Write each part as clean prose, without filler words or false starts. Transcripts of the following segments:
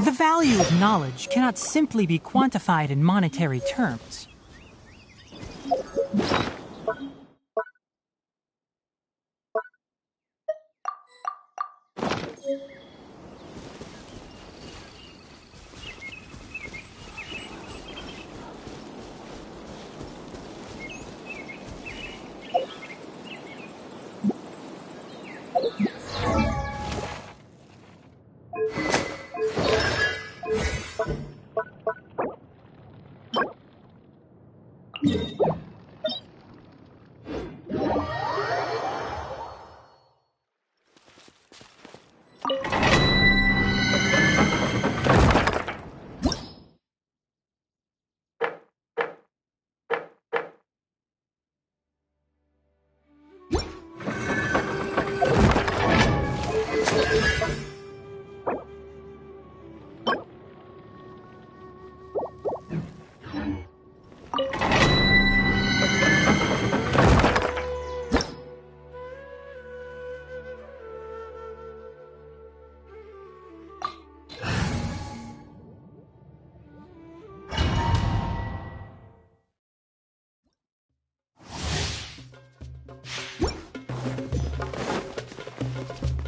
The value of knowledge cannot simply be quantified in monetary terms.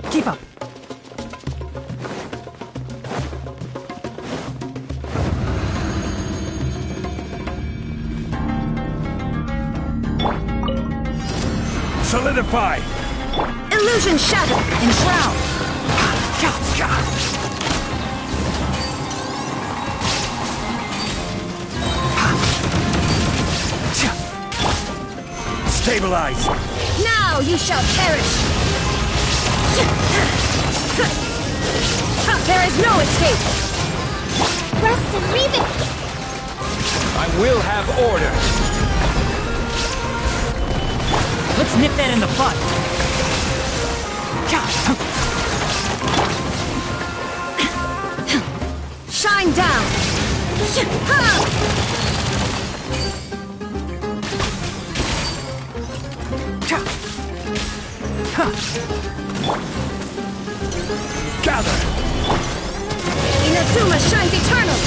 Keep up. Solidify! Illusion shattered! Enshroud! Stabilize! Now you shall perish! There is no escape! Rust and Reaving! I will have order! Let's nip that in the bud! Shine down! Gather! Inazuma shines eternal!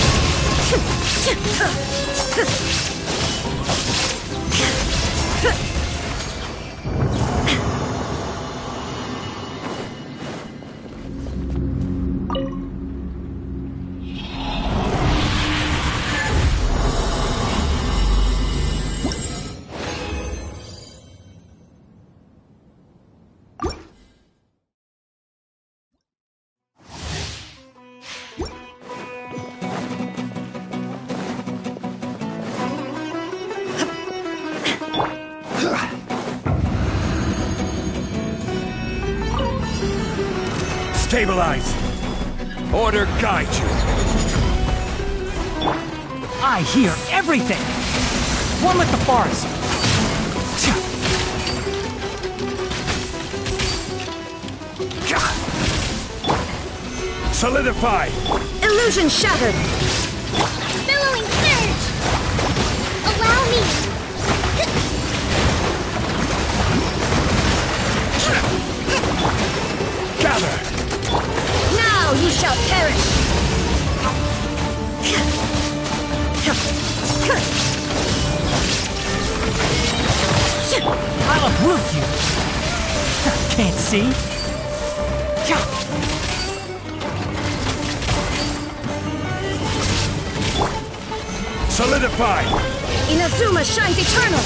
Stabilize! Order guide you! I hear everything! One with the forest! Solidify! Illusion shattered! Billowing surge! Allow me! Gather! Now you shall perish! I'll uproot you! Can't see? Solidify! Inazuma shines eternal!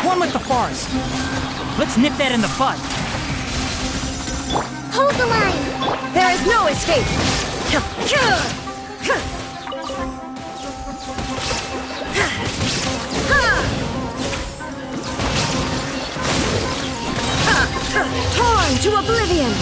One with the forest. Let's nip that in the bud. Hold the line! There is no escape! Torn to oblivion!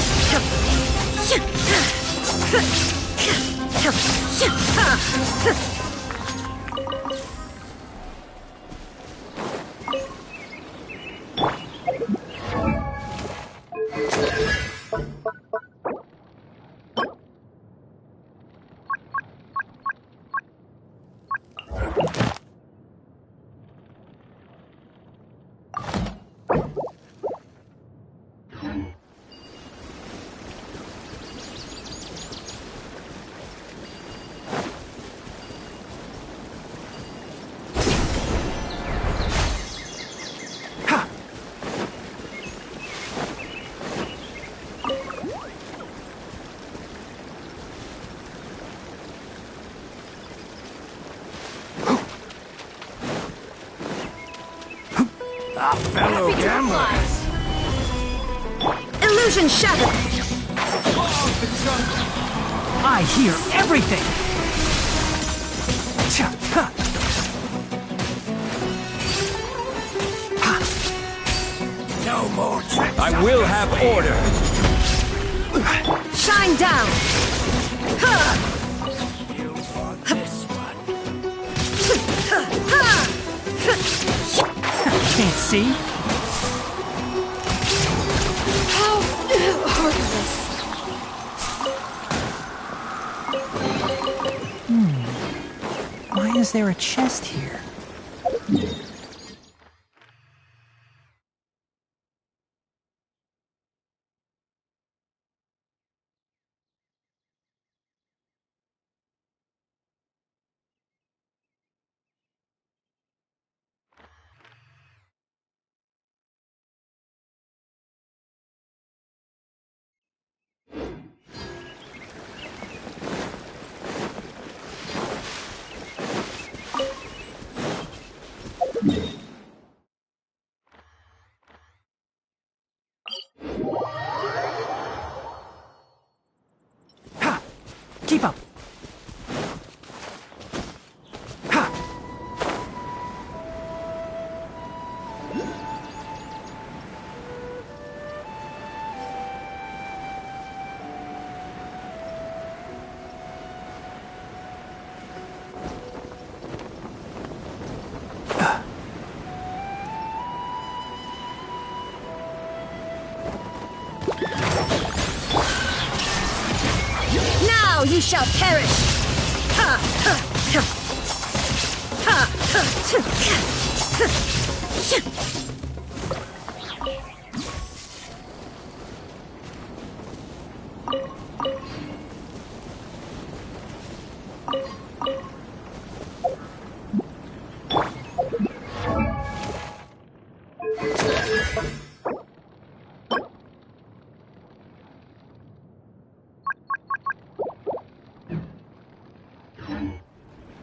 Fellow gamblers! Illusion shattered! I hear everything! No more tricks! I will have order! Shine down! You want this one? Can't see? How heartless! Why is there a chest here? Keep up! Now you shall perish! Ha! Ha! Ha! Ha!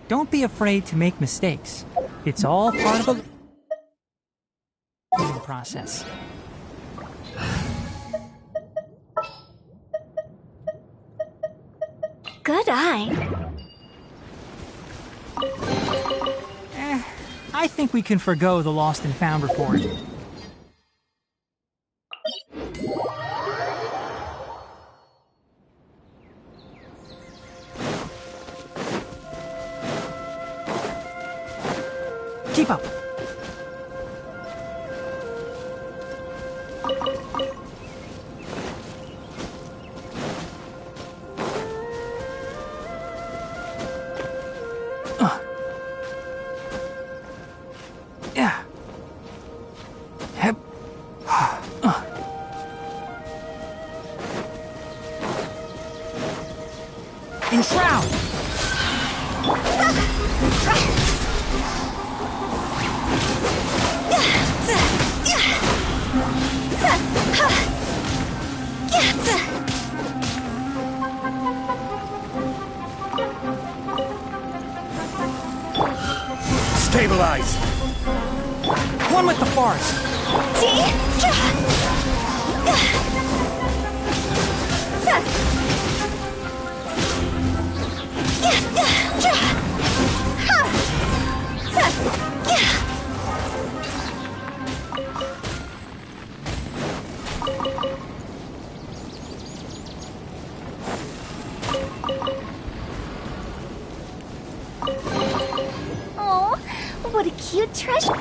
Don't be afraid to make mistakes. It's all part of a learning process. Good eye. I think we can forgo the lost and found report. Keep up. Yeah. Hep. Enshroud! Stabilize! One with the forest! Oh, what a cute treasure.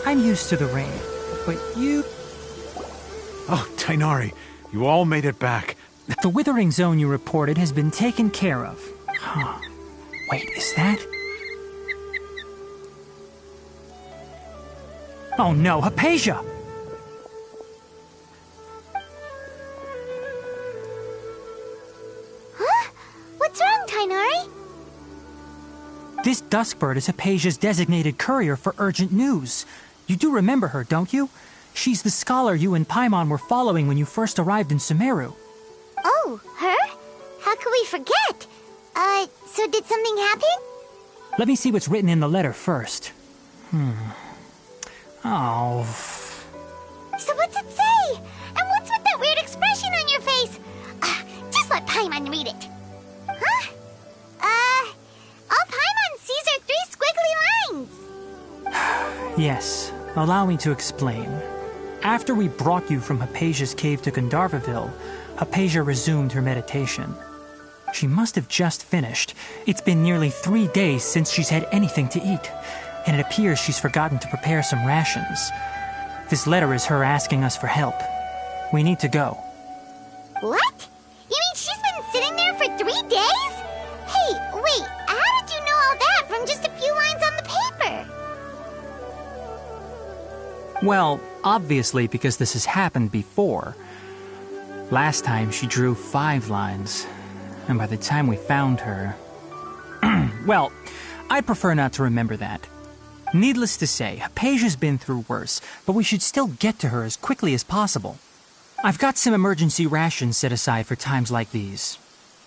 I'm used to the rain, but you... Oh, Tainari, you all made it back. The withering zone you reported has been taken care of. Huh. Wait, is that... Oh no, Hypatia! Huh? What's wrong, Tainari? This Duskbird is Hypatia's designated courier for urgent news. You do remember her, don't you? She's the scholar you and Paimon were following when you first arrived in Sumeru. Oh, her? How could we forget? So did something happen? Let me see what's written in the letter first. Oh... So what's it say? And what's with that weird expression on your face? Just let Paimon read it. Huh? All Paimon sees are 3 squiggly lines. Yes, allow me to explain. After we brought you from Hypatia's cave to Gandharvaville, Hypatia resumed her meditation. She must have just finished. It's been nearly 3 days since she's had anything to eat, and it appears she's forgotten to prepare some rations. This letter is her asking us for help. We need to go. What? You mean she's been sitting there for 3 days? Hey, wait, how did you know all that from just a few lines on the paper? Well, obviously because this has happened before. Last time she drew 5 lines, and by the time we found her... Well, I'd prefer not to remember that. Needless to say, Hypatia's been through worse, but we should still get to her as quickly as possible. I've got some emergency rations set aside for times like these.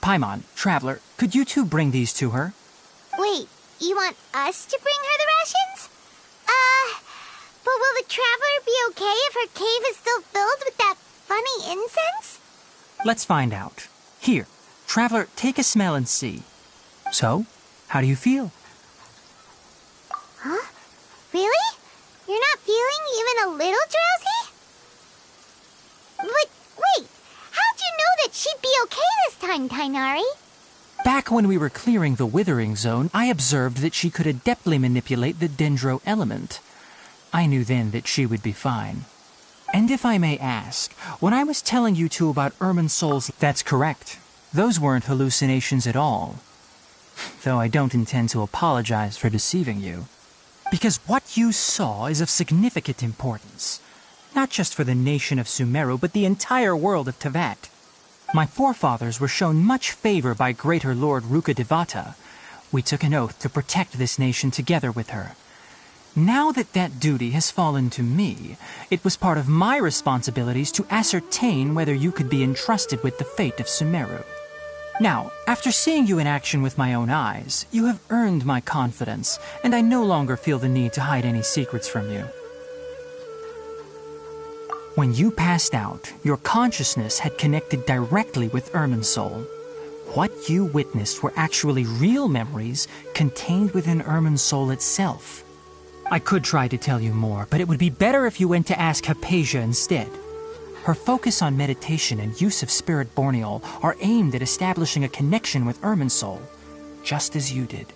Paimon, Traveler, could you two bring these to her? Wait, you want us to bring her the rations? But will the Traveler be okay if her cave is still filled with that funny incense? Let's find out. Here, Traveler, take a smell and see. So, how do you feel? Huh? Really? You're not feeling even a little drowsy? But wait, how'd you know that she'd be okay this time, Tainari? Back when we were clearing the Withering Zone, I observed that she could adeptly manipulate the Dendro element. I knew then that she would be fine. And if I may ask, when I was telling you two about Irminsul's... That's correct. Those weren't hallucinations at all. Though I don't intend to apologize for deceiving you. Because what you saw is of significant importance. Not just for the nation of Sumeru, but the entire world of Teyvat. My forefathers were shown much favor by Greater Lord Rukkhadevata. We took an oath to protect this nation together with her. Now that that duty has fallen to me, it was part of my responsibilities to ascertain whether you could be entrusted with the fate of Sumeru. Now, after seeing you in action with my own eyes, you have earned my confidence, and I no longer feel the need to hide any secrets from you. When you passed out, your consciousness had connected directly with Irminsul. What you witnessed were actually real memories contained within Irminsul itself. I could try to tell you more, but it would be better if you went to ask Hypatia instead. Her focus on meditation and use of Spirit Borneol are aimed at establishing a connection with Irminsul, just as you did.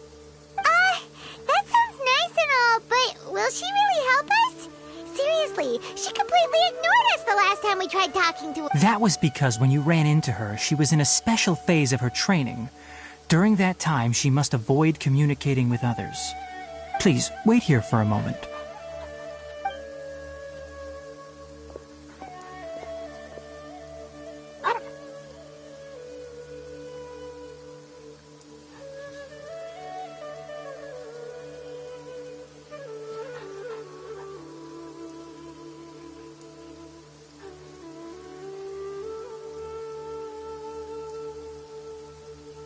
That sounds nice and all, but will she really help us? Seriously, she completely ignored us the last time we tried talking to her. That was because when you ran into her, she was in a special phase of her training. During that time, she must avoid communicating with others. Please, wait here for a moment.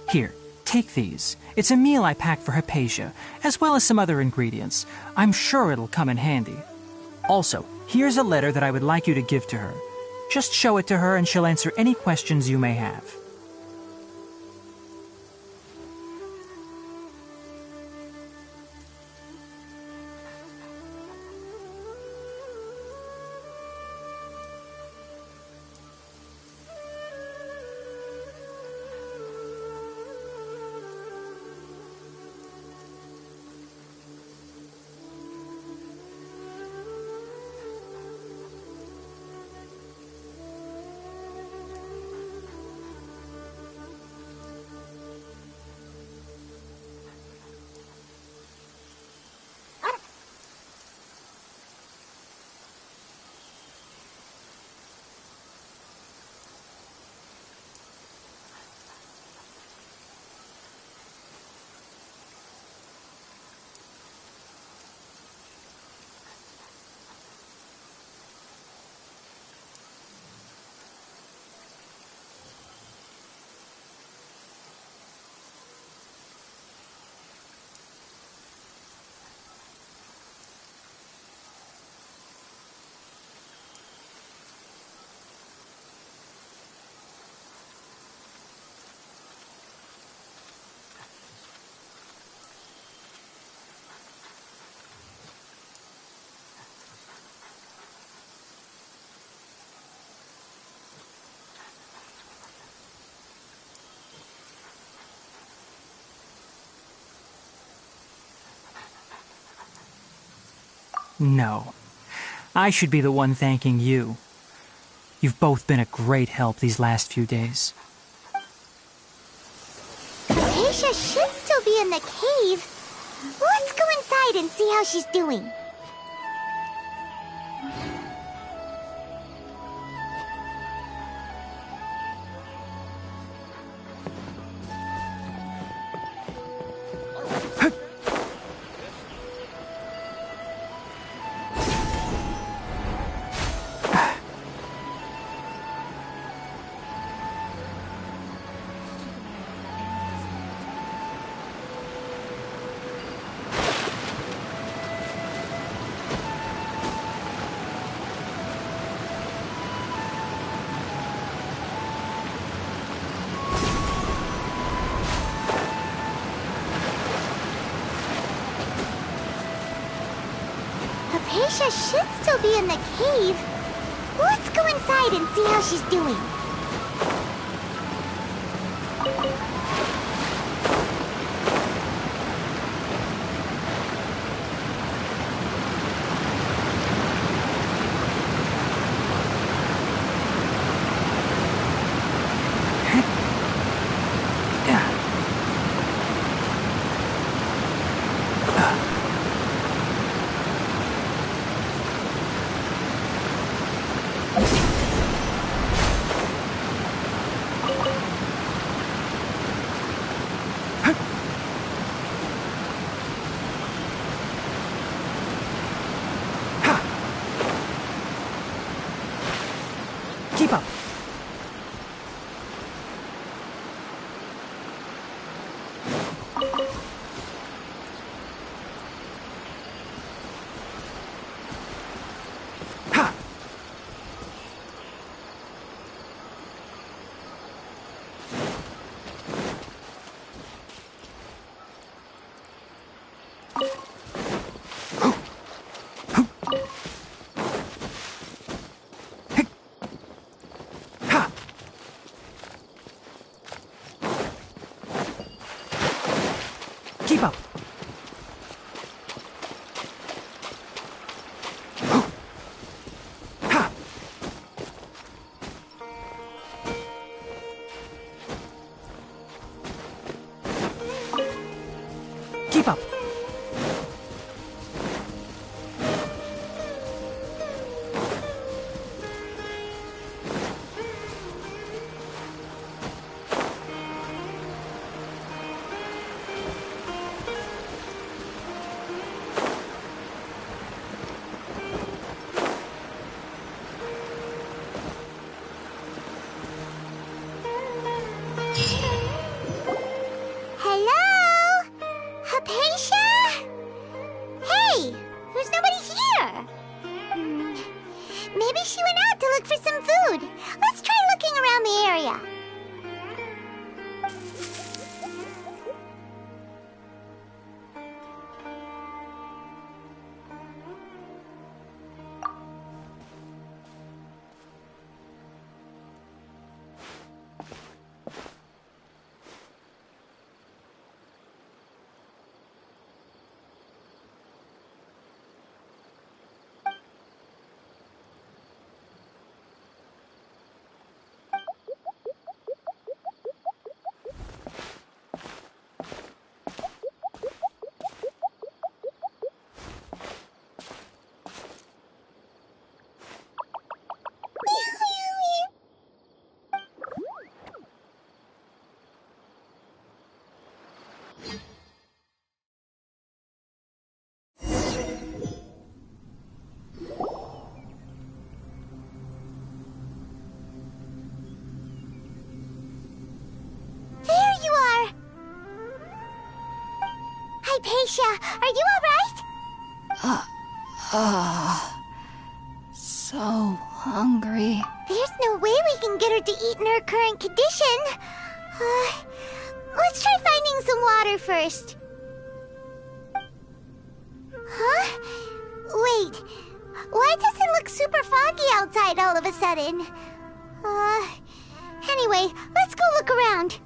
Here, take these. It's a meal I packed for Hypatia, as well as some other ingredients. I'm sure it'll come in handy. Also, here's a letter that I would like you to give to her. Just show it to her and she'll answer any questions you may have. No. I should be the one thanking you. You've both been a great help these last few days. Hypatia should still be in the cave. Let's go inside and see how she's doing. Hypatia should still be in the cave. Let's go inside and see how she's doing. Keep up. Ha! Keep up. Ha! Keep up. Hello? Hypatia? Hey, there's nobody here. Maybe she went out to look for some food. Let's try looking around the area. There you are! Hypatia, are you alright? So hungry. There's no way we can get her to eat in her current condition. Let's try finding some water first. Huh? Wait, why does it look super foggy outside all of a sudden? Anyway, let's go look around.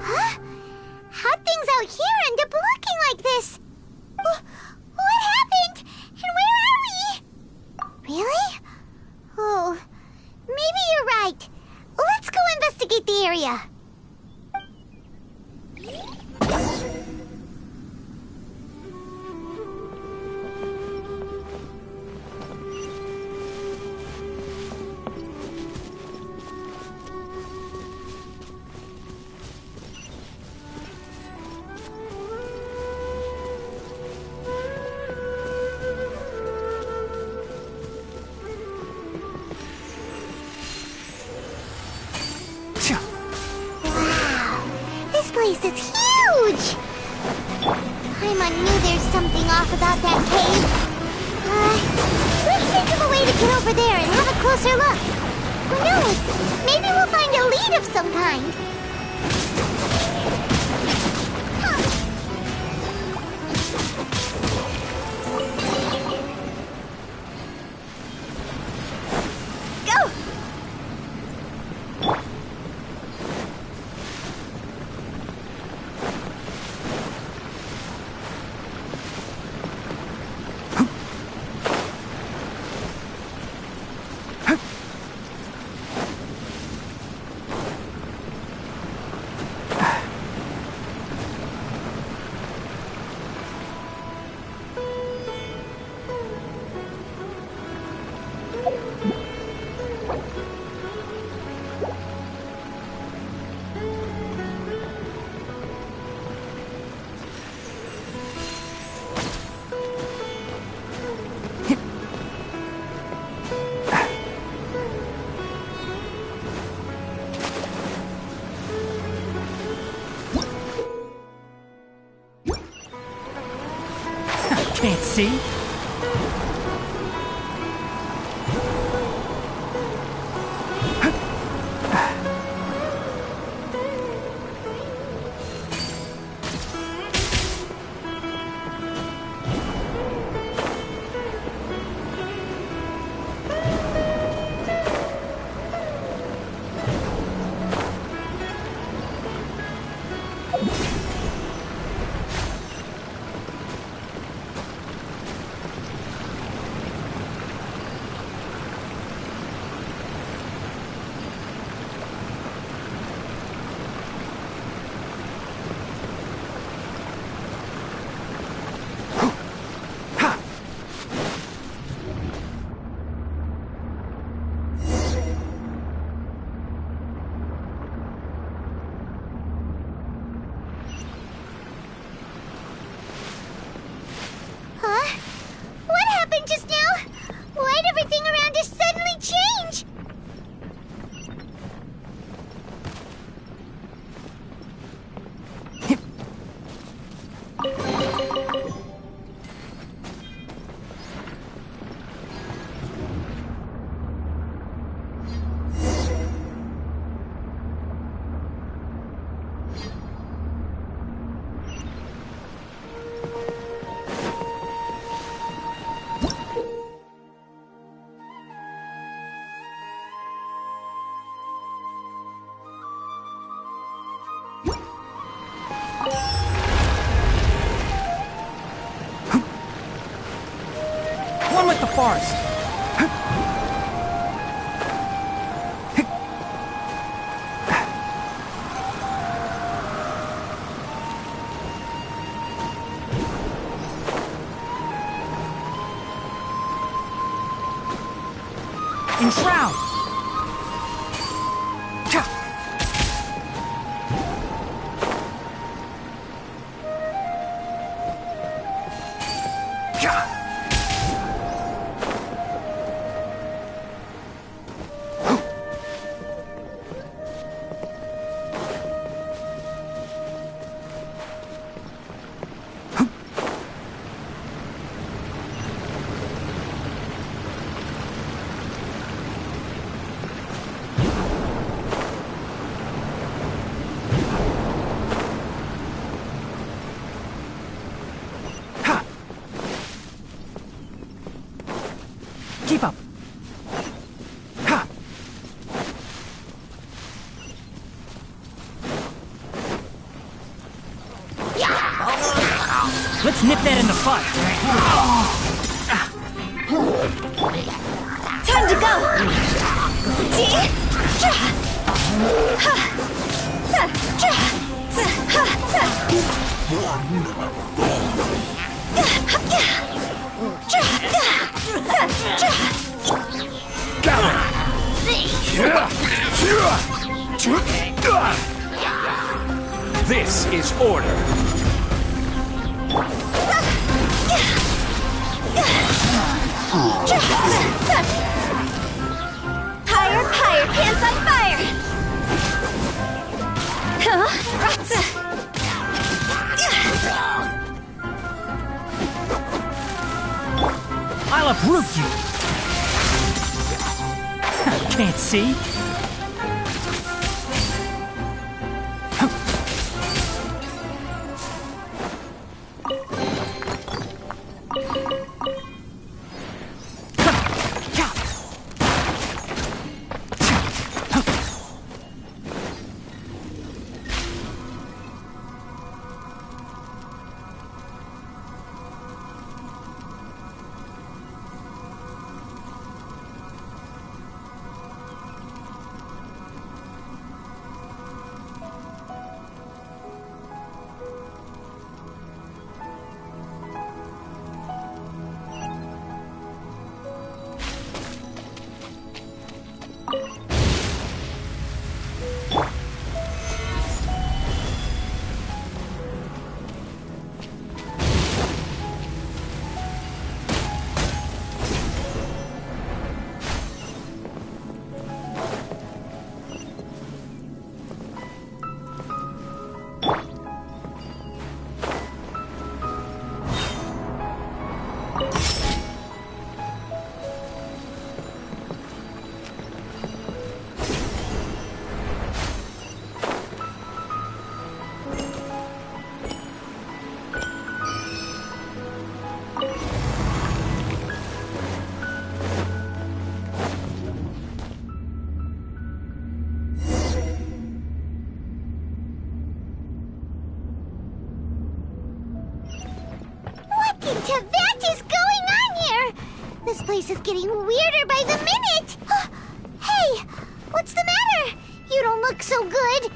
Huh? How'd things out here end up looking like this? What happened? And where are we? Really? Oh, maybe you're right. Let's go investigate the area. place is huge! Paimon knew there's something off about that cave. Let's think of a way to get over there and have a closer look. Who knows? Maybe we'll find a lead of some kind. Go! Can't see? One with the forest. Enshroud! Keep up. Ha! Let's nip that in the bud. Time to go! This is order. Higher, higher, pants on fire! Huh? uproot you! Can't see? What is going on here? This place is getting weirder by the minute. Hey, what's the matter? You don't look so good.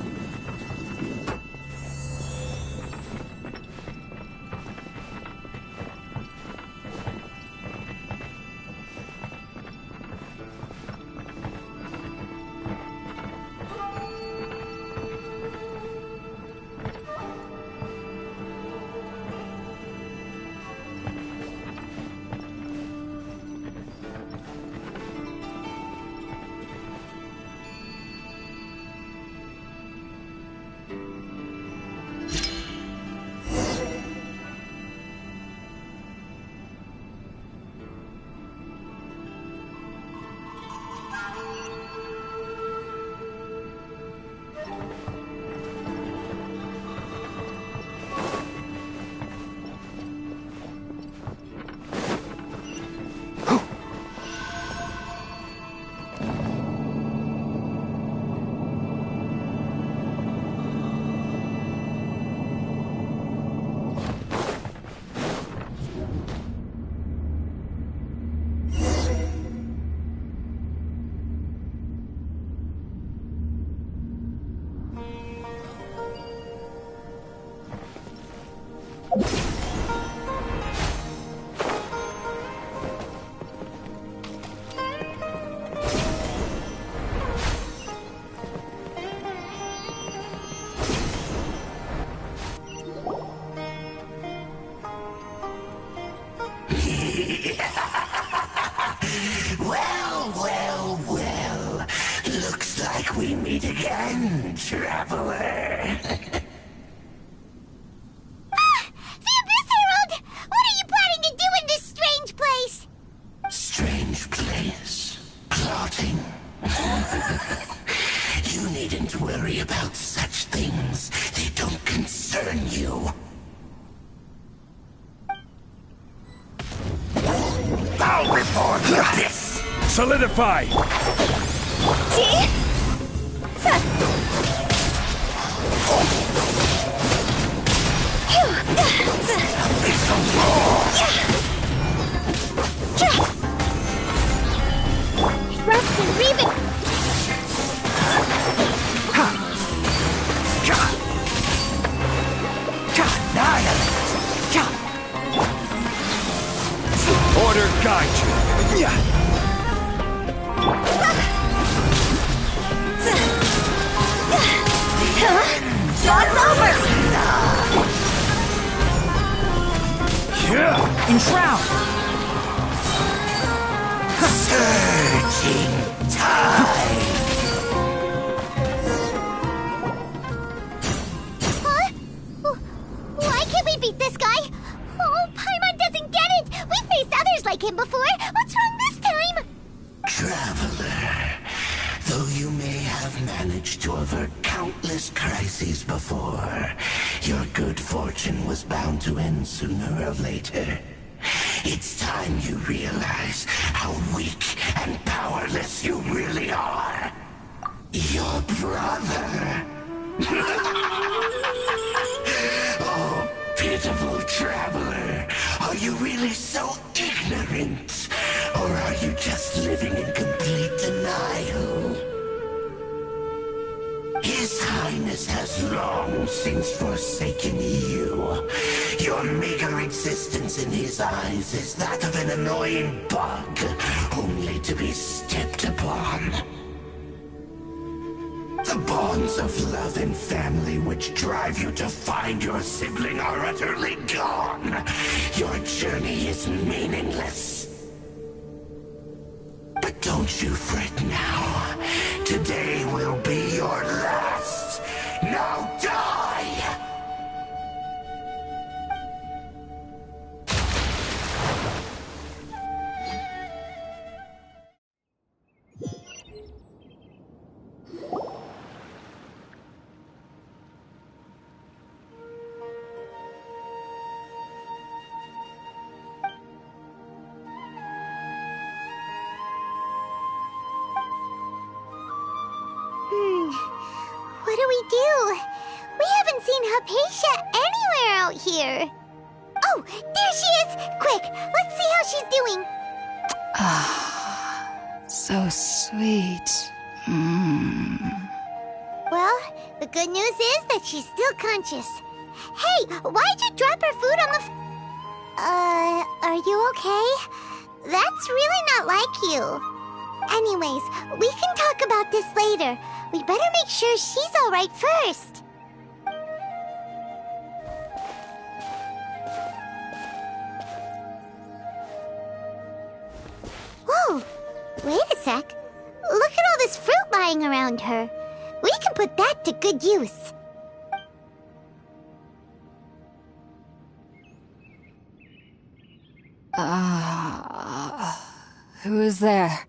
Well. Looks like we meet again, traveler. The Abyss Herald! What are you planning to do in this strange place? Strange place. Plotting. You needn't worry about such things. They don't concern you. Bow before the abyss! Solidify! Abyssal roar! Rust and Reven! Order guide you. It's over! Enshroud! Surging tide! Huh? Why can't we beat this guy? Oh, Paimon doesn't get it! We faced others like him before. What's wrong this time? Traveler, though you may have managed to avert countless crises before, your good fortune was bound to end sooner or later. It's time you realize how weak and powerless you really are. Your brother. Oh, pitiful traveler. Are you really so ignorant? Or are you just living in complete denial? His Highness has long since forsaken you. Your meager existence in his eyes is that of an annoying bug, only to be stepped upon. The bonds of love and family which drive you to find your sibling are utterly gone. Your journey is meaningless. But don't you fret now. Today will be your last. Now die! What do we do? We haven't seen Hypatia anywhere out here. Oh, there she is! Quick, let's see how she's doing. So sweet. Well, the good news is that she's still conscious. Hey, why'd you drop her food on the are you okay? That's really not like you. Anyways, we can talk about this later. We better make sure she's alright first. Whoa! Wait a sec. Look at all this fruit lying around her. We can put that to good use. Who is there?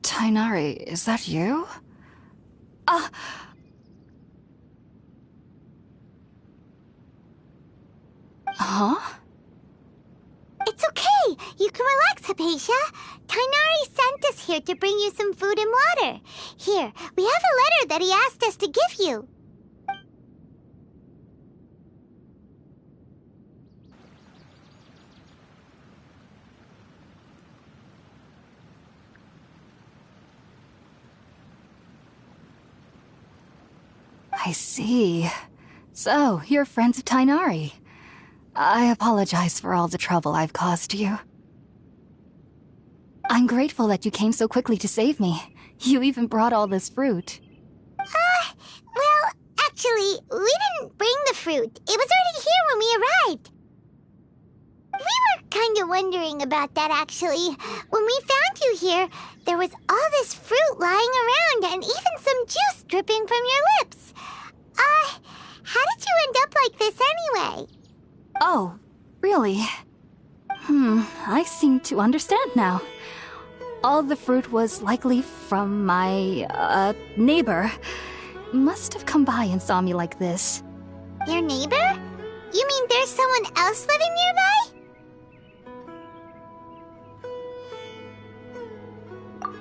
Tighnari, is that you? Huh? It's okay. You can relax, Hypatia. Tighnari sent us here to bring you some food and water. Here, we have a letter that he asked us to give you. I see. So, you're friends of Tighnari. I apologize for all the trouble I've caused you. I'm grateful that you came so quickly to save me. You even brought all this fruit. Well, actually, we didn't bring the fruit. It was already here when we arrived. We were kind of wondering about that, actually. When we found you here, there was all this fruit lying around and even some juice dripping from your lips. How did you end up like this anyway? Oh, really? I seem to understand now. All the fruit was likely from my, neighbor. Must have come by and saw me like this. Your neighbor? You mean there's someone else living nearby?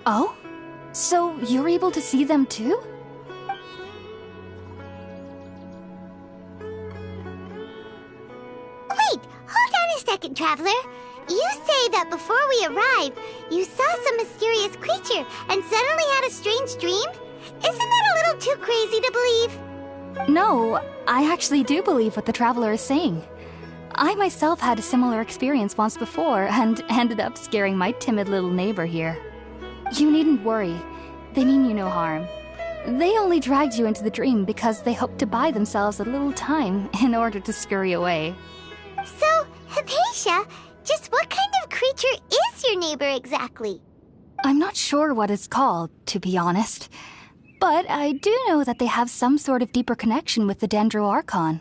Oh? So you're able to see them too? Wait, hold on a second, Traveler. You say that before we arrived, you saw some mysterious creature and suddenly had a strange dream? Isn't that a little too crazy to believe? No, I actually do believe what the Traveler is saying. I myself had a similar experience once before and ended up scaring my timid little neighbor here. You needn't worry. They mean you no harm. They only dragged you into the dream because they hoped to buy themselves a little time in order to scurry away. So, Hypatia, just what kind of creature is your neighbor exactly? I'm not sure what it's called, to be honest. But I do know that they have some sort of deeper connection with the Dendro Archon.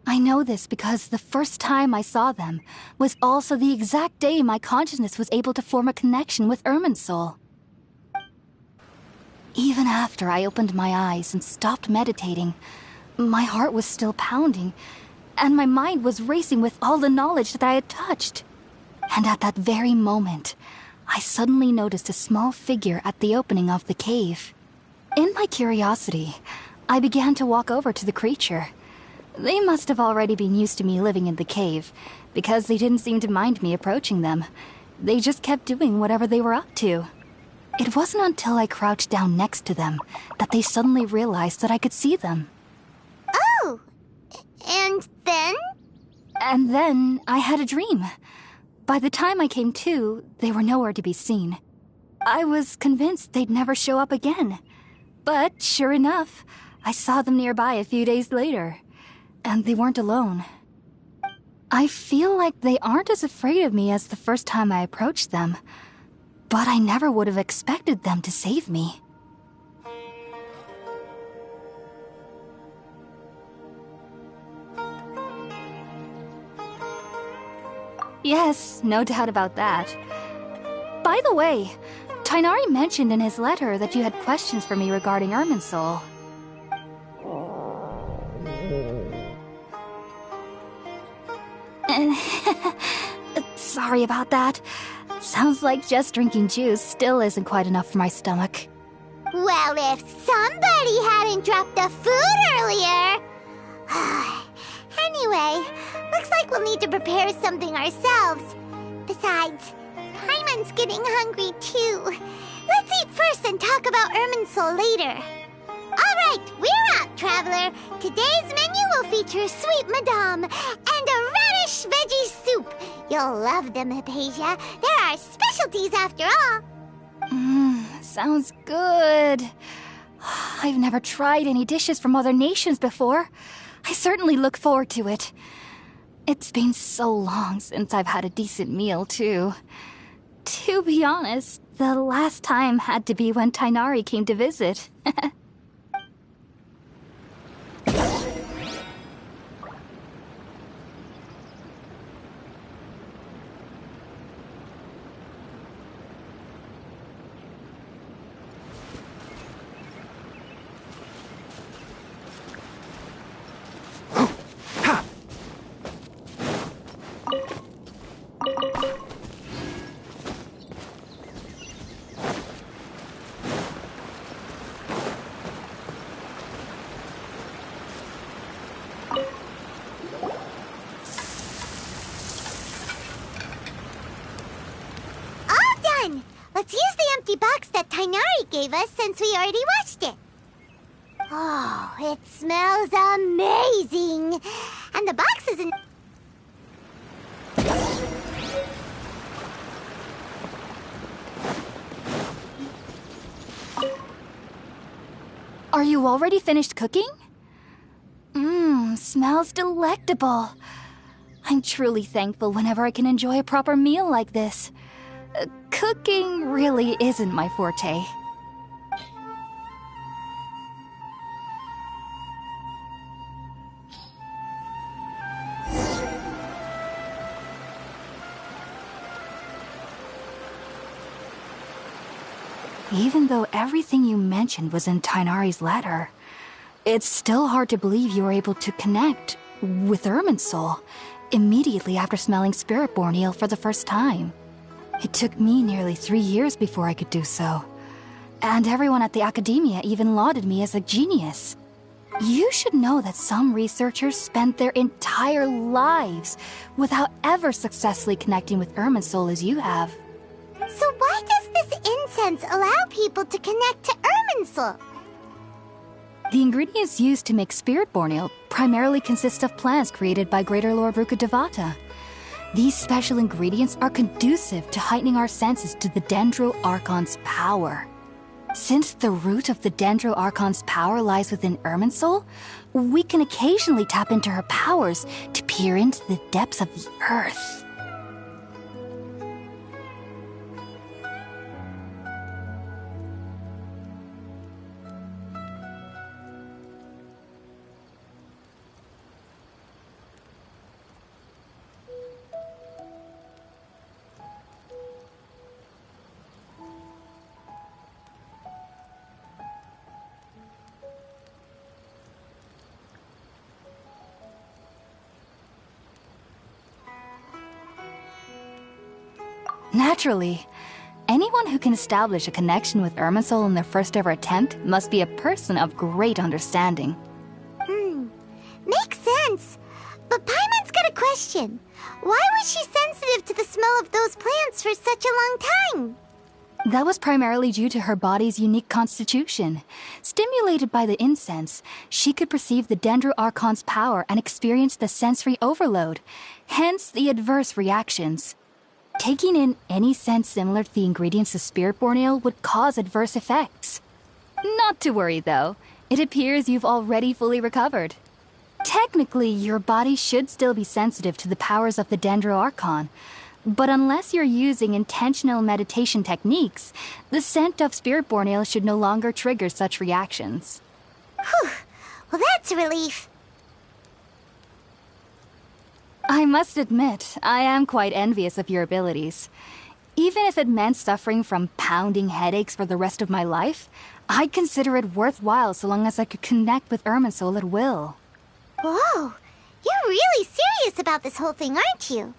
I know this because the first time I saw them was also the exact day my consciousness was able to form a connection with Irminsul. Even after I opened my eyes and stopped meditating, my heart was still pounding, and my mind was racing with all the knowledge that I had touched. And at that very moment, I suddenly noticed a small figure at the opening of the cave. In my curiosity, I began to walk over to the creature. They must have already been used to me living in the cave, because they didn't seem to mind me approaching them. They just kept doing whatever they were up to. It wasn't until I crouched down next to them that they suddenly realized that I could see them. Oh! And then? And then I had a dream. By the time I came to, they were nowhere to be seen. I was convinced they'd never show up again. But sure enough, I saw them nearby a few days later. And they weren't alone. I feel like they aren't as afraid of me as the first time I approached them. But I never would have expected them to save me. Yes, no doubt about that. By the way, Tighnari mentioned in his letter that you had questions for me regarding Irminsul. Sorry about that. Sounds like just drinking juice still isn't quite enough for my stomach. Well, if somebody hadn't dropped the food earlier... Anyway, looks like we'll need to prepare something ourselves. Besides, Paimon's getting hungry too. Let's eat first and talk about Irminsul later. Alright, we're out, Traveler. Today's menu will feature sweet madame and a radish veggie soup. You'll love them, Hypatia. They're our specialties after all. Sounds good. I've never tried any dishes from other nations before. I certainly look forward to it. It's been so long since I've had a decent meal, too. To be honest, the last time had to be when Tighnari came to visit. Let's use the empty box that Tighnari gave us since we already washed it. Oh, it smells amazing. And the box isn't... Are you already finished cooking? Smells delectable. I'm truly thankful whenever I can enjoy a proper meal like this. Cooking really isn't my forte. Even though everything you mentioned was in Tighnari's letter, it's still hard to believe you were able to connect with Irminsul immediately after smelling Spiritborn eel for the first time. It took me nearly 3 years before I could do so. And everyone at the Academia even lauded me as a genius. You should know that some researchers spent their entire lives without ever successfully connecting with Irminsul as you have. So why does this incense allow people to connect to Irminsul? The ingredients used to make Spiritborn ale primarily consist of plants created by Greater Lord Rukkhadevata. These special ingredients are conducive to heightening our senses to the Dendro Archon's power. Since the root of the Dendro Archon's power lies within Irminsul, we can occasionally tap into her powers to peer into the depths of the earth. Naturally. Anyone who can establish a connection with Irminsul in their first ever attempt must be a person of great understanding. Makes sense. But Paimon's got a question. Why was she sensitive to the smell of those plants for such a long time? That was primarily due to her body's unique constitution. Stimulated by the incense, she could perceive the Dendro Archon's power and experience the sensory overload, hence the adverse reactions. Taking in any scent similar to the ingredients of Spiritborn Ale would cause adverse effects. Not to worry, though. It appears you've already fully recovered. Technically, your body should still be sensitive to the powers of the Dendro Archon, but unless you're using intentional meditation techniques, the scent of Spiritborn Ale should no longer trigger such reactions. Whew. Well, that's a relief. I must admit, I am quite envious of your abilities. Even if it meant suffering from pounding headaches for the rest of my life, I'd consider it worthwhile so long as I could connect with Irminsul at will. Whoa, you're really serious about this whole thing, aren't you?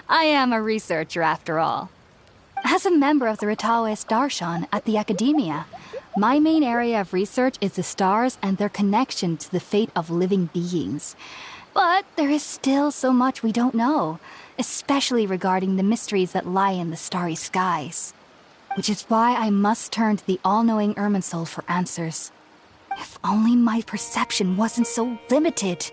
I am a researcher after all. As a member of the Ritawe Darshan at the Academia, my main area of research is the stars and their connection to the fate of living beings. But there is still so much we don't know, especially regarding the mysteries that lie in the starry skies. Which is why I must turn to the all-knowing Irminsul for answers. If only my perception wasn't so limited.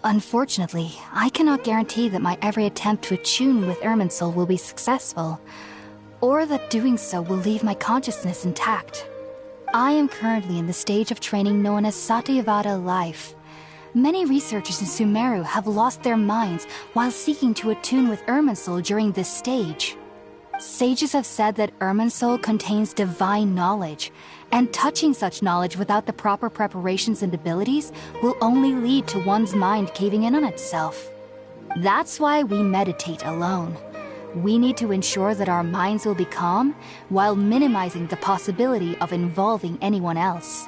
Unfortunately, I cannot guarantee that my every attempt to attune with Irminsul will be successful, or that doing so will leave my consciousness intact. I am currently in the stage of training known as Satyavada life. Many researchers in Sumeru have lost their minds while seeking to attune with Irminsul during this stage. Sages have said that Irminsul contains divine knowledge, and touching such knowledge without the proper preparations and abilities will only lead to one's mind caving in on itself. That's why we meditate alone. We need to ensure that our minds will be calm while minimizing the possibility of involving anyone else.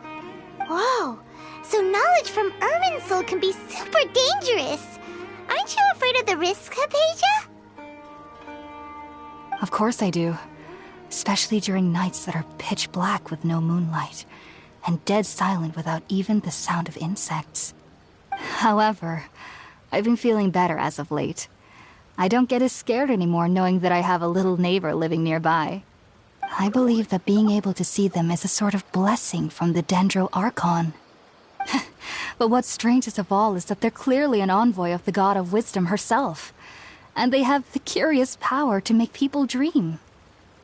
Whoa, so knowledge from Irminsul can be super dangerous. Aren't you afraid of the risks, Hypatia? Of course I do. Especially during nights that are pitch black with no moonlight, and dead silent without even the sound of insects. However, I've been feeling better as of late. I don't get as scared anymore knowing that I have a little neighbor living nearby. I believe that being able to see them is a sort of blessing from the Dendro Archon. But what's strangest of all is that they're clearly an envoy of the God of Wisdom herself, and they have the curious power to make people dream.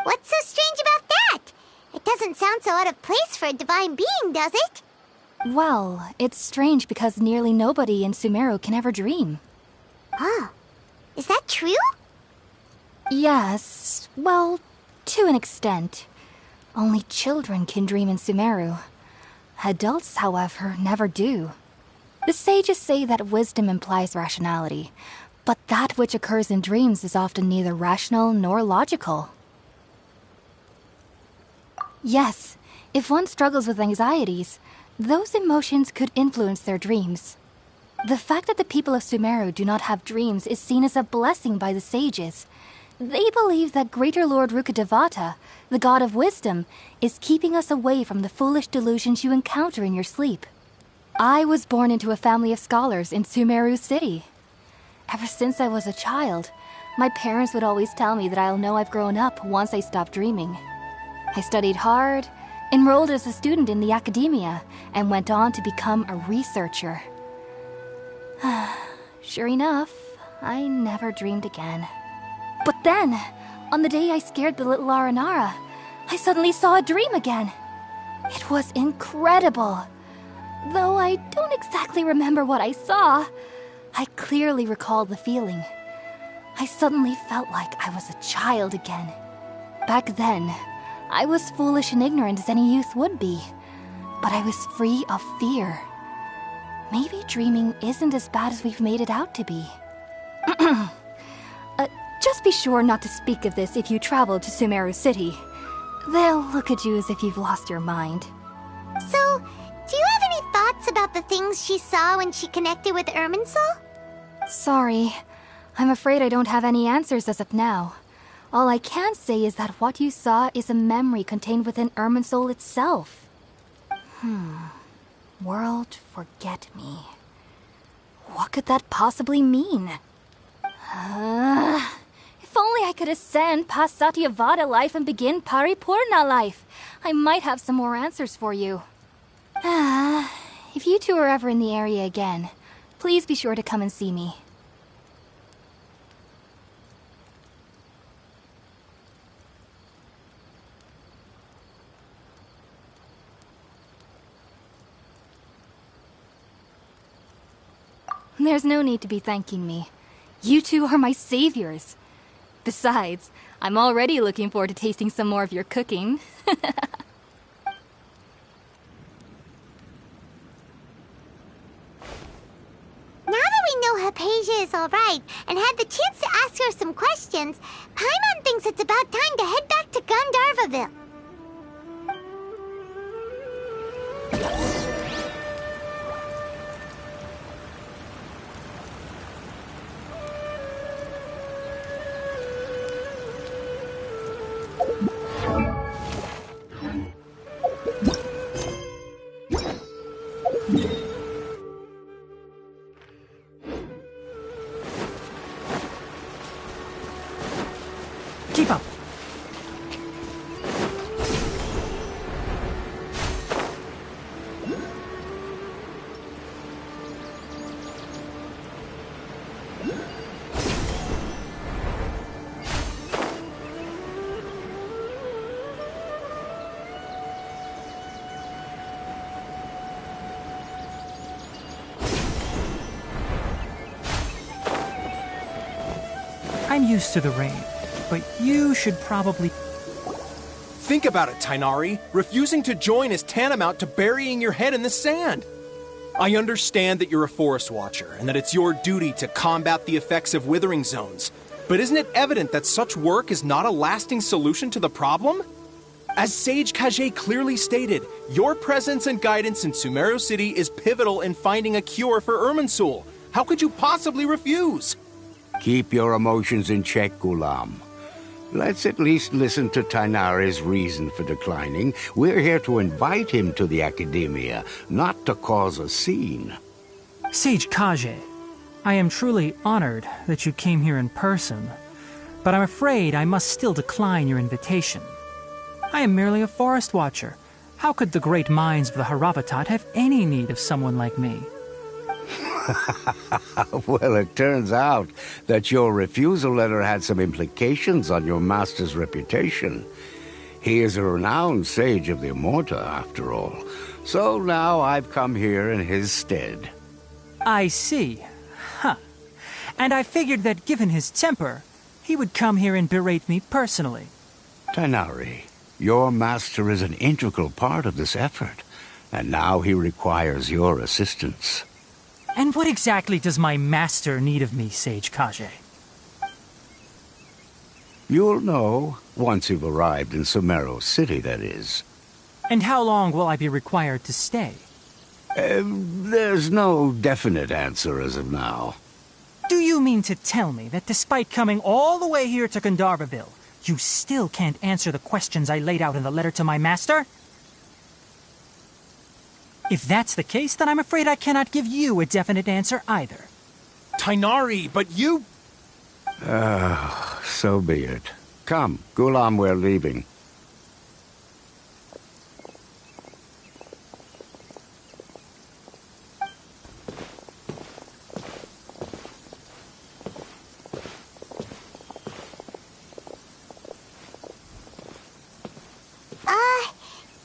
What's so strange about that? It doesn't sound so out of place for a divine being, does it? Well, it's strange because nearly nobody in Sumeru can ever dream. Oh, is that true? Yes, well, to an extent. Only children can dream in Sumeru. Adults, however, never do. The sages say that wisdom implies rationality, but that which occurs in dreams is often neither rational nor logical. Yes, if one struggles with anxieties, those emotions could influence their dreams. The fact that the people of Sumeru do not have dreams is seen as a blessing by the sages. They believe that Greater Lord Rukkhadevata, the god of wisdom, is keeping us away from the foolish delusions you encounter in your sleep. I was born into a family of scholars in Sumeru City. Ever since I was a child, my parents would always tell me that I'll know I've grown up once I stop dreaming. I studied hard, enrolled as a student in the Academia, and went on to become a researcher. Sure enough, I never dreamed again. But then, on the day I scared the little Aranara, I suddenly saw a dream again. It was incredible. Though I don't exactly remember what I saw, I clearly recall the feeling. I suddenly felt like I was a child again. Back then, I was foolish and ignorant as any youth would be, but I was free of fear. Maybe dreaming isn't as bad as we've made it out to be. Just be sure not to speak of this if you travel to Sumeru City. They'll look at you as if you've lost your mind. So, do you have any thoughts about the things she saw when she connected with Irminsul? Sorry. I'm afraid I don't have any answers as of now. All I can say is that what you saw is a memory contained within Irminsul itself. World forget me. What could that possibly mean? If only I could ascend past Satyavada life and begin Paripurna life. I might have some more answers for you. If you two are ever in the area again, please be sure to come and see me. There's no need to be thanking me. You two are my saviors. Besides, I'm already looking forward to tasting some more of your cooking. Now that we know Hypatia is alright and had the chance to ask her some questions, Paimon thinks it's about time to head back to Gandharvaville. Keep up. I'm used to the rain, but you should probably... Think about it, Tainari. Refusing to join is tantamount to burying your head in the sand. I understand that you're a forest watcher and that it's your duty to combat the effects of withering zones. But isn't it evident that such work is not a lasting solution to the problem? As Sage Kage clearly stated, your presence and guidance in Sumeru City is pivotal in finding a cure for Irminsul. How could you possibly refuse? Keep your emotions in check, Ghulam. Let's at least listen to Tainari's reason for declining. We're here to invite him to the Academia, not to cause a scene. Sage Kage, I am truly honored that you came here in person, but I'm afraid I must still decline your invitation. I am merely a forest watcher. How could the great minds of the Haravatat have any need of someone like me? Well, it turns out that your refusal letter had some implications on your master's reputation. He is a renowned sage of the Immorta, after all. So now I've come here in his stead. I see. Huh. And I figured that given his temper, he would come here and berate me personally. Tainari, your master is an integral part of this effort, and now he requires your assistance. And what exactly does my master need of me, Sage Kage? You'll know, once you've arrived in Sumeru City, that is. And how long will I be required to stay? There's no definite answer as of now. Do you mean to tell me that despite coming all the way here to Gandharvaville, you still can't answer the questions I laid out in the letter to my master? If that's the case, then I'm afraid I cannot give you a definite answer either. Tainari, but you... So be it. Come, Ghulam, we're leaving.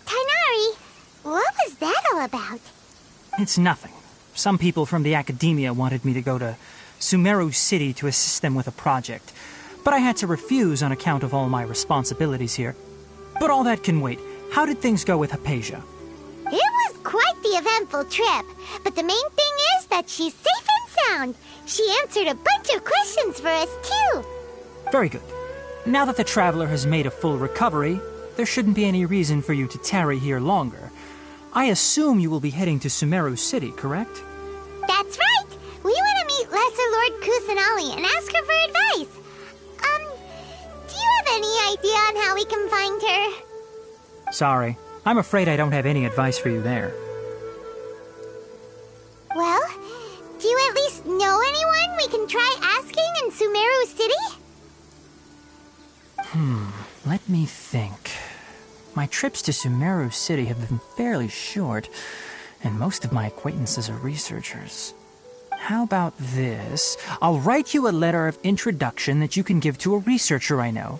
Tainari, what was that all about? It's nothing. Some people from the Academia wanted me to go to Sumeru City to assist them with a project, but I had to refuse on account of all my responsibilities here. But all that can wait. How did things go with Hypatia? It was quite the eventful trip, but the main thing is that she's safe and sound. She answered a bunch of questions for us, too. Very good. Now that the traveler has made a full recovery, there shouldn't be any reason for you to tarry here longer. I assume you will be heading to Sumeru City, correct? That's right. We want to meet Lesser Lord Kusanali and ask her for advice. Do you have any idea on how we can find her? Sorry, I'm afraid I don't have any advice for you there. Well, do you at least know anyone we can try asking in Sumeru City? Let me think. My trips to Sumeru City have been fairly short, and most of my acquaintances are researchers. How about this? I'll write you a letter of introduction that you can give to a researcher I know.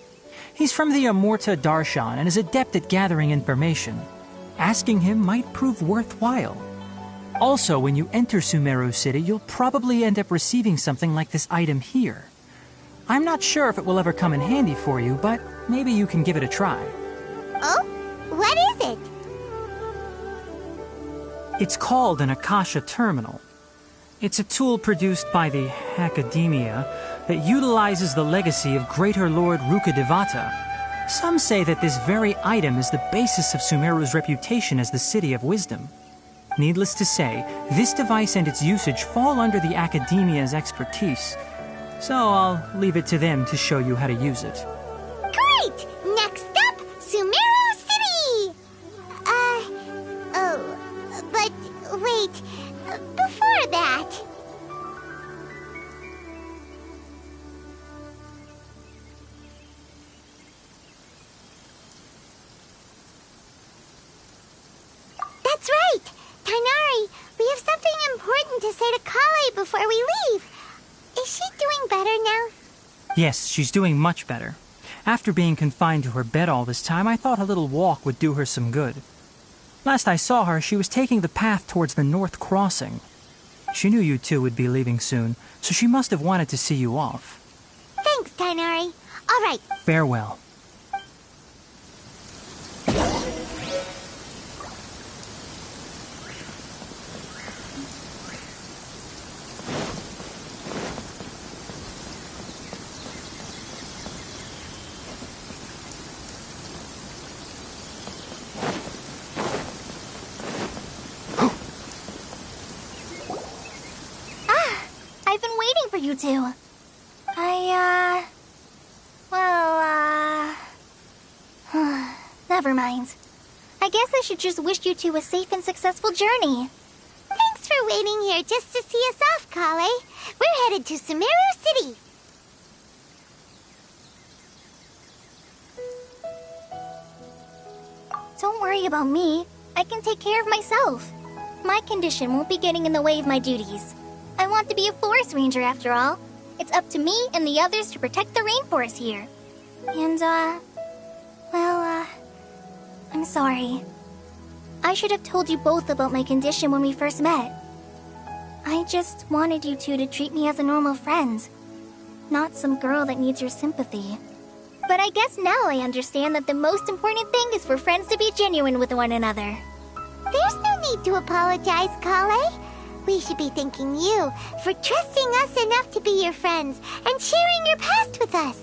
He's from the Amurta Darshan and is adept at gathering information. Asking him might prove worthwhile. Also, when you enter Sumeru City, you'll probably end up receiving something like this item here. I'm not sure if it will ever come in handy for you, but maybe you can give it a try. Oh? What is it? It's called an Akasha Terminal. It's a tool produced by the Academia that utilizes the legacy of Greater Lord Rukadevata. Some say that this very item is the basis of Sumeru's reputation as the City of Wisdom. Needless to say, this device and its usage fall under the Academia's expertise, so I'll leave it to them to show you how to use it. Great! Next up, Sumeru City! But wait, before that... That's right! Tainari, we have something important to say to Kale before we leave. Is she doing better now? Yes, she's doing much better. After being confined to her bed all this time, I thought a little walk would do her some good. Last I saw her, she was taking the path towards the North Crossing. She knew you two would be leaving soon, so she must have wanted to see you off. Thanks, Tainari. All right. Farewell. I've been waiting for you two. Never mind. I guess I should just wish you two a safe and successful journey. Thanks for waiting here just to see us off, Kale. We're headed to Sumeru City. Don't worry about me. I can take care of myself. My condition won't be getting in the way of my duties. I want to be a forest ranger after all. It's up to me and the others to protect the rainforest here. And, I'm sorry. I should have told you both about my condition when we first met. I just wanted you two to treat me as a normal friend, not some girl that needs your sympathy. But I guess now I understand that the most important thing is for friends to be genuine with one another. There's no need to apologize, Kale. We should be thanking you for trusting us enough to be your friends and sharing your past with us.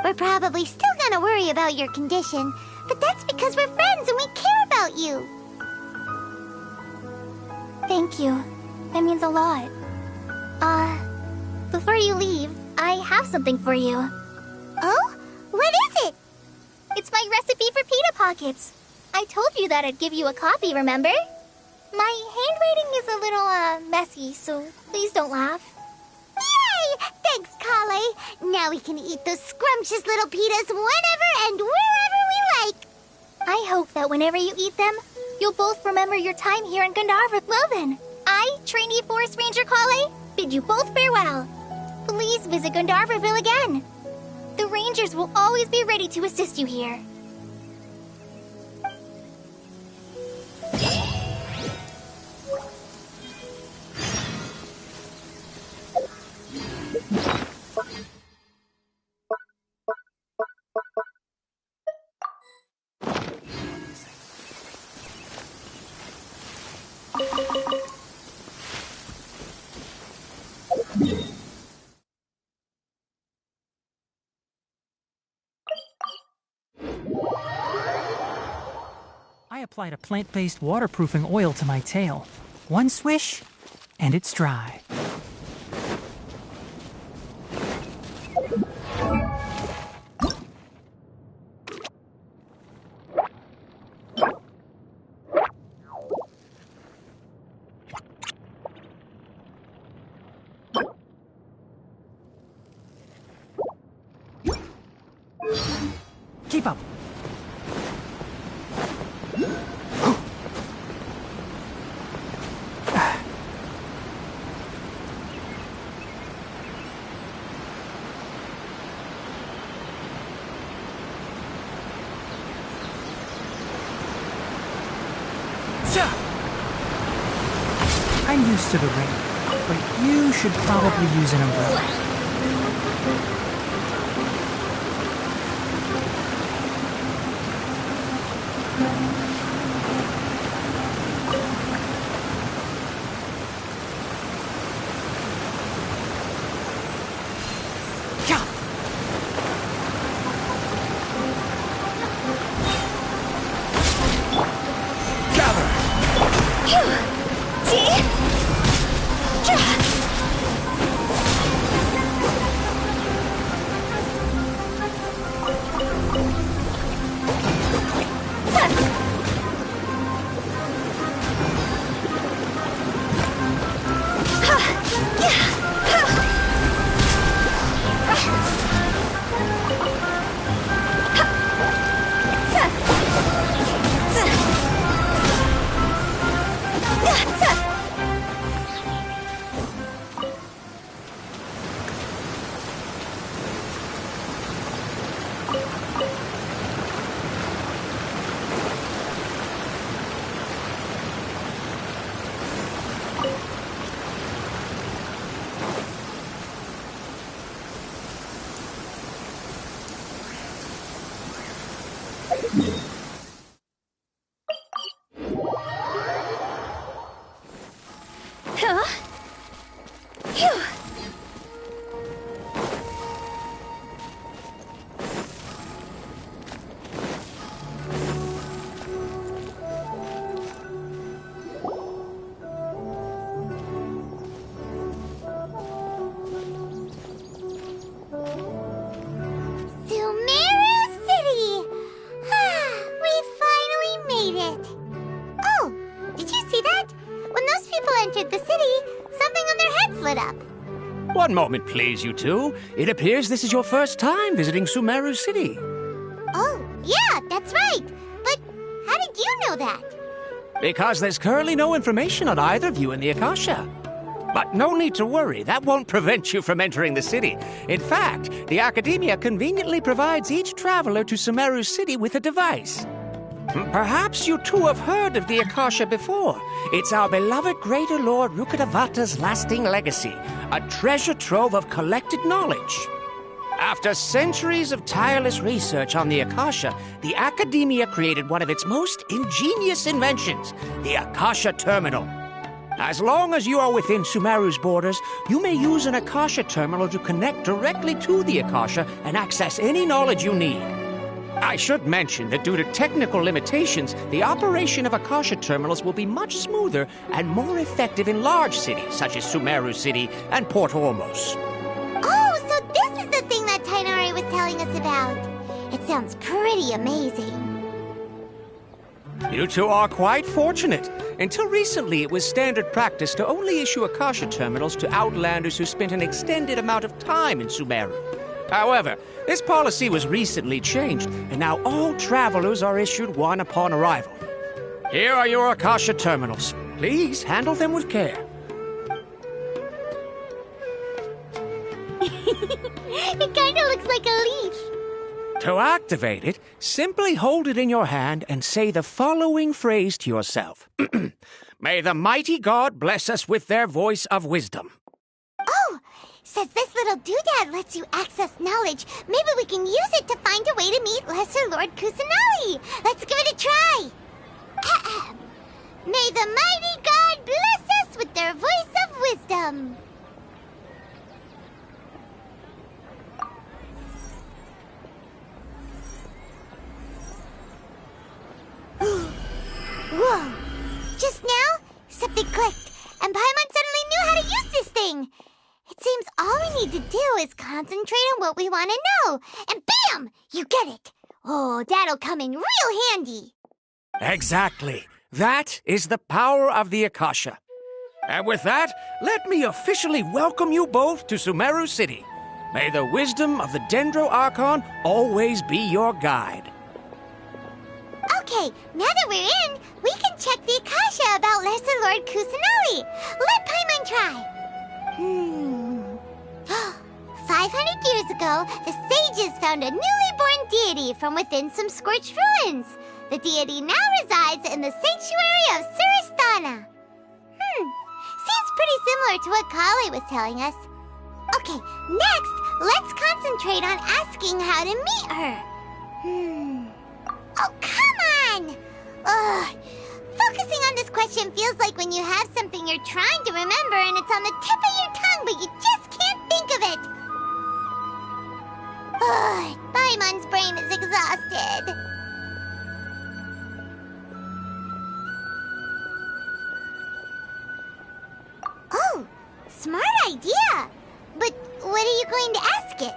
We're probably still gonna worry about your condition, but that's because we're friends and we care about you. Thank you. That means a lot. Before you leave, I have something for you. Oh? What is it? It's my recipe for pita pockets. I told you that I'd give you a copy, remember? My handwriting is a little, messy, so please don't laugh. Yay! Thanks, Kale. Now we can eat those scrumptious little pitas whenever and wherever we like. I hope that whenever you eat them, you'll both remember your time here in Gandharva. Well then, I, trainee Forest Ranger Kale, bid you both farewell. Please visit Gandharvaville again. The Rangers will always be ready to assist you here. I applied a plant-based waterproofing oil to my tail. One swish, and it's dry. Keep up. I'm used to the rain, but you should probably use an umbrella. One moment, please, you two. It appears this is your first time visiting Sumeru City. Oh, yeah, that's right. But how did you know that? Because there's currently no information on either of you in the Akasha. But no need to worry, that won't prevent you from entering the city. In fact, the Academia conveniently provides each traveler to Sumeru City with a device. Perhaps you two have heard of the Akasha before. It's our beloved Greater Lord Rukkhadevata's lasting legacy, a treasure trove of collected knowledge. After centuries of tireless research on the Akasha, the Academia created one of its most ingenious inventions, the Akasha Terminal. As long as you are within Sumeru's borders, you may use an Akasha Terminal to connect directly to the Akasha and access any knowledge you need. I should mention that due to technical limitations, the operation of Akasha terminals will be much smoother and more effective in large cities such as Sumeru City and Port Ormos. Oh, so this is the thing that Tainari was telling us about. It sounds pretty amazing. You two are quite fortunate. Until recently, it was standard practice to only issue Akasha terminals to outlanders who spent an extended amount of time in Sumeru. However, this policy was recently changed, and now all travelers are issued one upon arrival. Here are your Akasha terminals. Please handle them with care. It kinda looks like a leash. To activate it, simply hold it in your hand and say the following phrase to yourself. May the mighty God bless us with their voice of wisdom. Oh! Since this little doodad lets you access knowledge, maybe we can use it to find a way to meet Lesser Lord Kusanali. Let's give it a try. Ahem. May the mighty God bless us with their voice of wisdom. Whoa. Just now, something clicked, and Paimon suddenly knew how to use this thing. It seems all we need to do is concentrate on what we want to know, and bam! You get it. Oh, that'll come in real handy. Exactly. That is the power of the Akasha. And with that, let me officially welcome you both to Sumeru City. May the wisdom of the Dendro Archon always be your guide. Okay, now that we're in, we can check the Akasha about Lesser Lord Kusanali. Let Paimon try. 500 years ago, the sages found a newly born deity from within some scorched ruins. The deity now resides in the sanctuary of Surasthana. Seems pretty similar to what Kali was telling us. Okay, next, let's concentrate on asking how to meet her. Oh, come on! Ugh. Focusing on this question feels like when you have something you're trying to remember and it's on the tip of your tongue, but you just can't think of it. Ugh, Paimon's brain is exhausted. Oh, smart idea! But what are you going to ask it?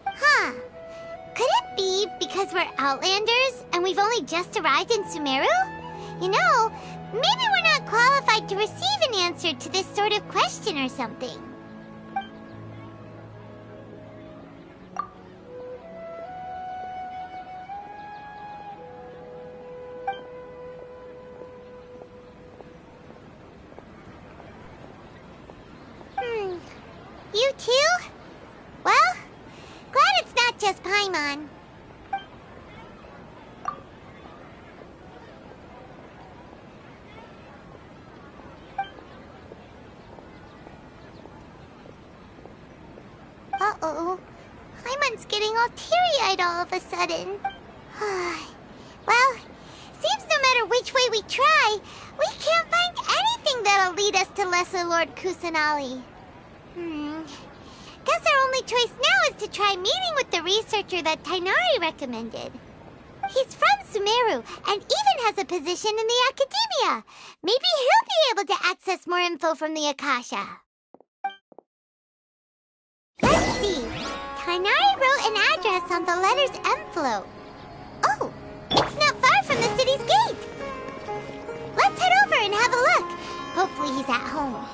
Huh. Could it be because we're Outlanders and we've only just arrived in Sumeru? You know, maybe we're not qualified to receive an answer to this sort of question or something. You too? Well, glad it's not just Paimon. Uh-oh. Paimon's getting all teary-eyed all of a sudden. Well, seems no matter which way we try, we can't find anything that'll lead us to Lesser Lord Kusanali. Guess our only choice now is to try meeting with the researcher that Tainari recommended. He's from Sumeru and even has a position in the Academia. Maybe he'll be able to access more info from the Akasha. Let's see. Tainari wrote an address on the letter's envelope. Oh, it's not far from the city's gate. Let's head over and have a look. Hopefully he's at home.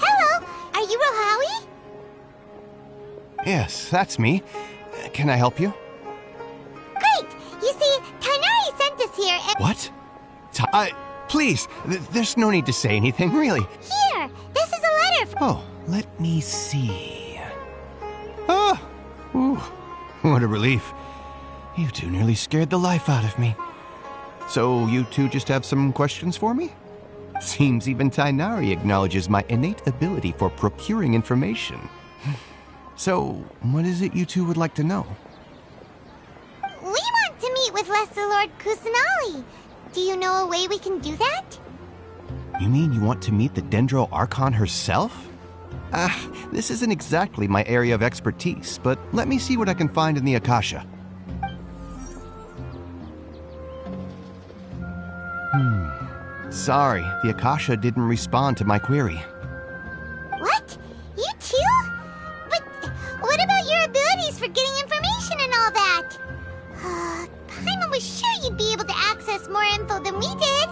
Hello, are you Rohawi? Yes, that's me. Can I help you? Great! You see, Tainari sent us here and— What? Please, there's no need to say anything, really. Here, this is a letter from— Oh, let me see. Oh, ooh, what a relief. You two nearly scared the life out of me. So you two just have some questions for me? Seems even Tainari acknowledges my innate ability for procuring information. So, what is it you two would like to know? We want to meet with Lesser Lord Kusanali. Do you know a way we can do that? You mean you want to meet the Dendro Archon herself? This isn't exactly my area of expertise, but let me see what I can find in the Akasha. Sorry, the Akasha didn't respond to my query. What? You too? But what about your abilities for getting information and all that? Paimon was sure you'd be able to access more info than we did.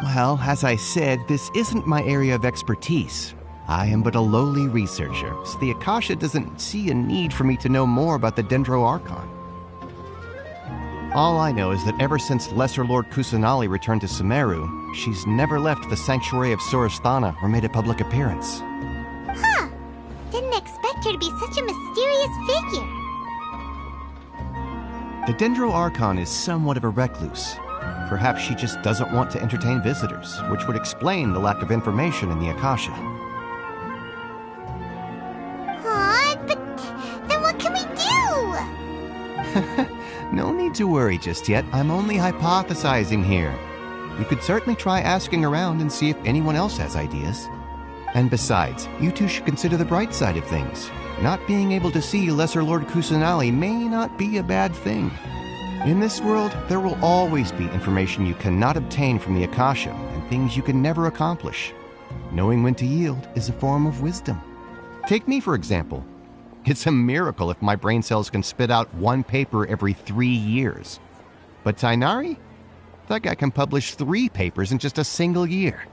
Well, as I said, this isn't my area of expertise. I am but a lowly researcher, so the Akasha doesn't see a need for me to know more about the Dendro Archon. All I know is that ever since Lesser Lord Kusanali returned to Sumeru, she's never left the sanctuary of Surasthana or made a public appearance. Huh. Didn't expect her to be such a mysterious figure. The Dendro Archon is somewhat of a recluse. Perhaps she just doesn't want to entertain visitors, which would explain the lack of information in the Akasha. But then what can we do? No need to worry just yet. I'm only hypothesizing here. You could certainly try asking around and see if anyone else has ideas. And besides, you two should consider the bright side of things. Not being able to see Lesser Lord Kusanali may not be a bad thing. In this world, there will always be information you cannot obtain from the Akasha and things you can never accomplish. Knowing when to yield is a form of wisdom. Take me, for example. It's a miracle if my brain cells can spit out one paper every 3 years. But Tainari? That guy can publish 3 papers in just a single year.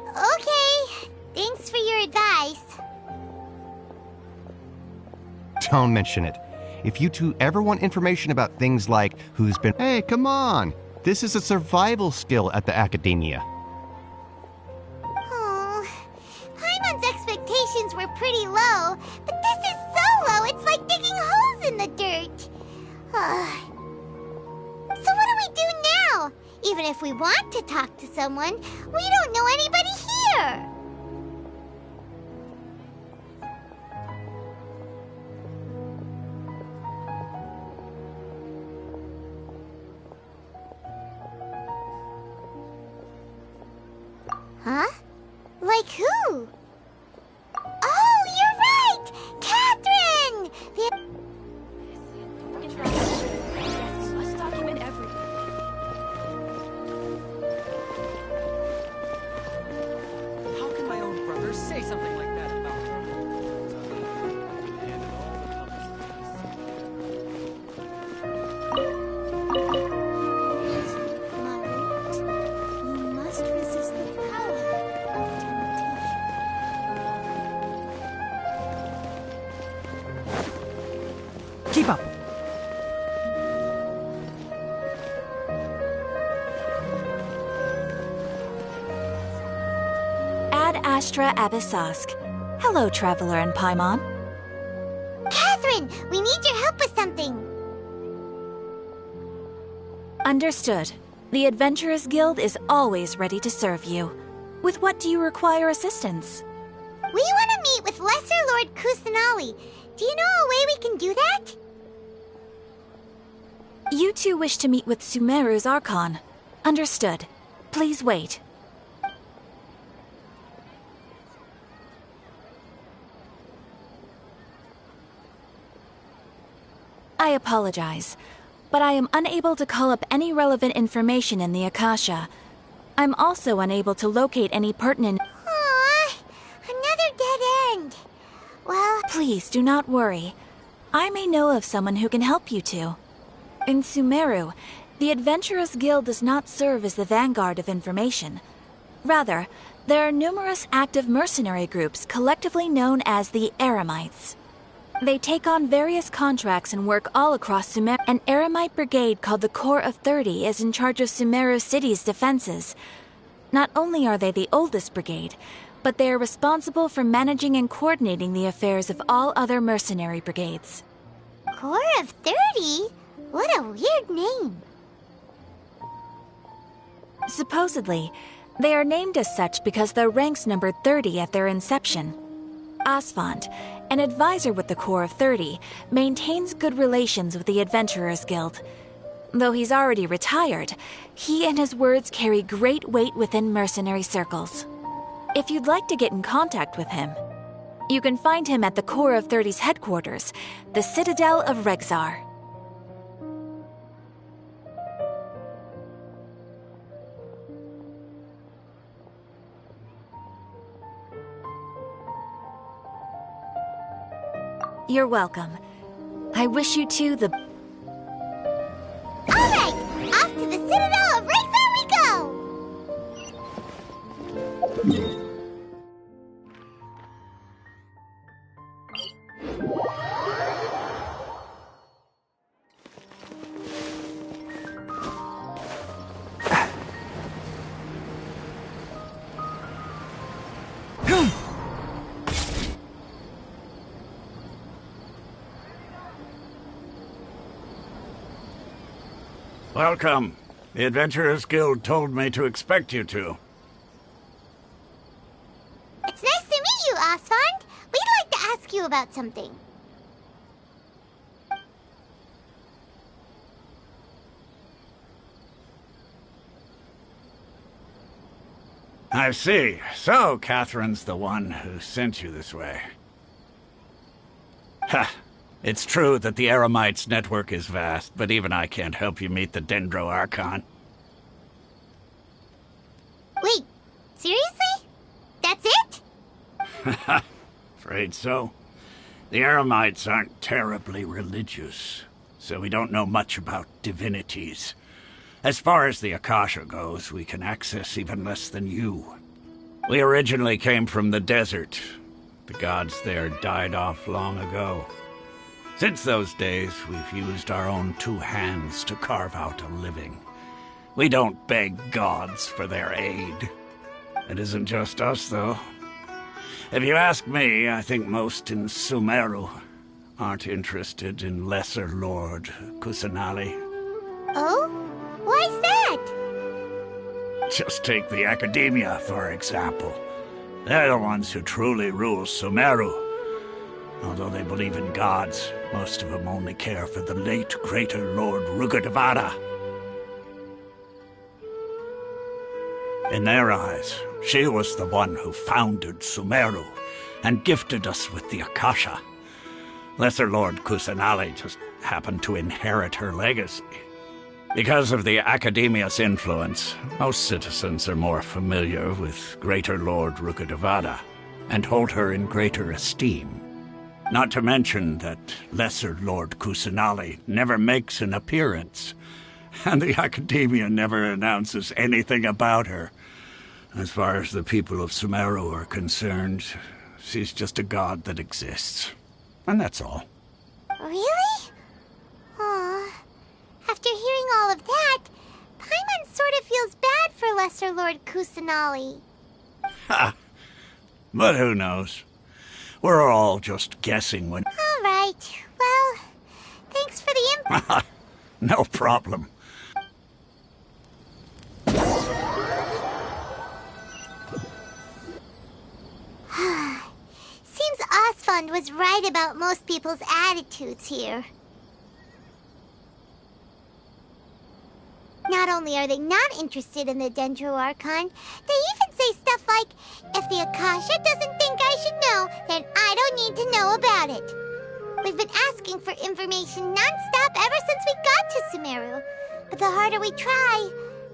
Okay. Thanks for your advice. Don't mention it. If you two ever want information about things like who's been... Hey, come on! This is a survival skill at the Academia. Oh, Paimon's expectations were pretty low, but this is so low it's like digging holes in the dirt. So what do we do now? Even if we want to talk to someone, we don't know anybody here. Huh? Like who? Oh, you're right! Catherine! Let's document everything. How can my own brother say something like that about her? Margaret, you must resist the power of temptation. Keep up! Ad Astra Abyssosk. Hello, Traveler and Paimon. Catherine, we need your help with something. Understood. The Adventurers Guild is always ready to serve you. With what do you require assistance? We want to meet with Lesser Lord Kusanali. Do you know a way we can do that? You two wish to meet with Sumeru's Archon. Understood. Please wait. I apologize, but I am unable to call up any relevant information in the Akasha. I'm also unable to locate any pertinent... Aww, another dead end. Well, Please do not worry. I may know of someone who can help you two. In Sumeru, the Adventurers Guild does not serve as the vanguard of information. Rather, there are numerous active mercenary groups collectively known as the Eremites. They take on various contracts and work all across Sumeru. An Eremite brigade called the Corps of 30 is in charge of Sumeru City's defenses. Not only are they the oldest brigade, but they are responsible for managing and coordinating the affairs of all other mercenary brigades. Corps of 30? What a weird name. Supposedly, they are named as such because their ranks numbered 30 at their inception. Asfand, an advisor with the Corps of 30, maintains good relations with the Adventurers Guild. Though he's already retired, he and his words carry great weight within mercenary circles. If you'd like to get in contact with him, you can find him at the Corps of 30's headquarters, the Citadel of Regzar. You're welcome. I wish you two the... All right, off to the Citadel of Regzar we go! Welcome. The Adventurers Guild told me to expect you two. It's nice to meet you, Asfand. We'd like to ask you about something. I see. So, Catherine's the one who sent you this way. Ha! It's true that the Eremites' network is vast, but even I can't help you meet the Dendro Archon. Wait, seriously? That's it? Afraid so. The Eremites aren't terribly religious, so we don't know much about divinities. As far as the Akasha goes, we can access even less than you. We originally came from the desert. The gods there died off long ago. Since those days, we've used our own 2 hands to carve out a living. We don't beg gods for their aid. It isn't just us, though. If you ask me, I think most in Sumeru aren't interested in Lesser Lord Kusanali. Oh? Why's that? Just take the Academia, for example. They're the ones who truly rule Sumeru. Although they believe in gods, most of them only care for the late Greater Lord Rugadavada. In their eyes, she was the one who founded Sumeru and gifted us with the Akasha. Lesser Lord Kusanali just happened to inherit her legacy. Because of the Academia's influence, most citizens are more familiar with Greater Lord Rugadavada and hold her in greater esteem. Not to mention that Lesser Lord Kusanali never makes an appearance, and the Academia never announces anything about her. As far as the people of Sumeru are concerned, she's just a god that exists. And that's all. Really? Aw. After hearing all of that, Paimon sort of feels bad for Lesser Lord Kusanali. Ha! But who knows? We're all just guessing when... All right. Well, thanks for the info. No problem. Seems Osfond was right about most people's attitudes here. Not only are they not interested in the Dendro Archon, they even say stuff like, if the Akasha doesn't think I should know, then I don't need to know about it. We've been asking for information non-stop ever since we got to Sumeru. But the harder we try,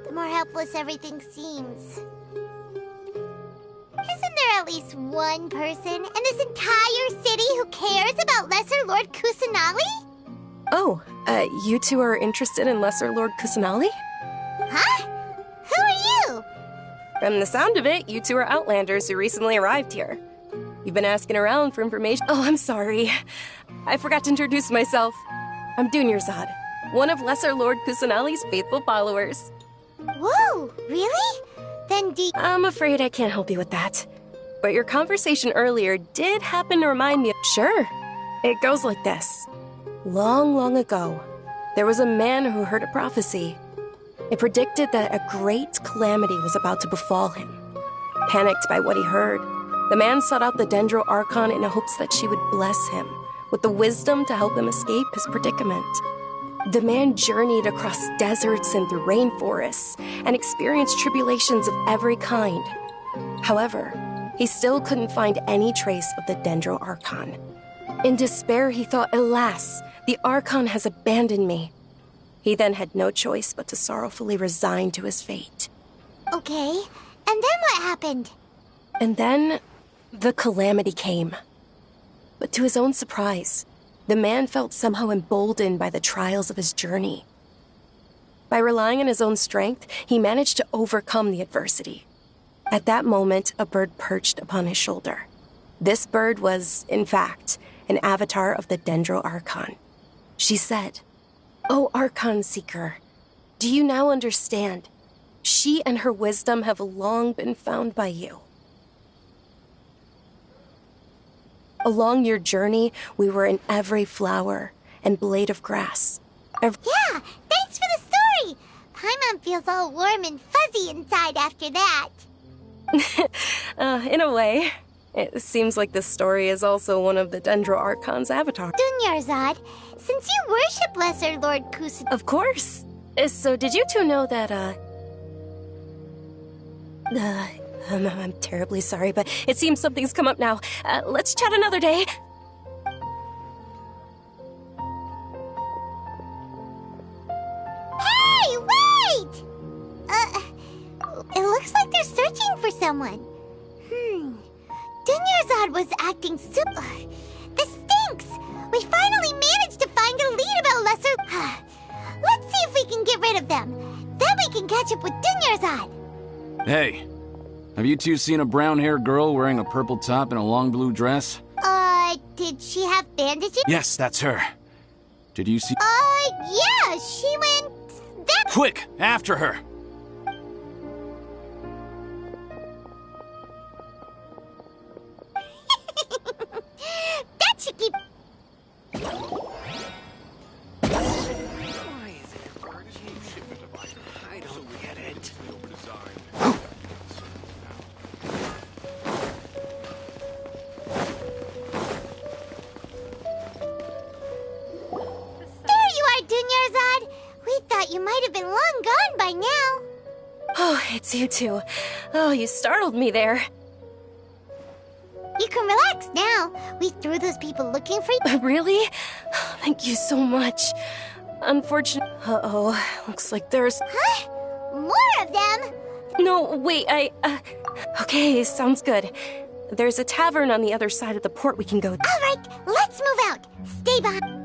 the more helpless everything seems. Isn't there at least one person in this entire city who cares about Lesser Lord Kusanali? Oh, you two are interested in Lesser Lord Kusanali? Huh? Who are you? From the sound of it, you two are Outlanders who recently arrived here. You've been asking around for information. Oh, I'm sorry. I forgot to introduce myself. I'm Dunyarzad, one of Lesser Lord Kusanali's faithful followers. Whoa, really? Then I'm afraid I can't help you with that. But your conversation earlier did happen to remind me of... Sure. It goes like this. Long, long ago, there was a man who heard a prophecy. It predicted that a great calamity was about to befall him. Panicked by what he heard, the man sought out the Dendro Archon in hopes that she would bless him with the wisdom to help him escape his predicament. The man journeyed across deserts and through rainforests and experienced tribulations of every kind. However, he still couldn't find any trace of the Dendro Archon. In despair, he thought, alas, the Archon has abandoned me. He then had no choice but to sorrowfully resign to his fate. Okay, and then what happened? And then, the calamity came. But to his own surprise, the man felt somehow emboldened by the trials of his journey. By relying on his own strength, he managed to overcome the adversity. At that moment, a bird perched upon his shoulder. This bird was, in fact, an avatar of the Dendro Archon. She said, "O Archon Seeker, do you now understand? She and her wisdom have long been found by you. Along your journey, we were in every flower and blade of grass. Yeah, thanks for the story! Paimon feels all warm and fuzzy inside after that. In a way. It seems like this story is also one of the Dendro Archon's avatars. Dunyarzad, since you worship Lesser Lord Kusanali... Of course. So did you two know that, I'm terribly sorry, but it seems something's come up now. Let's chat another day. Hey, wait! It looks like they're searching for someone. Dunyarzad was acting super... The sting! We finally managed to find a lead about Lesser... Let's see if we can get rid of them. Then we can catch up with Dunyarzad. Hey, have you two seen a brown-haired girl wearing a purple top and a long blue dress? Did she have bandages? Yes, that's her. Did you see... Yeah, she went... that... Quick, after her! That should keep... I don't get it. There you are, Dunyarzad. We thought you might have been long gone by now. Oh, it's you two. Oh, you startled me there. You can relax now. We threw those people looking for you. Really? Thank you so much. Unfortunately... Uh-oh. Looks like there's... Huh? More of them? No, wait, Okay, sounds good. There's a tavern on the other side of the port we can go to. All right, let's move out. Stay behind.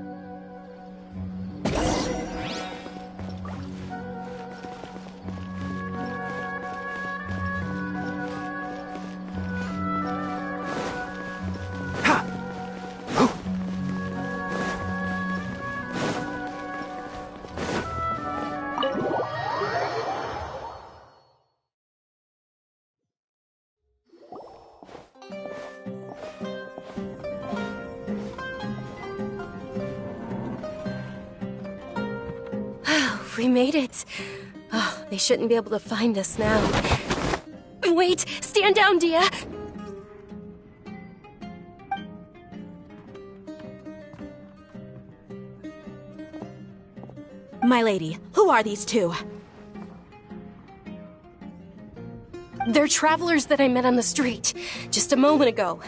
We made it. Oh, they shouldn't be able to find us now. Wait! Stand down, Dia! My lady, who are these two? They're travelers that I met on the street just a moment ago.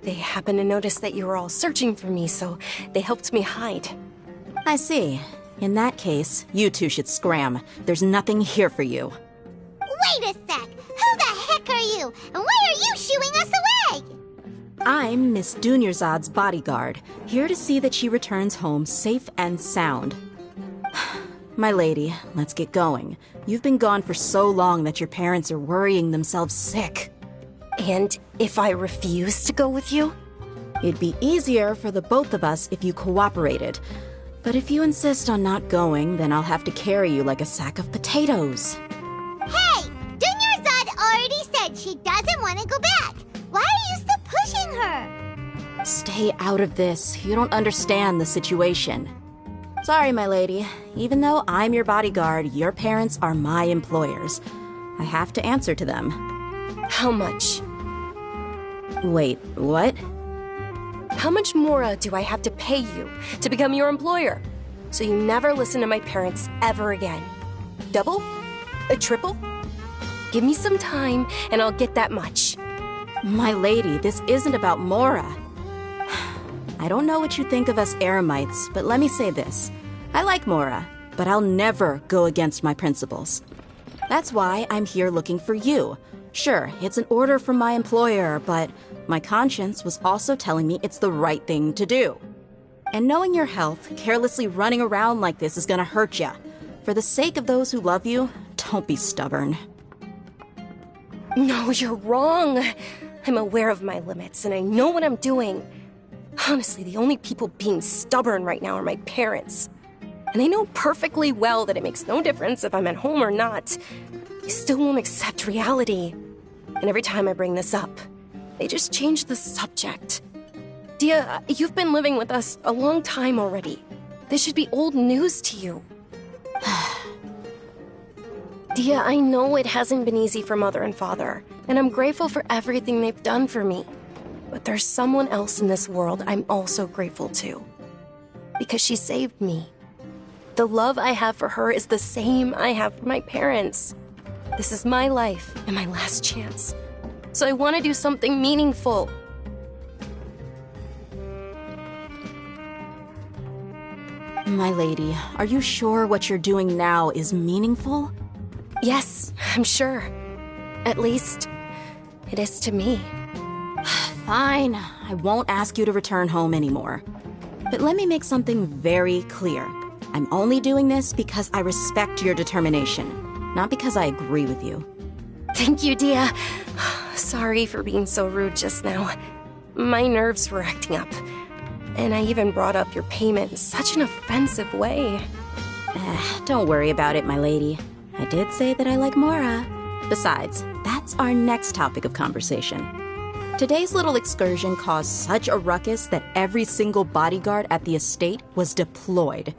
They happened to notice that you were all searching for me, so they helped me hide. I see. In that case, you two should scram. There's nothing here for you. Wait a sec. Who the heck are you? And why are you shooing us away? I'm Miss Dunyarzad's bodyguard, here to see that she returns home safe and sound. My lady, let's get going. You've been gone for so long that your parents are worrying themselves sick. And if I refuse to go with you? It'd be easier for the both of us if you cooperated. But if you insist on not going, then I'll have to carry you like a sack of potatoes. Hey! Dunyarzad already said she doesn't want to go back. Why are you still pushing her? Stay out of this. You don't understand the situation. Sorry, my lady. Even though I'm your bodyguard, your parents are my employers. I have to answer to them. How much? Wait, what? How much more do I have to pay you to become your employer? So you never listen to my parents ever again. Double? A triple? Give me some time and I'll get that much. My lady, this isn't about Mora. I don't know what you think of us Eremites, but let me say this. I like Mora, but I'll never go against my principles. That's why I'm here looking for you. Sure, it's an order from my employer, but my conscience was also telling me it's the right thing to do. And knowing your health, carelessly running around like this is gonna hurt ya. For the sake of those who love you, don't be stubborn. No, you're wrong. I'm aware of my limits, and I know what I'm doing. Honestly, the only people being stubborn right now are my parents. And they know perfectly well that it makes no difference if I'm at home or not. They still won't accept reality. And every time I bring this up, they just change the subject. Dia, you've been living with us a long time already. This should be old news to you. Dia, I know it hasn't been easy for Mother and Father, and I'm grateful for everything they've done for me. But there's someone else in this world I'm also grateful to. Because she saved me. The love I have for her is the same I have for my parents. This is my life and my last chance. So I want to do something meaningful. My lady, are you sure what you're doing now is meaningful? Yes, I'm sure. At least, it is to me. Fine. I won't ask you to return home anymore. But let me make something very clear. I'm only doing this because I respect your determination, not because I agree with you. Thank you, Dia. Sorry for being so rude just now. My nerves were acting up. And I even brought up your payment in such an offensive way. Don't worry about it, my lady. I did say that I like Mora. Besides, that's our next topic of conversation. Today's little excursion caused such a ruckus that every single bodyguard at the estate was deployed.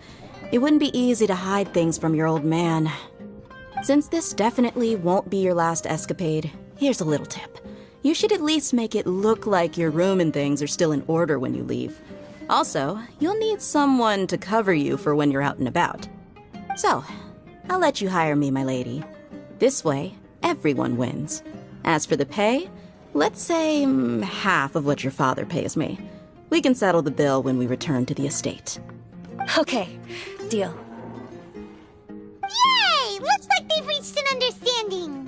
It wouldn't be easy to hide things from your old man. Since this definitely won't be your last escapade, here's a little tip. You should at least make it look like your room and things are still in order when you leave. Also, you'll need someone to cover you for when you're out and about. So, I'll let you hire me, my lady. This way, everyone wins. As for the pay, let's say half of what your father pays me. We can settle the bill when we return to the estate. Okay, deal. Yay! Looks like they've reached an understanding.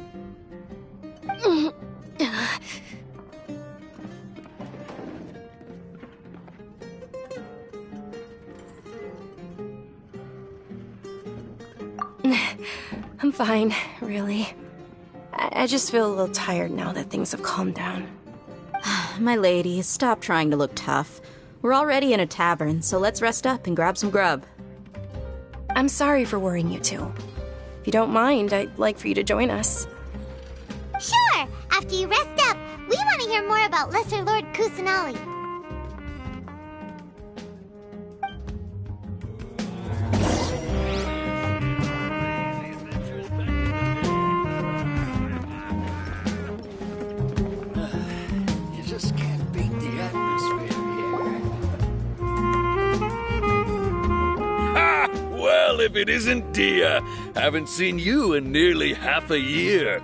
I'm fine, really. I just feel a little tired now that things have calmed down. My lady, stop trying to look tough. We're already in a tavern, so let's rest up and grab some grub. I'm sorry for worrying you two. If you don't mind, I'd like for you to join us. Sure! After you rest up, we want to hear more about Lesser Lord Kusanali. You just can't beat the atmosphere here. Ha! Well, if it isn't Dia, haven't seen you in nearly half a year.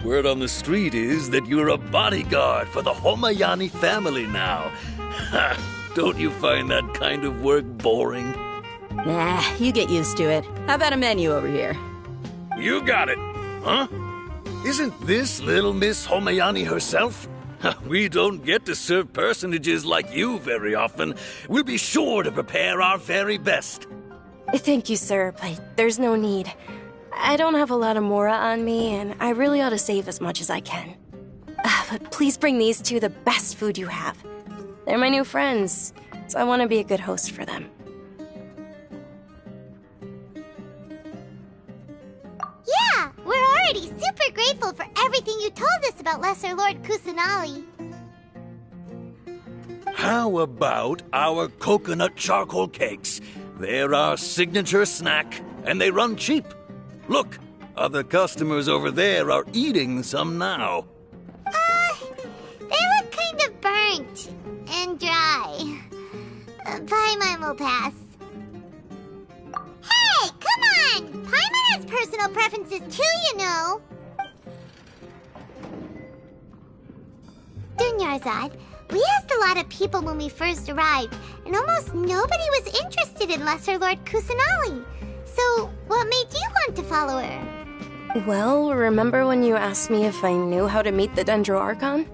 Word on the street is that you're a bodyguard for the Homayani family now. Ha! Don't you find that kind of work boring? Nah, you get used to it. How about a menu over here? You got it, huh? Isn't this little Miss Homayani herself? We don't get to serve personages like you very often. We'll be sure to prepare our very best. Thank you, sir, but there's no need. I don't have a lot of Mora on me, and I really ought to save as much as I can. But please bring these two the best food you have. They're my new friends, so I want to be a good host for them. Yeah, we're already super grateful for everything you told us about Lesser Lord Kusanali. How about our coconut charcoal cakes? They're our signature snack, and they run cheap. Look, other customers over there are eating some now. They look kind of burnt and dry. Paimon will pass. Hey, come on! Paimon has personal preferences too, you know. Dunyarzad, we asked a lot of people when we first arrived, and almost nobody was interested in Lesser Lord Kusanali. So, what made you want to follow her? Well, remember when you asked me if I knew how to meet the Dendro Archon?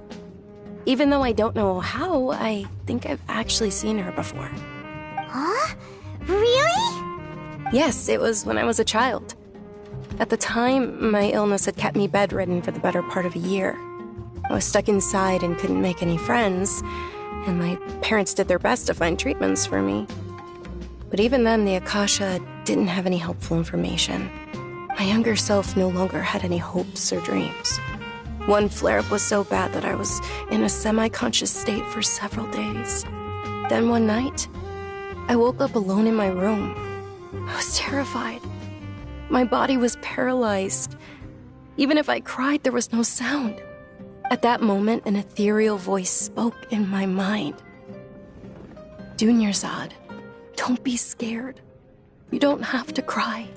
Even though I don't know how, I think I've actually seen her before. Huh? Really? Yes, it was when I was a child. At the time, my illness had kept me bedridden for the better part of a year. I was stuck inside and couldn't make any friends, and my parents did their best to find treatments for me. But even then, the Akasha didn't have any helpful information. My younger self no longer had any hopes or dreams. One flare-up was so bad that I was in a semi-conscious state for several days. Then one night, I woke up alone in my room. I was terrified. My body was paralyzed. Even if I cried, there was no sound. At that moment, an ethereal voice spoke in my mind. Dunyarzad, don't be scared. You don't have to cry.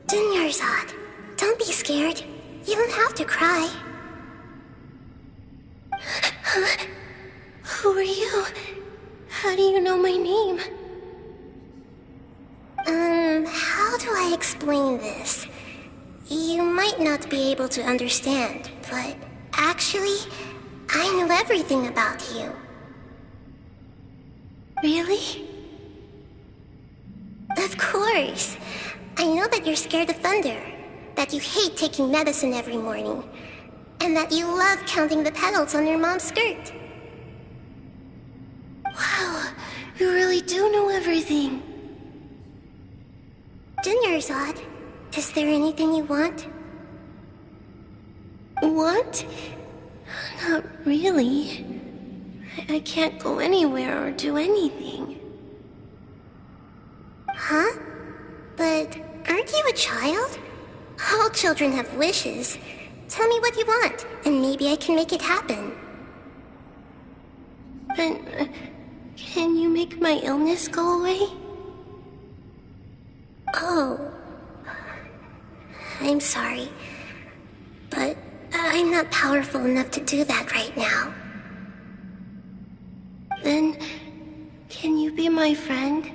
Dunyarzad, don't be scared. You don't have to cry. Who are you? How do you know my name? How do I explain this? You might not be able to understand, but actually, I know everything about you. Really? Of course. I know that you're scared of thunder, that you hate taking medicine every morning, and that you love counting the petals on your mom's skirt. Wow, you really do know everything. Dinner's odd. Is there anything you want? Want? Not really. I can't go anywhere or do anything. Huh? But aren't you a child? All children have wishes. Tell me what you want, and maybe I can make it happen. But can you make my illness go away? Oh. I'm sorry. But I'm not powerful enough to do that right now. Then, can you be my friend?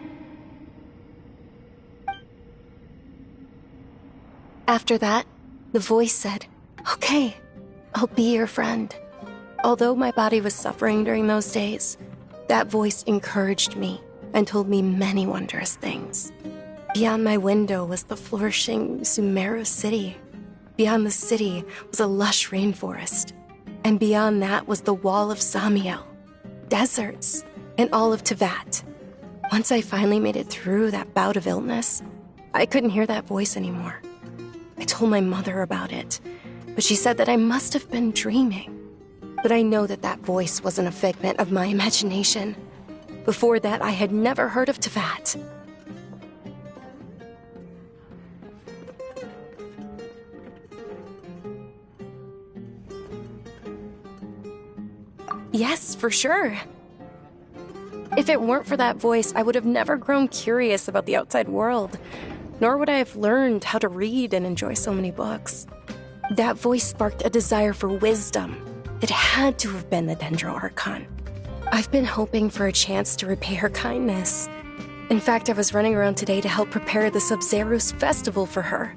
After that, the voice said, "Okay, I'll be your friend." Although my body was suffering during those days, that voice encouraged me and told me many wondrous things. Beyond my window was the flourishing Sumeru city. Beyond the city was a lush rainforest. And beyond that was the wall of Samiel, deserts, and all of Tevat. Once I finally made it through that bout of illness, I couldn't hear that voice anymore. I told my mother about it, but she said that I must have been dreaming. But I know that that voice wasn't a figment of my imagination. Before that, I had never heard of Tevat. Yes, for sure. If it weren't for that voice, I would have never grown curious about the outside world, nor would I have learned how to read and enjoy so many books. That voice sparked a desire for wisdom. It had to have been the Dendro Archon. I've been hoping for a chance to repay her kindness. In fact, I was running around today to help prepare the Sub-Zerus festival for her.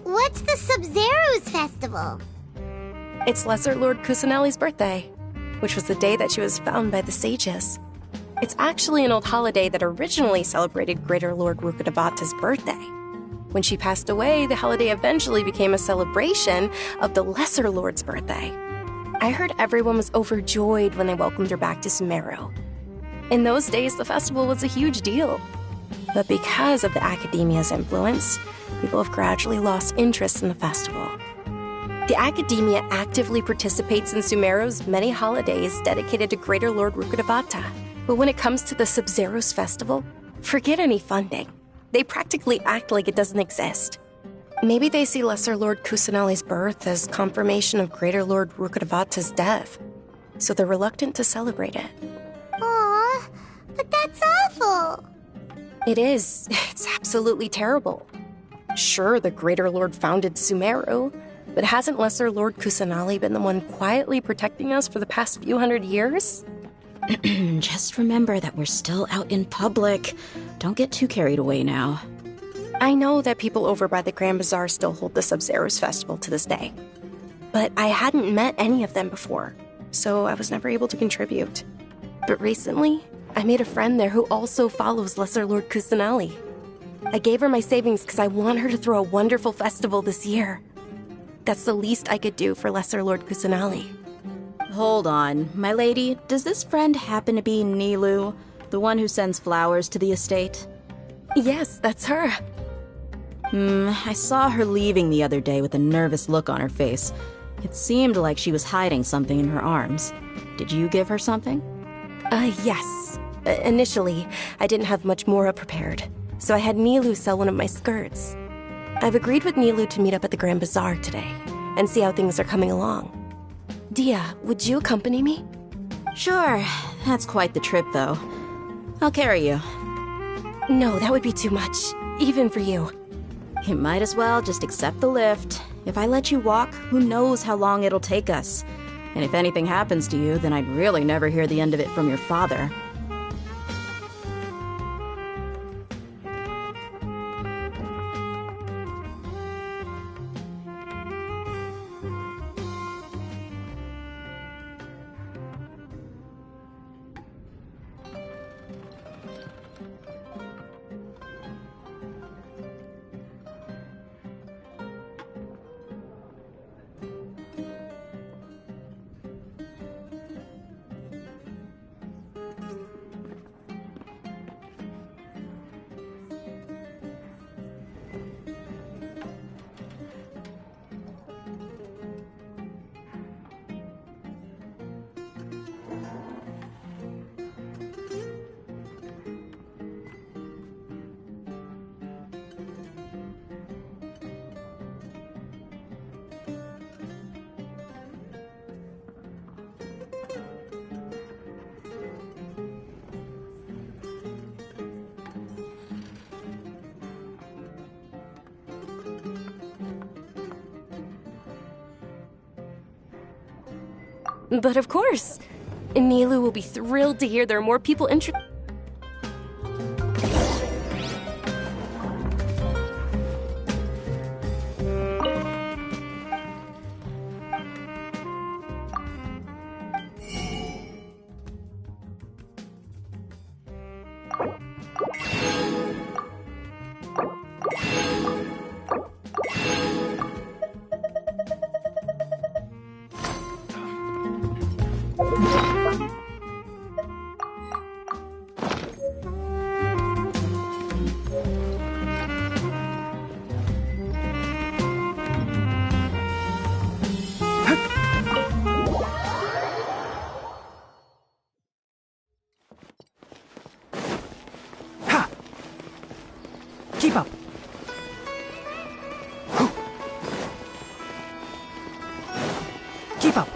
What's the Sub-Zerus festival? It's Lesser Lord Kusanali's birthday, which was the day that she was found by the sages. It's actually an old holiday that originally celebrated Greater Lord Rukkhadevata's birthday. When she passed away, the holiday eventually became a celebration of the Lesser Lord's birthday. I heard everyone was overjoyed when they welcomed her back to Sumeru. In those days, the festival was a huge deal. But because of the Academia's influence, people have gradually lost interest in the festival. The Academia actively participates in Sumeru's many holidays dedicated to Greater Lord Rukkhadevata. But when it comes to the Sub-Zerus festival, forget any funding. They practically act like it doesn't exist. Maybe they see Lesser Lord Kusanali's birth as confirmation of Greater Lord Rukkhadevata's death, so they're reluctant to celebrate it. Aww, but that's awful. It is. It's absolutely terrible. Sure, the Greater Lord founded Sumeru, but hasn't Lesser Lord Kusanali been the one quietly protecting us for the past few hundred years? Just remember that we're still out in public. Don't get too carried away now. I know that people over by the Grand Bazaar still hold the Sub-Zerus festival to this day. But I hadn't met any of them before, so I was never able to contribute. But recently, I made a friend there who also follows Lesser Lord Kusanali. I gave her my savings because I want her to throw a wonderful festival this year. That's the least I could do for Lesser Lord Kusanali. Hold on, my lady. Does this friend happen to be Nilu, the one who sends flowers to the estate? Yes, that's her. I saw her leaving the other day with a nervous look on her face. It seemed like she was hiding something in her arms. Did you give her something? Yes. Initially, I didn't have much Mora prepared, so I had Nilu sell one of my skirts. I've agreed with Nilu to meet up at the Grand Bazaar today and see how things are coming along. Dia, would you accompany me? Sure. That's quite the trip, though. I'll carry you. No, that would be too much, even for you. You might as well just accept the lift. If I let you walk, who knows how long it'll take us. And if anything happens to you, then I'd really never hear the end of it from your father. But of course, Nilu will be thrilled to hear there are more people interested. Keep up. Keep up.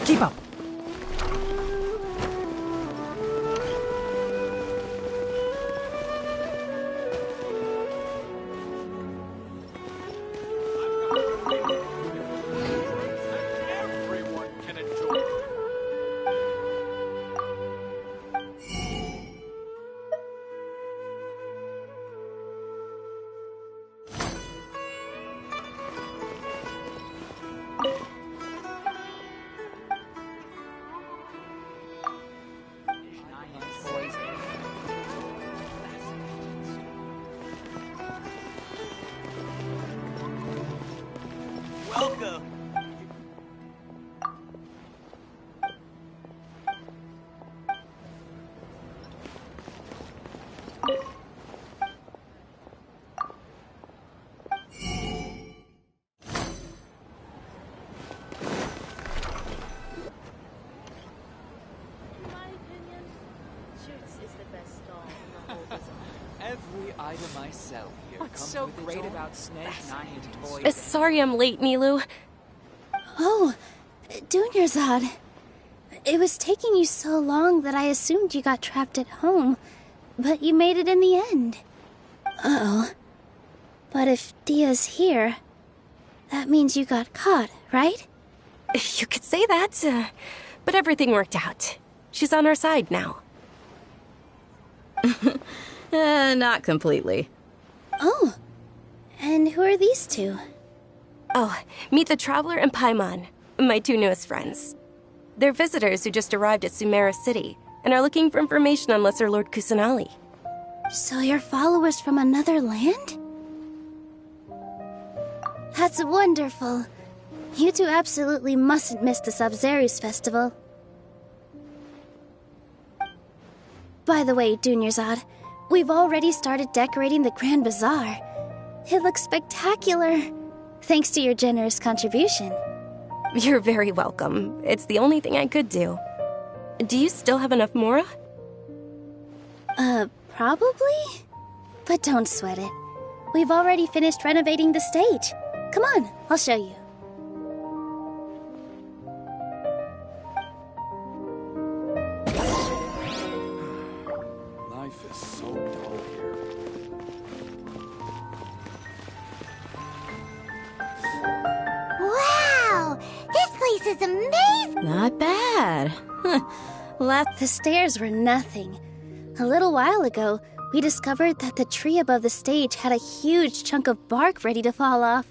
Keep up. Everyone can enjoy. Welcome. Every item I sell here What's comes so with great its own about snakes? fascinating toys. Sorry I'm late, Nilu. Oh, Dunyarzad. It was taking you so long that I assumed you got trapped at home, but you made it in the end. Uh-oh. But if Dia's here, that means you got caught, right? You could say that, but everything worked out. She's on our side now. Not completely. Oh, and who are these two? Oh, meet the Traveler and Paimon, my two newest friends. They're visitors who just arrived at Sumeru City and are looking for information on Lesser Lord Kusanali. So you're followers from another land? That's wonderful. You two absolutely mustn't miss the Sabzerus festival. By the way, Dunyarzad, we've already started decorating the Grand Bazaar. It looks spectacular, thanks to your generous contribution. You're very welcome. It's the only thing I could do. Do you still have enough Mora? Probably? But don't sweat it. We've already finished renovating the stage. Come on, I'll show you. Life is so dull here. Wow! This place is amazing! Not bad. The stairs were nothing. A little while ago, we discovered that the tree above the stage had a huge chunk of bark ready to fall off.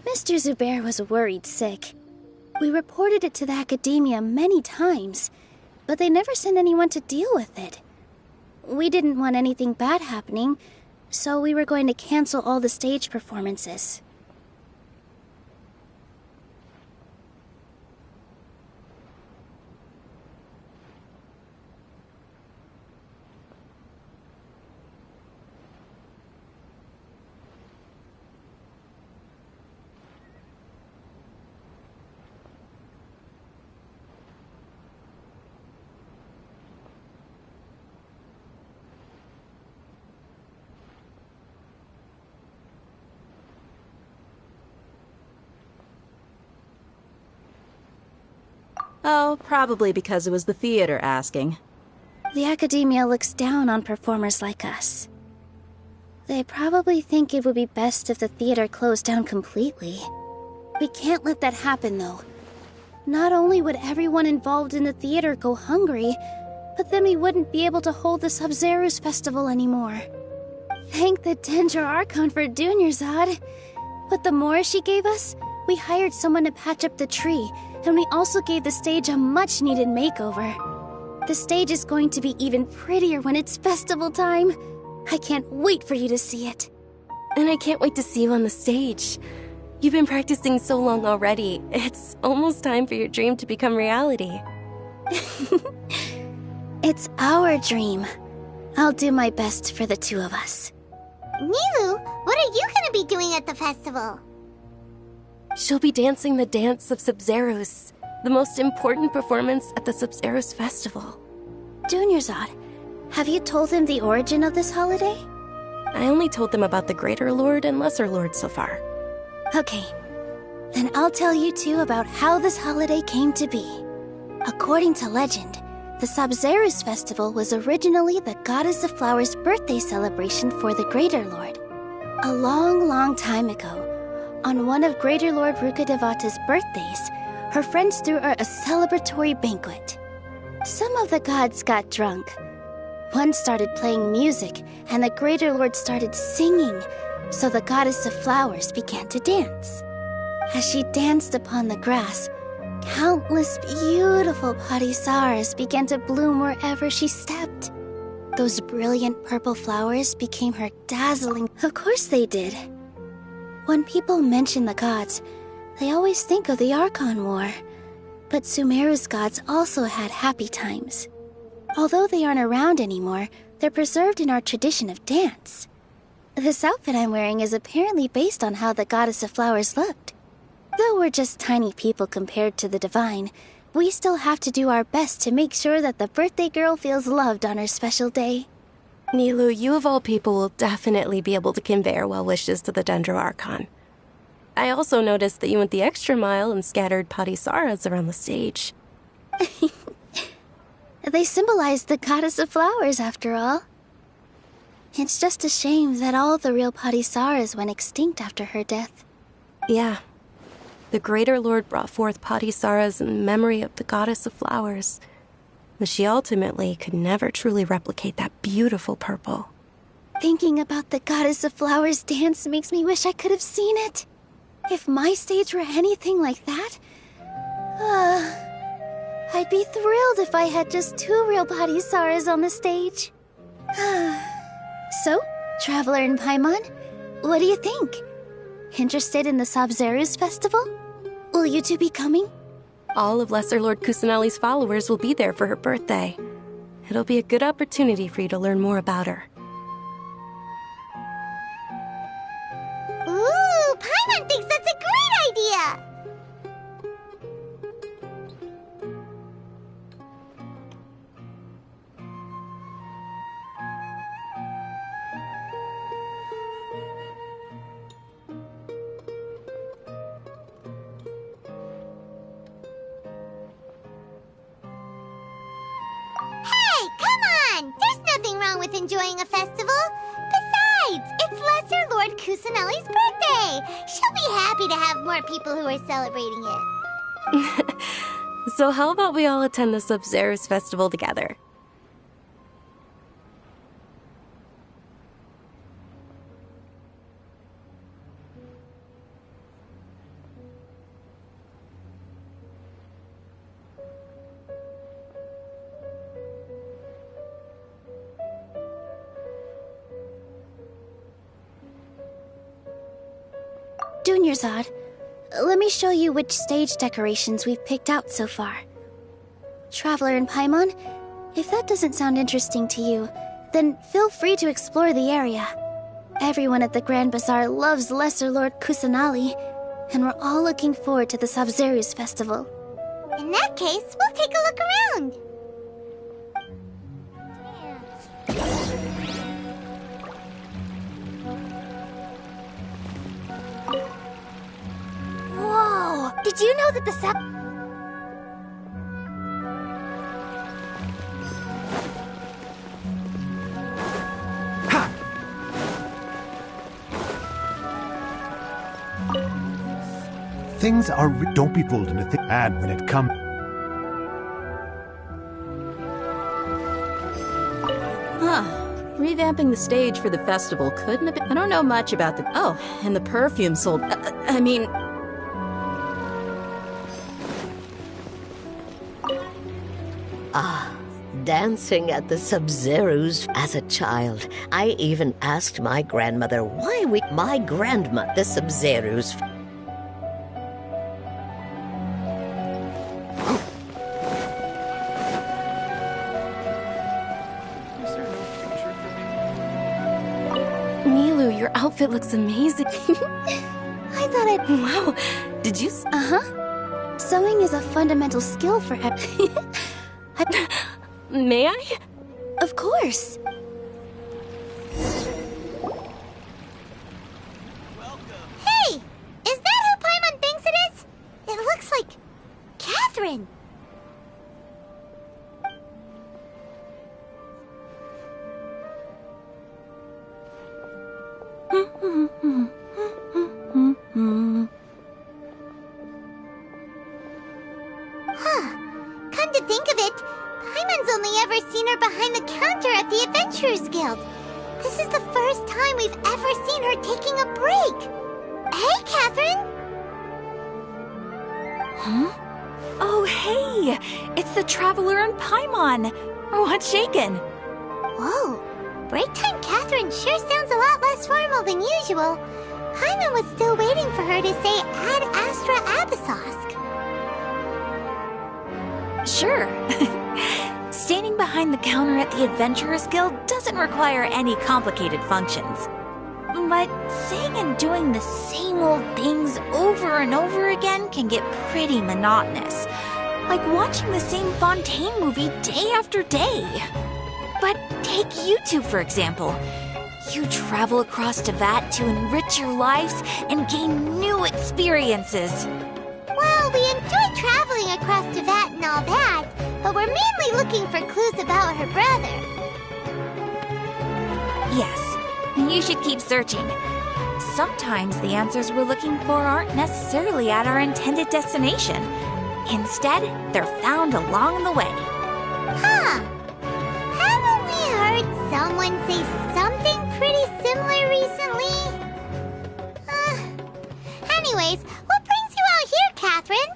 Mr. Zubair was worried sick. We reported it to the academia many times, but they never sent anyone to deal with it. We didn't want anything bad happening, so we were going to cancel all the stage performances. Oh, probably because it was the theater asking. The Academia looks down on performers like us. They probably think it would be best if the theater closed down completely. We can't let that happen, though. Not only would everyone involved in the theater go hungry, but then we wouldn't be able to hold the Sub-Zero's festival anymore. Thank the Dendro Archon for Dunyarzad. But the more she gave us, we hired someone to patch up the tree, and we also gave the stage a much-needed makeover. The stage is going to be even prettier when it's festival time. I can't wait for you to see it. And I can't wait to see you on the stage. You've been practicing so long already. It's almost time for your dream to become reality. It's our dream. I'll do my best for the two of us. Nilou, what are you gonna be doing at the festival? She'll be dancing the dance of Sub-Zeros, the most important performance at the Sub-Zeros festival. Dunyarzad, have you told them the origin of this holiday? I only told them about the Greater Lord and Lesser Lord so far. Okay, then I'll tell you two about how this holiday came to be. According to legend, the Sub-Zeros festival was originally the Goddess of Flowers' birthday celebration for the Greater Lord. A long, long time ago, on one of Greater Lord Rukkhadevata's birthdays, her friends threw her a celebratory banquet. Some of the gods got drunk. One started playing music, and the Greater Lord started singing, so the Goddess of Flowers began to dance. As she danced upon the grass, countless beautiful parisaras began to bloom wherever she stepped. Those brilliant purple flowers became her dazzling... Of course they did. When people mention the gods, they always think of the Archon War. But Sumeru's gods also had happy times. Although they aren't around anymore, they're preserved in our tradition of dance. This outfit I'm wearing is apparently based on how the Goddess of Flowers looked. Though we're just tiny people compared to the Divine, we still have to do our best to make sure that the birthday girl feels loved on her special day. Nilou, you of all people will definitely be able to convey our well wishes to the Dendro Archon. I also noticed that you went the extra mile and scattered parisaras around the stage. They symbolize the Goddess of Flowers, after all. It's just a shame that all the real parisaras went extinct after her death. Yeah. The Greater Lord brought forth parisaras in memory of the Goddess of Flowers, but she ultimately could never truly replicate that beautiful purple. Thinking about the Goddess of Flowers dance makes me wish I could have seen it. If my stage were anything like that, I'd be thrilled if I had just 2 real parisaras on the stage. So, Traveler and Paimon, what do you think? Interested in the Sub-Zeros festival? Will you two be coming? All of Lesser Lord Kusanali's followers will be there for her birthday. It'll be a good opportunity for you to learn more about her. Ooh, Paimon thinks that's a great idea! There's nothing wrong with enjoying a festival. Besides, it's Lesser Lord Kusanali's birthday. She'll be happy to have more people who are celebrating it. So how about we all attend the Sub-Zeros festival together? Dunyarzad, let me show you which stage decorations we've picked out so far. Traveler and Paimon, if that doesn't sound interesting to you, then feel free to explore the area. Everyone at the Grand Bazaar loves Lesser Lord Kusanali, and we're all looking forward to the Sub-Zeros festival. In that case, we'll take a look around. Whoa! Did you know that the things are... Don't be fooled into thinking. And when it comes... Huh. Revamping the stage for the festival couldn't have been... I don't know much about the... Oh, and the perfume sold... I mean... Ah, dancing at the Sub-Zeros as a child. I even asked my grandmother why we... My grandma, the Sub-Zeros... Milu, your outfit looks amazing. I thought I'd... Wow. Did you... Uh-huh. Sewing is a fundamental skill for... May I? Of course. Hey! Is that who Paimon thinks it is? It looks like... Catherine! Huh. Come to think of it, Paimon's only ever seen her behind the counter at the Adventurers Guild. This is the first time we've ever seen her taking a break. Hey, Catherine! Huh? Oh, hey! It's the Traveler and Paimon! What's shaken? Whoa. Break time Catherine sure sounds a lot less formal than usual. Paimon was still waiting for her to say Ad Astra Abyssosque. Sure. Standing behind the counter at the Adventurers Guild doesn't require any complicated functions. But saying and doing the same old things over and over again can get pretty monotonous. Like watching the same Fontaine movie day after day. But take you two, for example. You travel across Tevat to enrich your lives and gain new experiences. Well, we enjoy traveling across Tevat and all that, but we're mainly looking for clues about her brother. Yes, you should keep searching. Sometimes the answers we're looking for aren't necessarily at our intended destination. Instead, they're found along the way. Huh. Haven't we heard someone say something pretty similar recently? Anyways, what brings you out here, Catherine?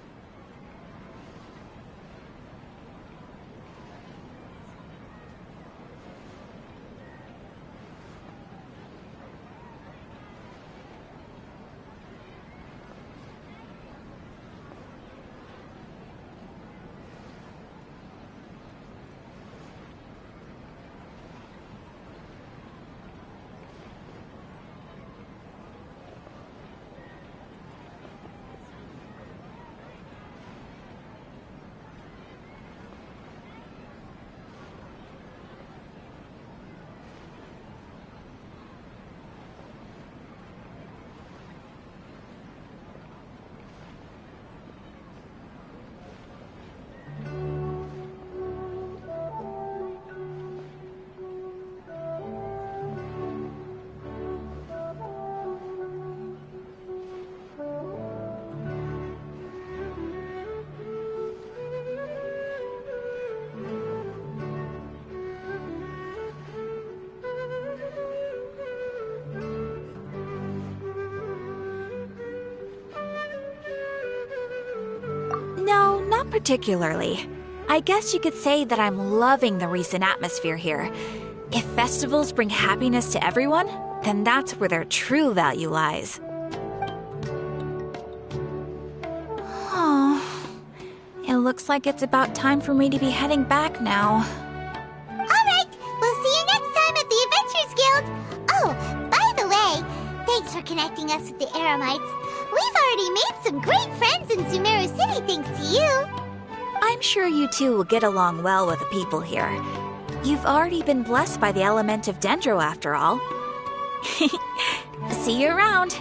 No, not particularly. I guess you could say that I'm loving the recent atmosphere here. If festivals bring happiness to everyone, then that's where their true value lies. Oh, it looks like it's about time for me to be heading back now. Alright, we'll see you next time at the Adventurers Guild. Oh, by the way, thanks for connecting us with the Eremites. We've already made some great friends in Sumeru City thanks to you. I'm sure you two will get along well with the people here. You've already been blessed by the element of Dendro after all. See you around.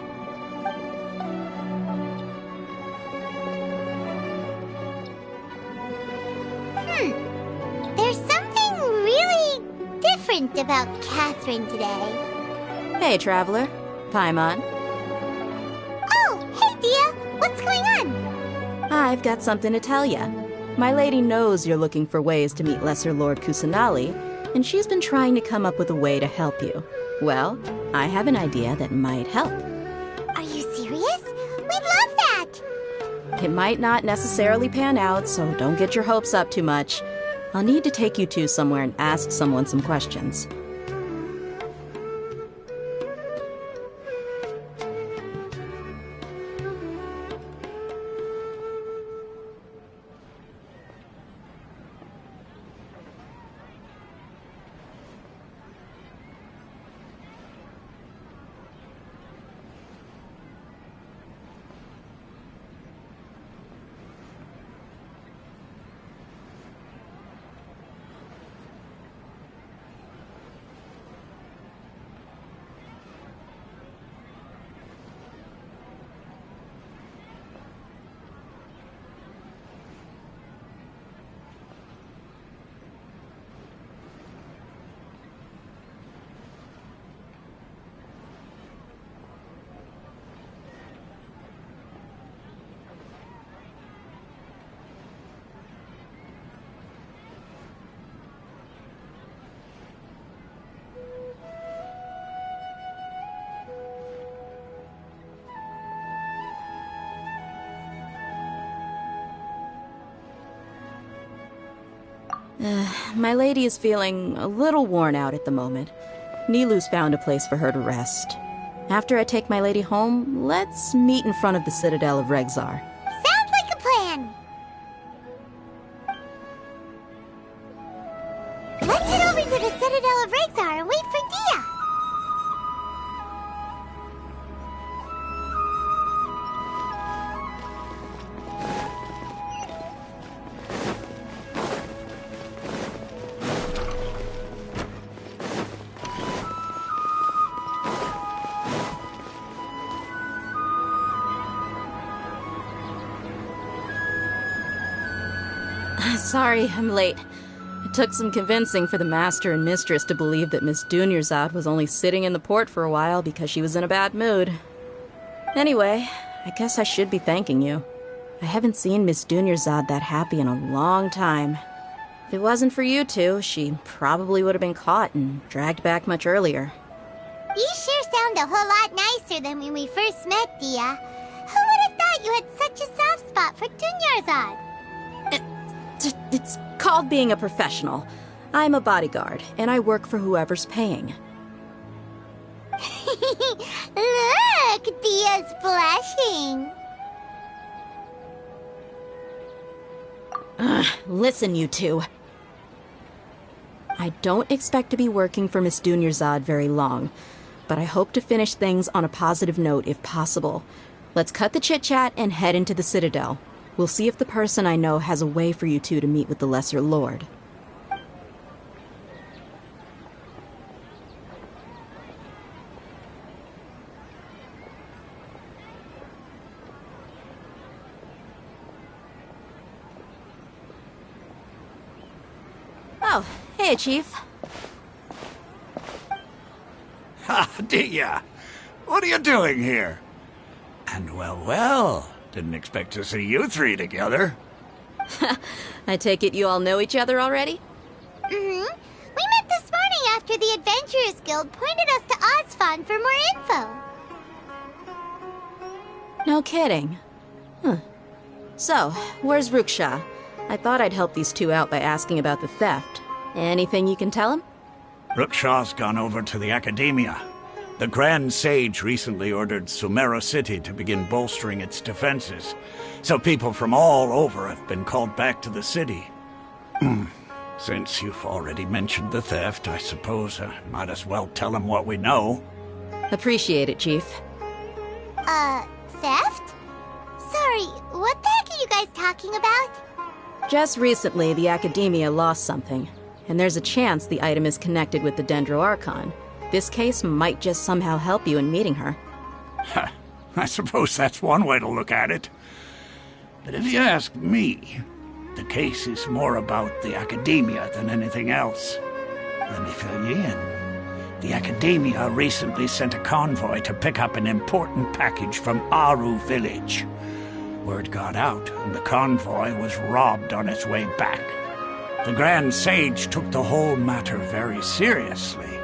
There's something really different about Catherine today. Hey, Traveler. Paimon. Oh, hey, Dia. What's going on? I've got something to tell ya. My lady knows you're looking for ways to meet Lesser Lord Kusanali, and she's been trying to come up with a way to help you. Well, I have an idea that might help. Are you serious? We'd love that! It might not necessarily pan out, so don't get your hopes up too much. I'll need to take you two somewhere and ask someone some questions. My lady is feeling a little worn out at the moment. Nilu's found a place for her to rest. After I take my lady home, let's meet in front of the Citadel of Regzar. Sounds like a plan! Let's head over to the Citadel of Regzar and wait for Dia! Sorry, I'm late. It took some convincing for the master and mistress to believe that Miss Dunyarzad was only sitting in the port for a while because she was in a bad mood. Anyway, I guess I should be thanking you. I haven't seen Miss Dunyarzad that happy in a long time. If it wasn't for you two, she probably would have been caught and dragged back much earlier. You sure sound a whole lot nicer than when we first met, Dia. Who would have thought you had such a soft spot for Dunyarzad? It's called being a professional. I'm a bodyguard, and I work for whoever's paying. Look, Dia's blushing. Listen, you two. I don't expect to be working for Miss Dunyarzad very long, but I hope to finish things on a positive note if possible. Let's cut the chit-chat and head into the Citadel. We'll see if the person I know has a way for you two to meet with the Lesser Lord. Oh, hey, Chief. Ha, Dia! What are you doing here? And well, didn't expect to see you three together. I take it you all know each other already? Mm-hmm. We met this morning after the Adventurers Guild pointed us to Ozfon for more info. No kidding. Huh. So, where's Ruksha? I thought I'd help these two out by asking about the theft. Anything you can tell him? Ruksha's gone over to the Academia. The Grand Sage recently ordered Sumeru City to begin bolstering its defenses, so people from all over have been called back to the city. Since you've already mentioned the theft, I suppose I might as well tell him what we know. Appreciate it, Chief. Theft? Sorry, what the heck are you guys talking about? Just recently, the Academia lost something, and there's a chance the item is connected with the Dendro Archon. This case might just somehow help you in meeting her. I suppose that's one way to look at it. But if you ask me, the case is more about the Academia than anything else. Let me fill you in. The Academia recently sent a convoy to pick up an important package from Aru village. Word got out, and the convoy was robbed on its way back. The Grand Sage took the whole matter very seriously.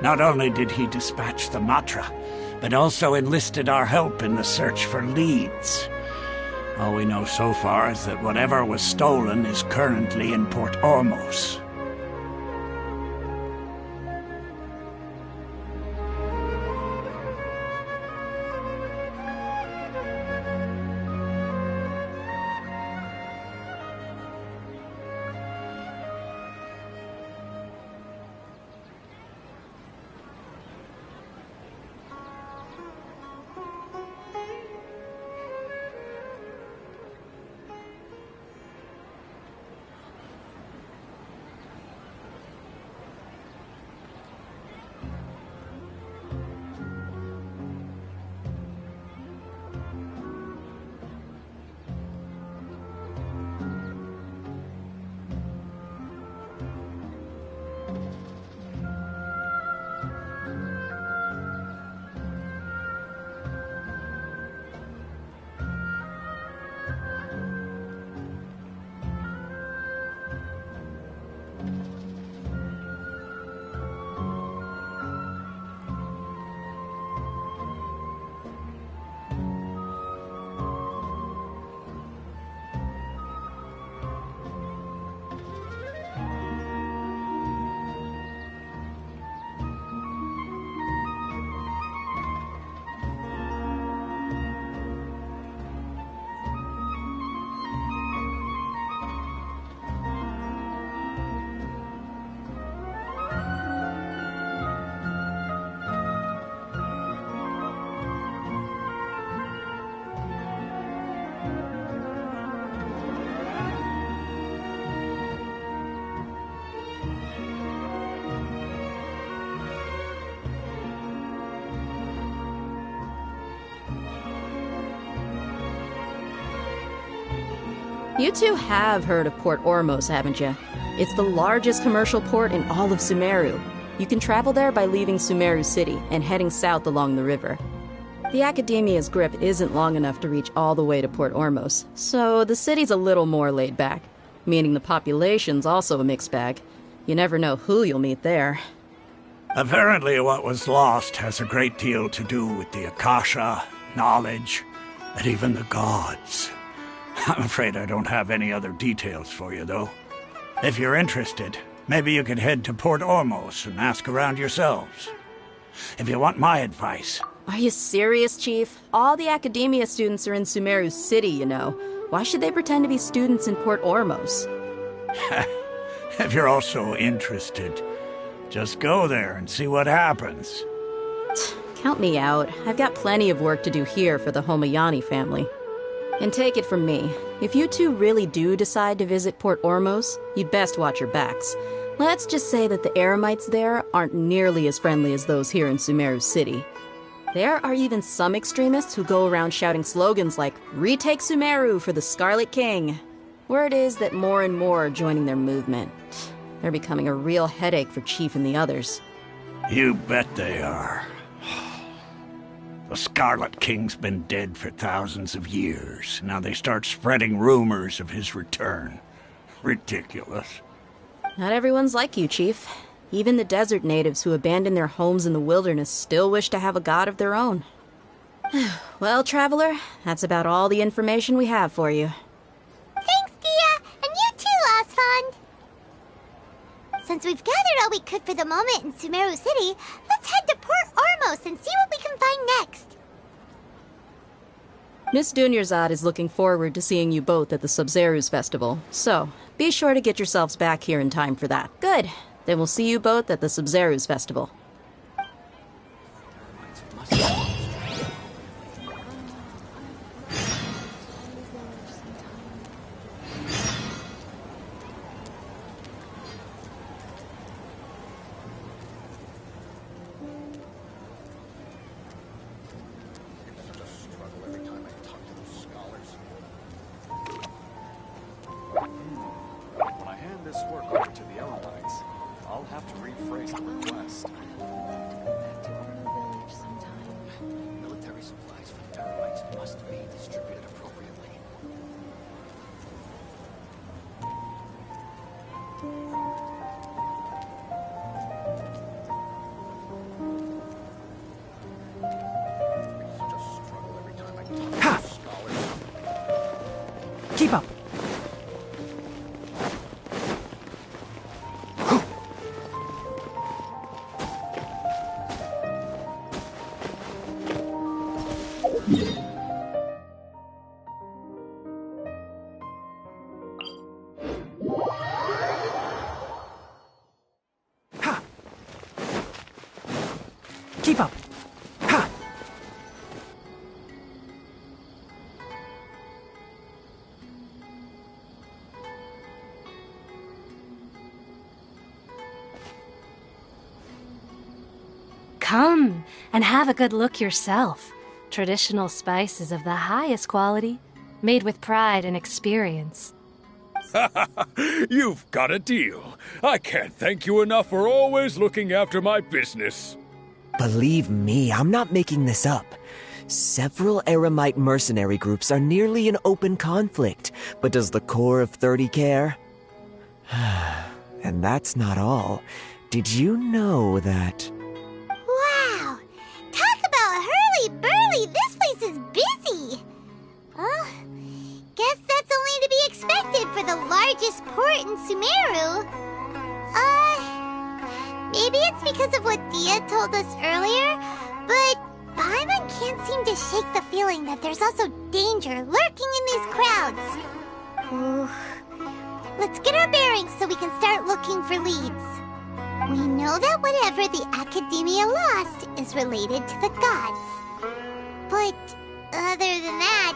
Not only did he dispatch the Matra, but also enlisted our help in the search for leads. All we know so far is that whatever was stolen is currently in Port Ormos. You two have heard of Port Ormos, haven't you? It's the largest commercial port in all of Sumeru. You can travel there by leaving Sumeru City and heading south along the river. The Academia's grip isn't long enough to reach all the way to Port Ormos, so the city's a little more laid back, meaning the population's also a mixed bag. You never know who you'll meet there. Apparently what was lost has a great deal to do with the Akasha, knowledge, and even the gods. I'm afraid I don't have any other details for you, though. If you're interested, maybe you could head to Port Ormos and ask around yourselves. If you want my advice... Are you serious, Chief? All the Academia students are in Sumeru City, you know. Why should they pretend to be students in Port Ormos? If you're also interested, just go there and see what happens. Count me out. I've got plenty of work to do here for the Homayani family. And take it from me, if you two really do decide to visit Port Ormos, you'd best watch your backs. Let's just say that the Eremites there aren't nearly as friendly as those here in Sumeru City. There are even some extremists who go around shouting slogans like, "Retake Sumeru for the Scarlet King." Word is that more and more are joining their movement. They're becoming a real headache for Chief and the others. You bet they are. The Scarlet King's been dead for thousands of years. Now they start spreading rumors of his return. Ridiculous. Not everyone's like you, Chief. Even the desert natives who abandoned their homes in the wilderness still wish to have a god of their own. Well, Traveler, that's about all the information we have for you. Thanks, Dia, and you too, Osfond. Since we've gathered all we could for the moment in Sumeru City, let's head to Port Ormos and see what we can find next. Miss Dunyarzad is looking forward to seeing you both at the Sub-Zerus Festival, so be sure to get yourselves back here in time for that. Good. Then we'll see you both at the Sub-Zerus Festival. Military supplies for the Eremites must be distributed appropriately. Keep up. Ha! Come and have a good look yourself. Traditional spices of the highest quality, made with pride and experience. You've got a deal. I can't thank you enough for always looking after my business. Believe me, I'm not making this up. Several Eremite mercenary groups are nearly in open conflict, but does the core of 30 care? And that's not all. Did you know that... Wow! Talk about hurly-burly! This place is busy! Oh, guess that's only to be expected for the largest port in Sumeru. Maybe it's because of what Dia told us earlier, but Paimon can't seem to shake the feeling that there's also danger lurking in these crowds. Ooh. Let's get our bearings so we can start looking for leads. We know that whatever the Academia lost is related to the gods. But other than that,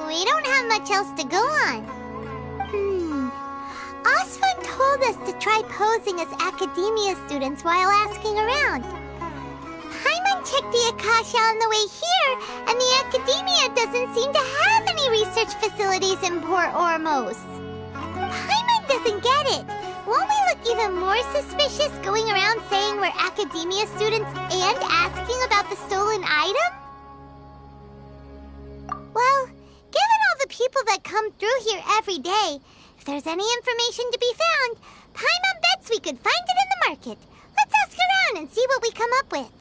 we don't have much else to go on. Osfun told us to try posing as Academia students while asking around. Paimon checked the Akasha on the way here, and the Academia doesn't seem to have any research facilities in Port Ormos. Paimon doesn't get it. Won't we look even more suspicious going around saying we're Academia students and asking about the stolen item? Well, given all the people that come through here every day, if there's any information to be found, Paimon bets we could find it in the market. Let's ask around and see what we come up with.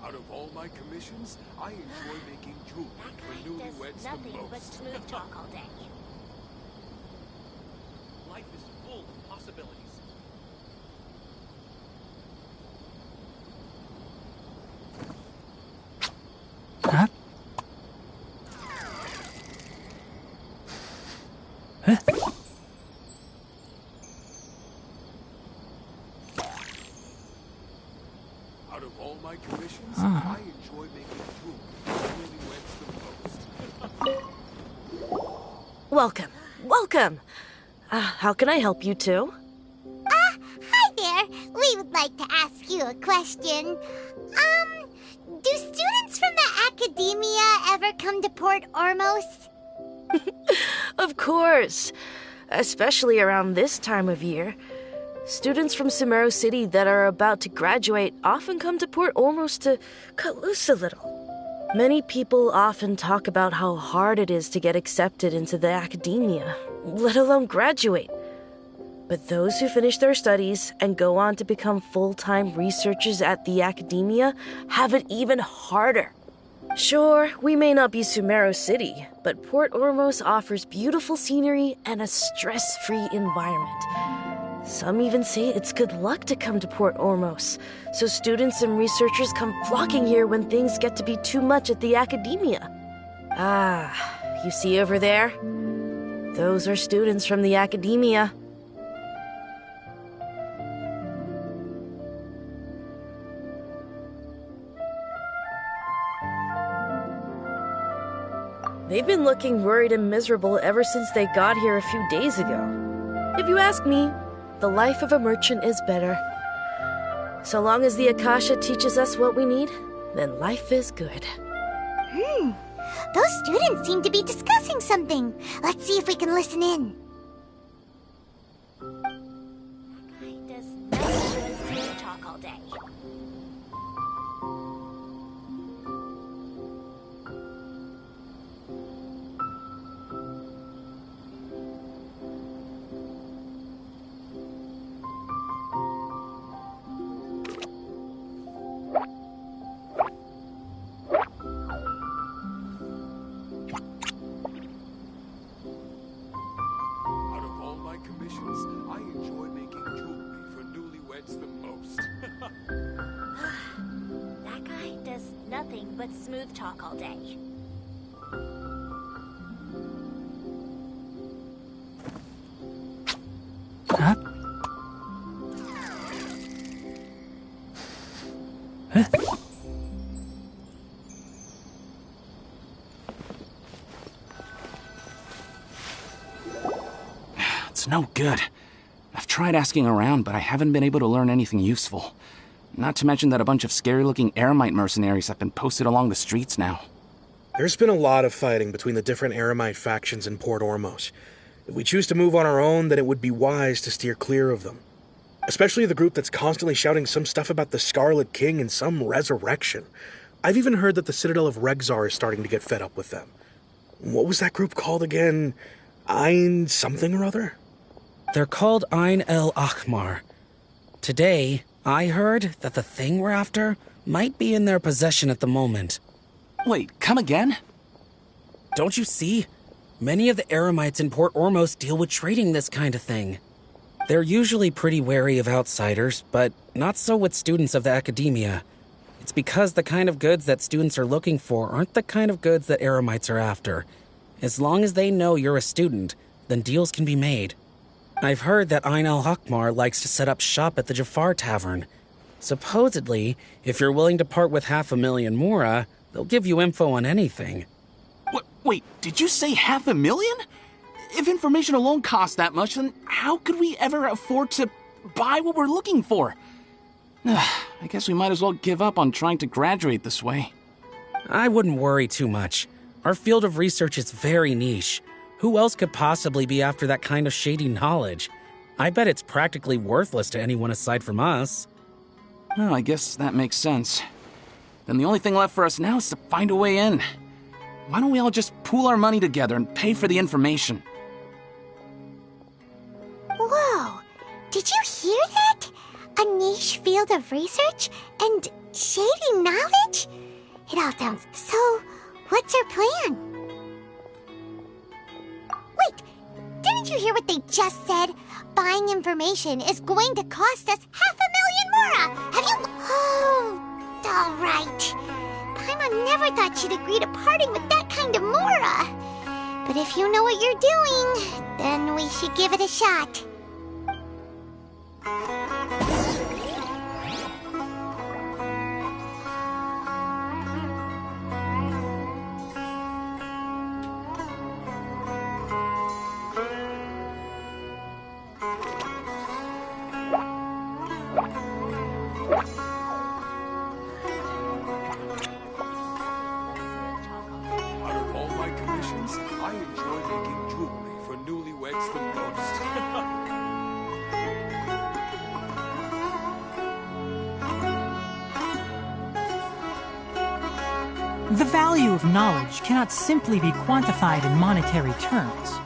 Out of all my commissions, I enjoy making jewelry for newlyweds the most. But smooth talk all day. Life is full of possibilities. Huh? Huh? Out of all my commissions, Ah. I enjoy making jewelry for newlyweds the most. Welcome. Welcome. How can I help you two? Hi there. We would like to ask you a question. Do students from the Academia ever come to Port Ormos? Of course. Especially around this time of year. Students from Sumeru City that are about to graduate often come to Port Ormos to cut loose a little. Many people often talk about how hard it is to get accepted into the Academia, let alone graduate. But those who finish their studies and go on to become full-time researchers at the Academia have it even harder. Sure, we may not be Sumeru City, but Port Ormos offers beautiful scenery and a stress-free environment. Some even say it's good luck to come to Port Ormos, so students and researchers come flocking here when things get to be too much at the Academia. You see over there? Those are students from the Academia. They've been looking worried and miserable ever since they got here a few days ago. If you ask me, the life of a merchant is better. So long as the Akasha teaches us what we need, then life is good. Those students seem to be discussing something. Let's see if we can listen in. Does nothing but smooth talk all day. nothing but smooth talk all day. Huh? Huh? It's no good. I've tried asking around, but I haven't been able to learn anything useful. Not to mention that a bunch of scary-looking Eremite mercenaries have been posted along the streets now. There's been a lot of fighting between the different Eremite factions in Port Ormos. If we choose to move on our own, then it would be wise to steer clear of them. Especially the group that's constantly shouting some stuff about the Scarlet King and some resurrection. I've even heard that the Citadel of Regzar is starting to get fed up with them. What was that group called again? Ein something or other? They're called Ein El Akhmar. Today, I heard that the thing we're after might be in their possession at the moment. Wait, come again? Don't you see? Many of the Eremites in Port Ormos deal with trading this kind of thing. They're usually pretty wary of outsiders, but not so with students of the academia. It's because the kind of goods that students are looking for aren't the kind of goods that Eremites are after. As long as they know you're a student, then deals can be made. I've heard that Ein al-Hakmar likes to set up shop at the Jafar Tavern. Supposedly, if you're willing to part with 500,000 mora, they'll give you info on anything. Wait, did you say 500,000? If information alone costs that much, then how could we ever afford to buy what we're looking for? I guess we might as well give up on trying to graduate this way. I wouldn't worry too much. Our field of research is very niche. Who else could possibly be after that kind of shady knowledge? I bet it's practically worthless to anyone aside from us. Oh, I guess that makes sense. Then the only thing left for us now is to find a way in. Why don't we all just pool our money together and pay for the information? Whoa! Did you hear that? A niche field of research and shady knowledge? It all sounds so... What's our plan? Wait, didn't you hear what they just said? Buying information is going to cost us 500,000 mora! Have you... Oh, all right. Paimon never thought she'd agree to parting with that kind of mora. But if you know what you're doing, then we should give it a shot. Out of all my commissions, I enjoy making jewelry for newlyweds the most. The value of knowledge cannot simply be quantified in monetary terms.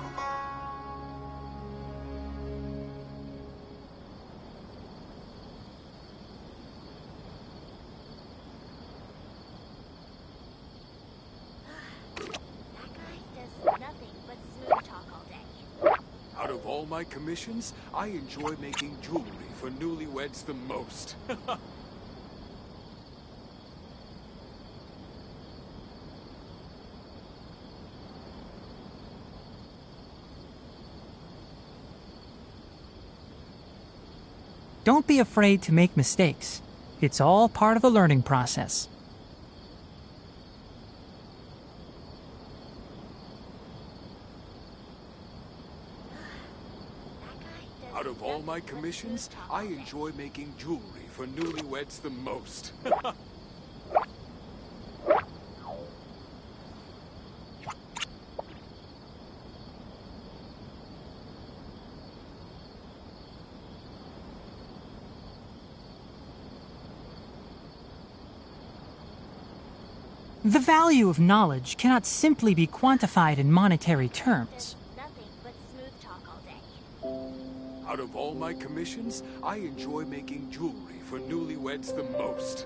Out of all my commissions, I enjoy making jewelry for newlyweds the most. Don't be afraid to make mistakes. It's all part of the learning process. Out of all my commissions, I enjoy making jewelry for newlyweds the most. The value of knowledge cannot simply be quantified in monetary terms. Out of all my commissions, I enjoy making jewelry for newlyweds the most.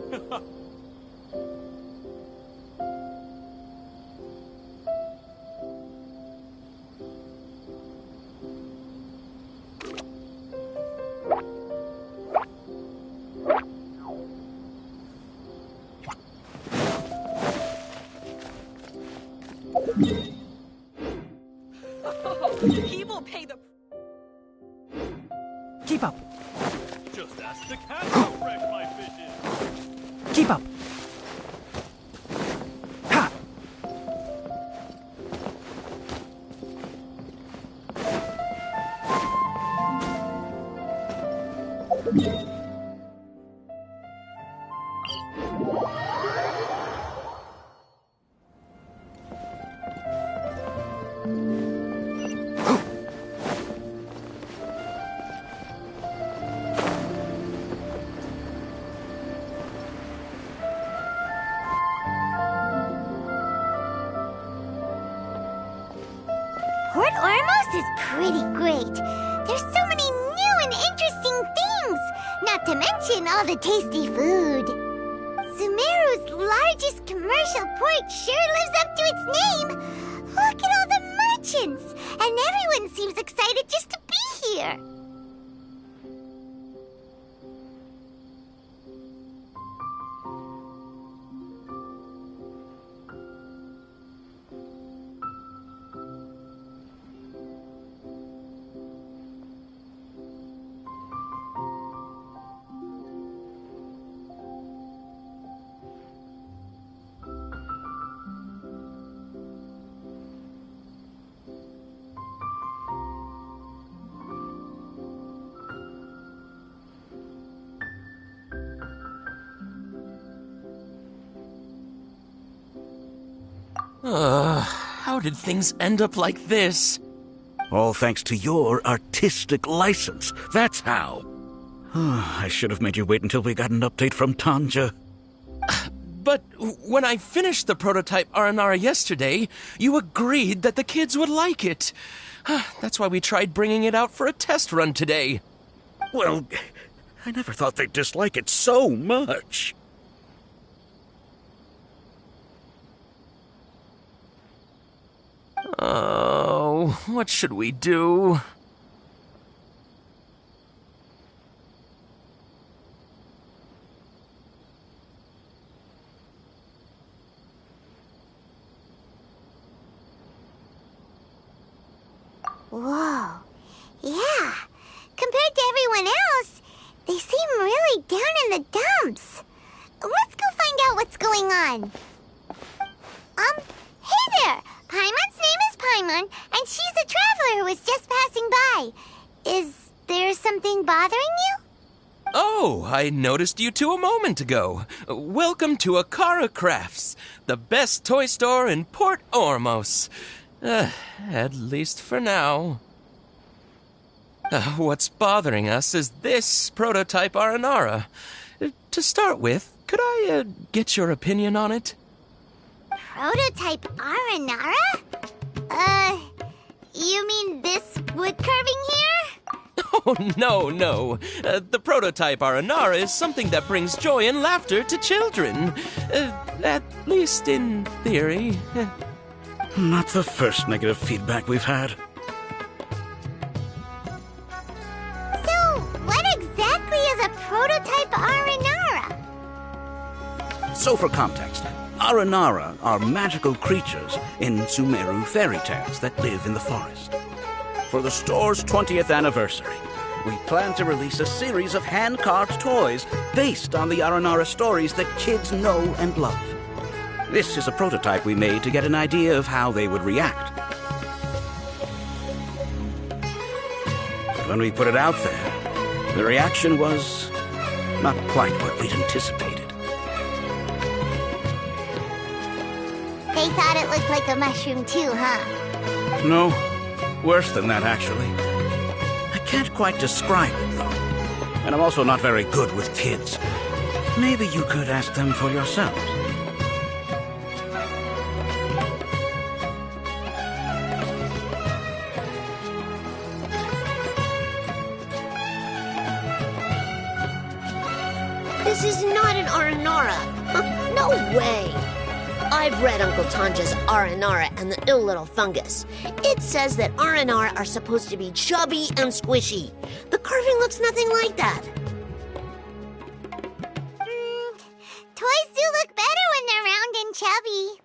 Keep up. Ha! Port Ormos is pretty great. There's so many new and interesting things, not to mention all the tasty food. Sumeru's largest commercial port sure lives up to its name. Look at all the merchants, and everyone seems excited just to be here. How did things end up like this? All thanks to your artistic license. That's how. I should have made you wait until we got an update from Tanja. But when I finished the prototype Aranara yesterday, you agreed that the kids would like it. That's why we tried bringing it out for a test run today. Well, I never thought they'd dislike it so much. Oh, what should we do? Whoa. Yeah. Compared to everyone else, they seem really down in the dumps. Let's go find out what's going on. Hey there! Paimon's name is Paimon, and she's a traveler who was just passing by. Is there something bothering you? Oh, I noticed you two a moment ago. Welcome to Akara Crafts, the best toy store in Port Ormos. At least for now. What's bothering us is this prototype Aranara. To start with, could I get your opinion on it? Prototype Aranara? You mean this wood carving here? Oh, no. The prototype Aranara is something that brings joy and laughter to children. At least in theory. Not the first negative feedback we've had. So, what exactly is a prototype Aranara? So for context, Aranara are magical creatures in Sumeru fairy tales that live in the forest. For the store's 20th anniversary, we plan to release a series of hand-carved toys based on the Aranara stories that kids know and love. This is a prototype we made to get an idea of how they would react. But when we put it out there, the reaction was not quite what we'd anticipated. They thought it looked like a mushroom too, huh? No, worse than that, actually. I can't quite describe it, though. And I'm also not very good with kids. Maybe you could ask them for yourselves. This is not an Aranara. No way. I've read Uncle Tanja's Aranara and the ill little fungus. It says that Aranara are supposed to be chubby and squishy. The carving looks nothing like that. Toys do look better when they're round and chubby.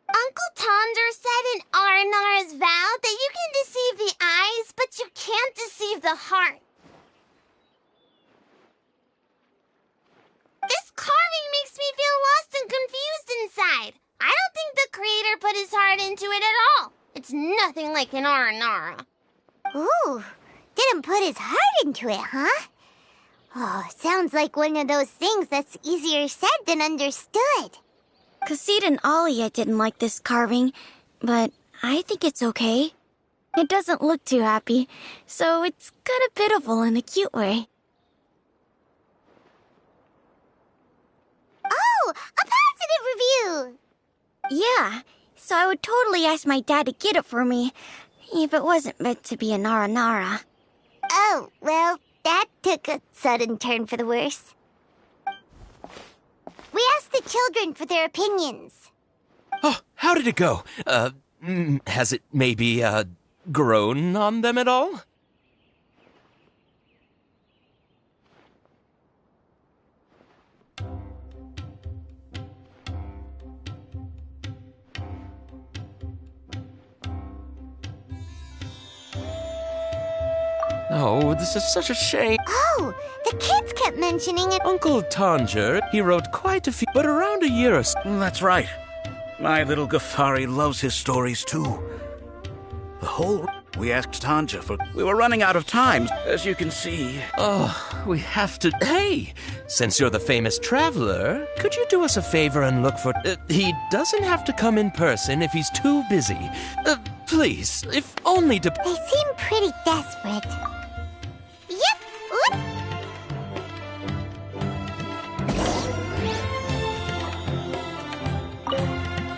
Uncle Tonder said in Aranara's vow that you can deceive the eyes, but you can't deceive the heart. This carving makes me into it at all. It's nothing like an Aranara. Ooh, didn't put his heart into it, huh? Oh, sounds like one of those things that's easier said than understood. Kassid and Alia didn't like this carving, but I think it's okay. It doesn't look too happy, so it's kind of pitiful in a cute way. Oh, a positive review! Yeah, so I would totally ask my dad to get it for me, if it wasn't meant to be an Aranara. Oh, well, that took a sudden turn for the worse. We asked the children for their opinions. Oh, how did it go? Has it maybe, grown on them at all? Oh, this is such a shame. Oh, the kids kept mentioning it. Uncle Tanger, he wrote quite a few, but around a year or so. That's right. My little Ghaffari loves his stories too. The whole... We asked Tanja for... We were running out of time, as you can see. Oh, we have to... Hey, since you're the famous traveler, could you do us a favor and look for... he doesn't have to come in person if he's too busy. Please, if only to... They seem pretty desperate. Yep, look.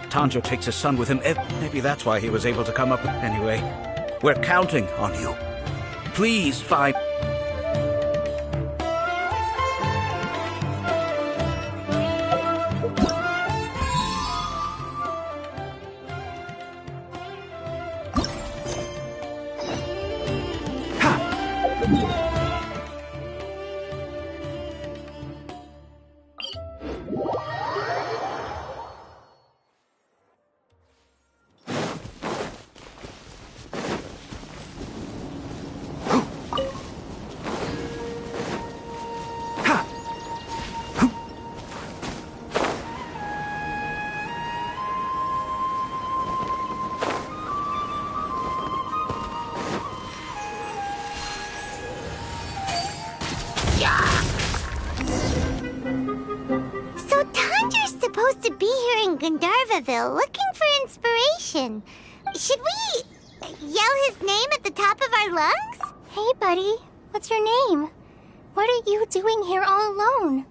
Tanjo takes his son with him. Maybe that's why he was able to come up. Anyway, we're counting on you. Please find... So Tanger's supposed to be here in Gandharvaville looking for inspiration. Should we yell his name at the top of our lungs? Hey, buddy. What's your name? What are you doing here all alone?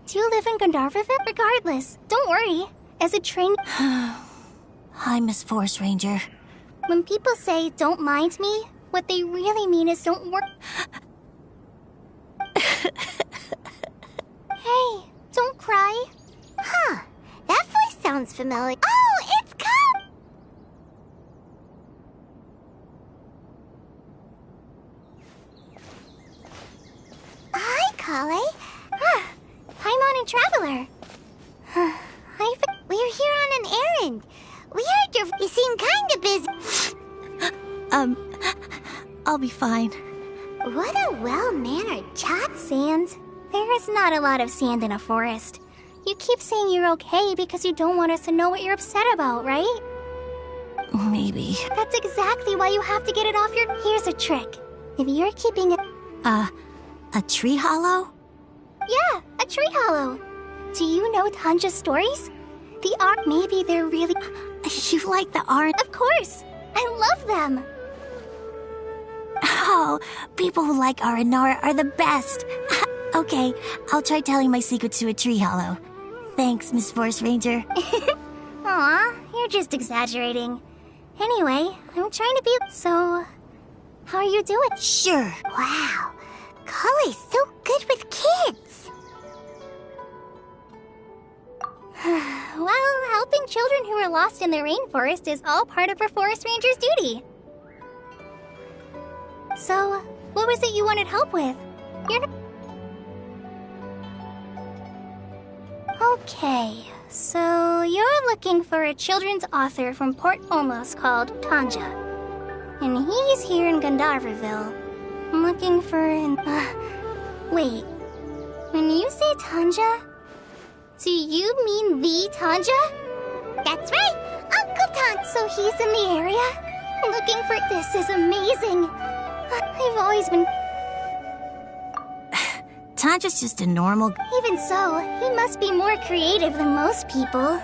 Do you live in Gandharvaville? Regardless, don't worry. As a train... Hi, Miss Force Ranger. When people say, don't mind me, what they really mean is don't worry... Hey, don't cry. Huh, that voice sounds familiar. Oh, it's Kale! Hi, Kale. Paimon and Traveler. We're here on an errand. We heard you seem kinda busy. I'll be fine. What a well-mannered child. Sand? There is not a lot of sand in a forest. You keep saying you're okay because you don't want us to know what you're upset about, right? Maybe. That's exactly why you have to get it off your... Here's a trick. If you're keeping it... A tree hollow? Yeah, a tree hollow. Do you know Tanja's stories? The art... Maybe they're really... You like the art? Of course. I love them. Oh, people who like Aranara are the best. Okay, I'll try telling my secret to a tree hollow. Thanks, Miss Force Ranger. Aw, you're just exaggerating. Anyway, I'm trying to be... So, how are you doing? Sure. Wow, Kale's so good with kids. Well, helping children who are lost in the rainforest is all part of a forest ranger's duty. So, what was it you wanted help with? You're not... Okay, so you're looking for a children's author from Port Olmos called Tanja. And he's here in Gandharvaville. I'm looking for an... wait. When you say Tanja, do you mean the Tanja? That's right, Uncle So he's in the area? Looking for this is amazing. I've always been... Tanja's just a normal... Even so, he must be more creative than most people.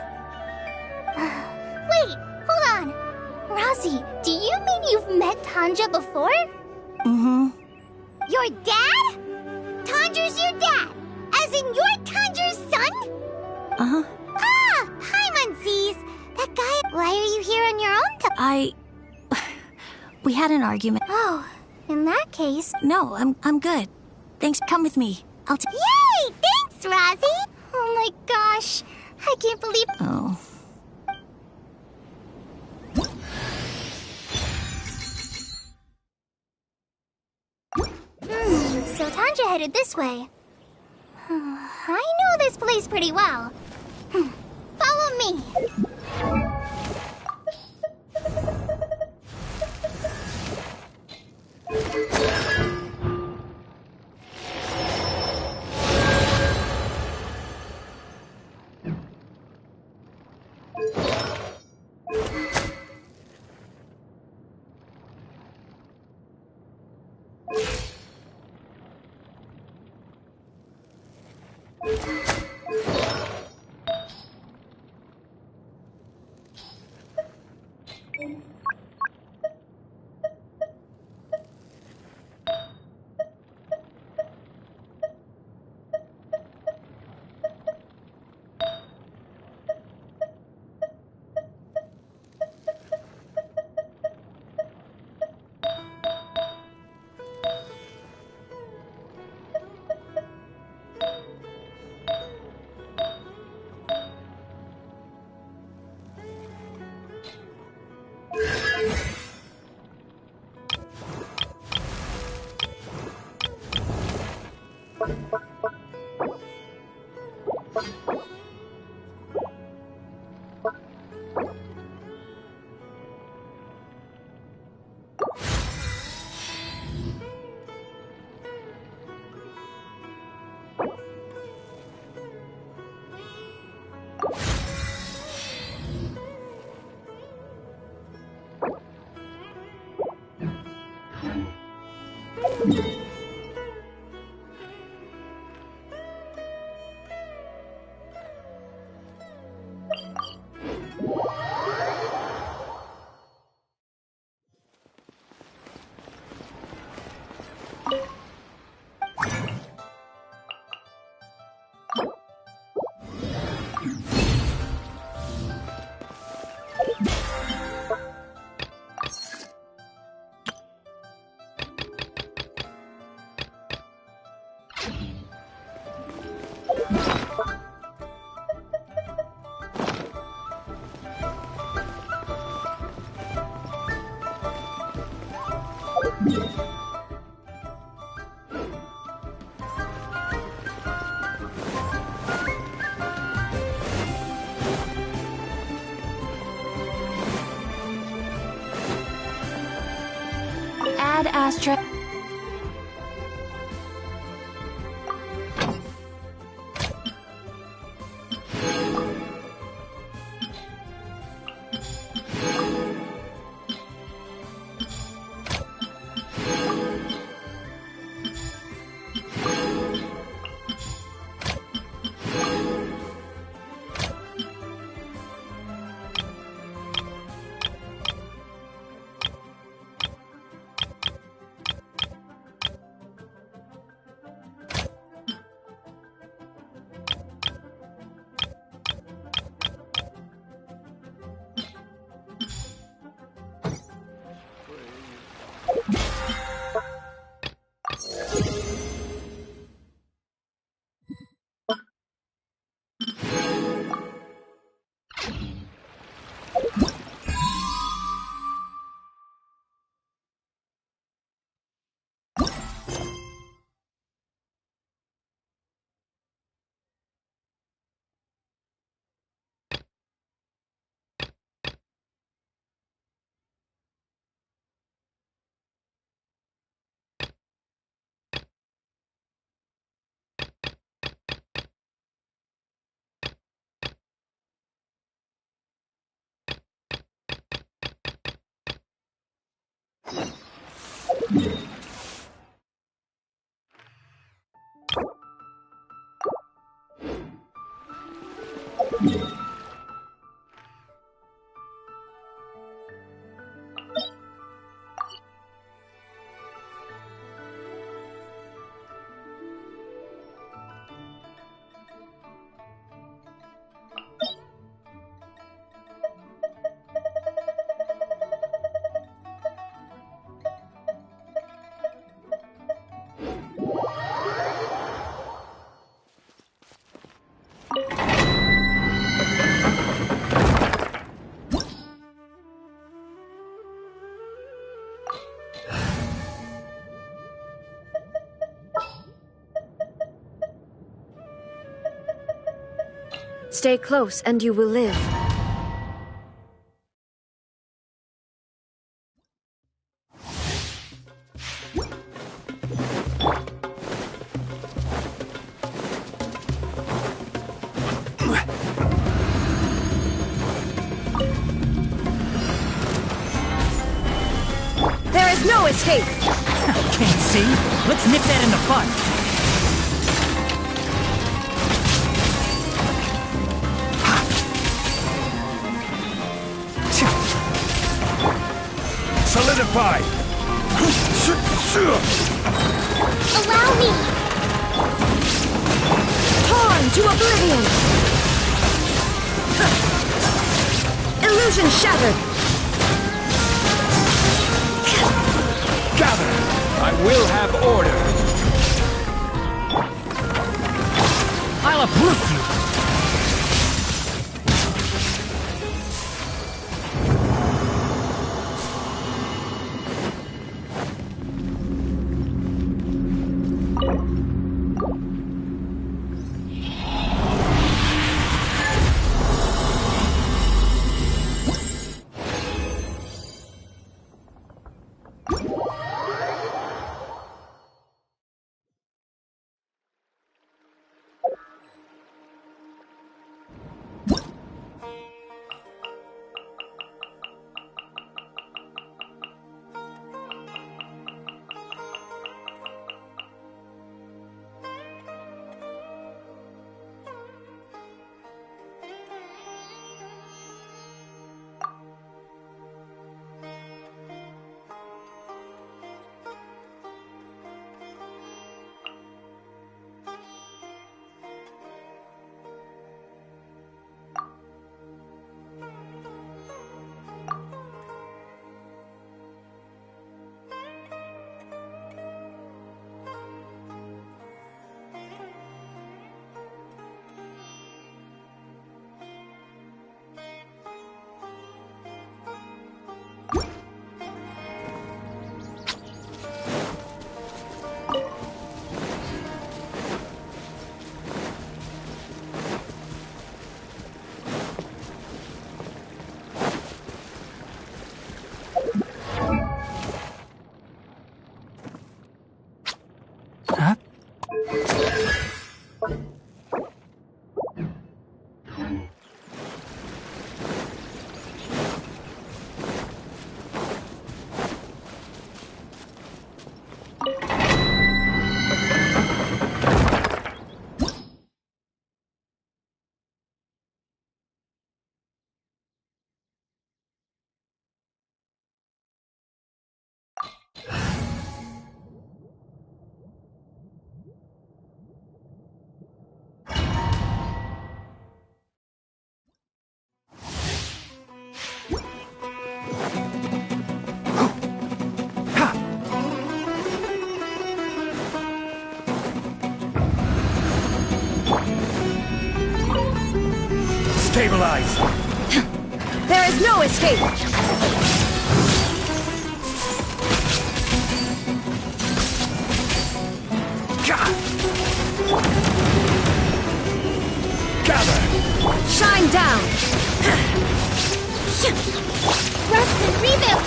Wait, hold on. Razi, do you mean you've met Tanja before? Mm-hmm. Your dad? Tanja's your dad? As in you're Tanja's son? Uh-huh. Ah! Paimon sees. That guy... Why are you here on your own? We had an argument. Oh, in that case... No, I'm good. Thanks, come with me. Yay! Thanks, Razi! Oh my gosh. I can't believe... Oh. So Tanja headed this way. I know this place pretty well. Follow me. Add Astra. Stay close and you will live. There is no escape! Can't see? Let's nip that in the bud. Solidify! Allow me! Torn to oblivion! Illusion shattered! Gather! I will have order! I'll uproot you! Stabilize! There is no escape! Gather! Shine down! Rest and rebuild!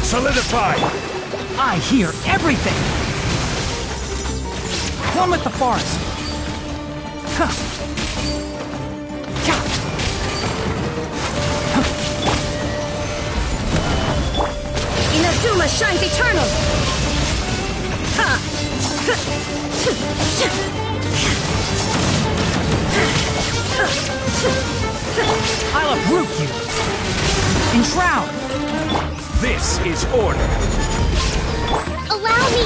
Solidify! I hear everything! One with the forest! Enough! Azuma shines eternal! I'll uproot you! Enshroud! This is order! Allow me!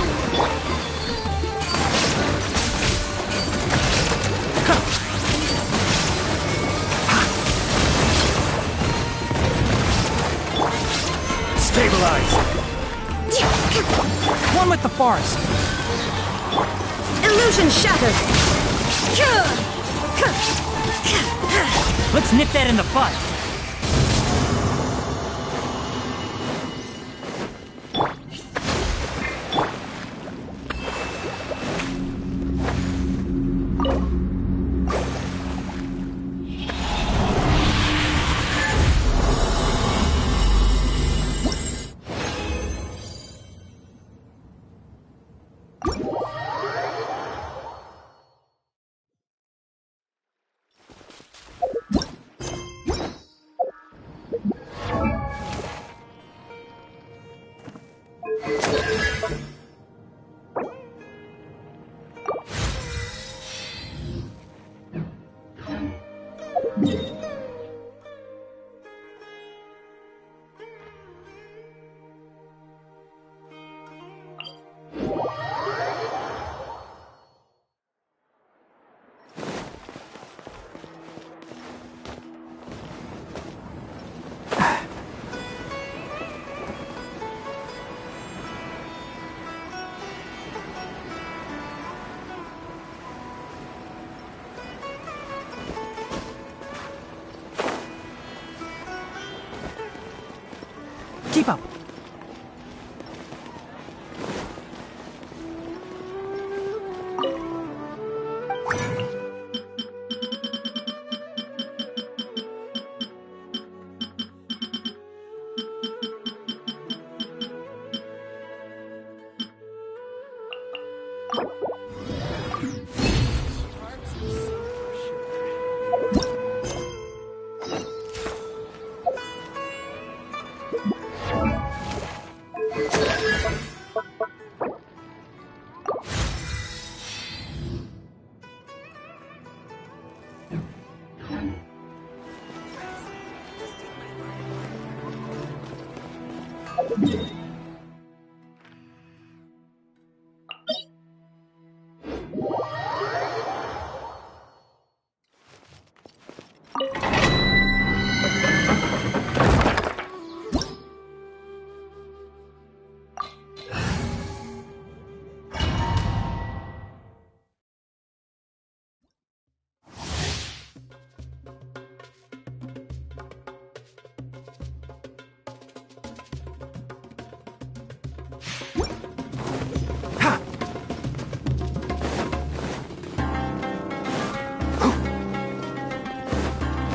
Stabilize! One with the forest! Illusion shattered! Let's nip that in the bud! Keep up!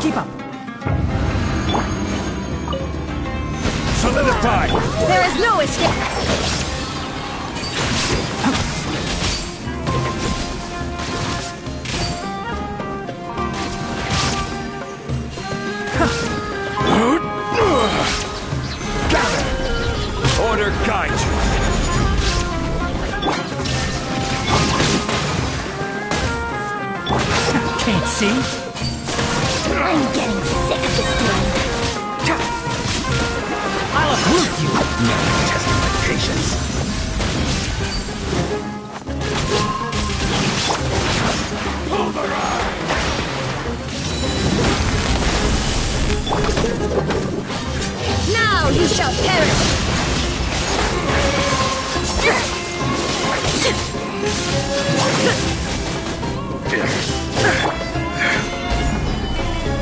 Keep up! Solidify! There is no escape! Gather! Order guide you! Can't see? I'm getting sick of this game. I'll uproot you! Never testing my patience. Now you shall perish!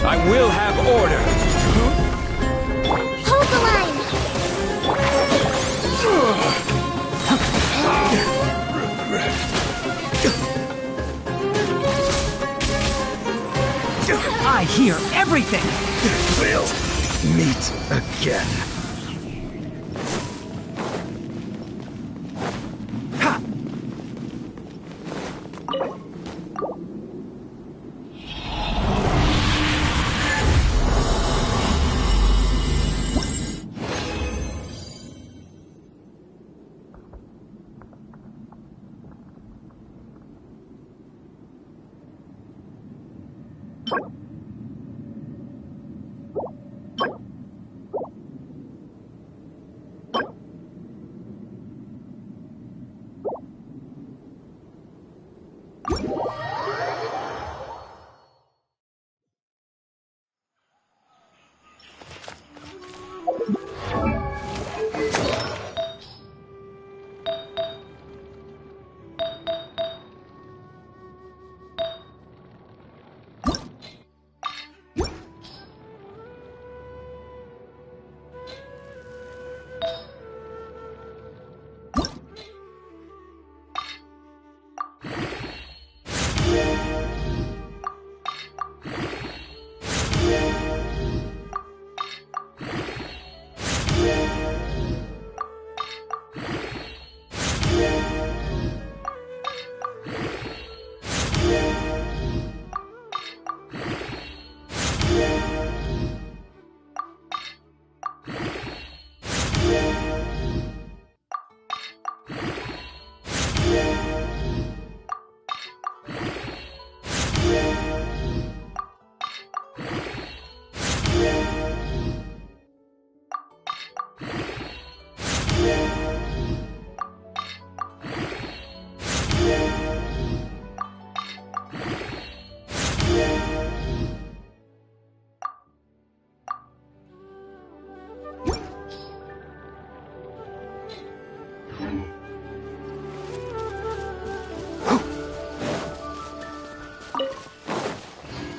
I will have order. Hold the line! I hear everything! We'll meet again.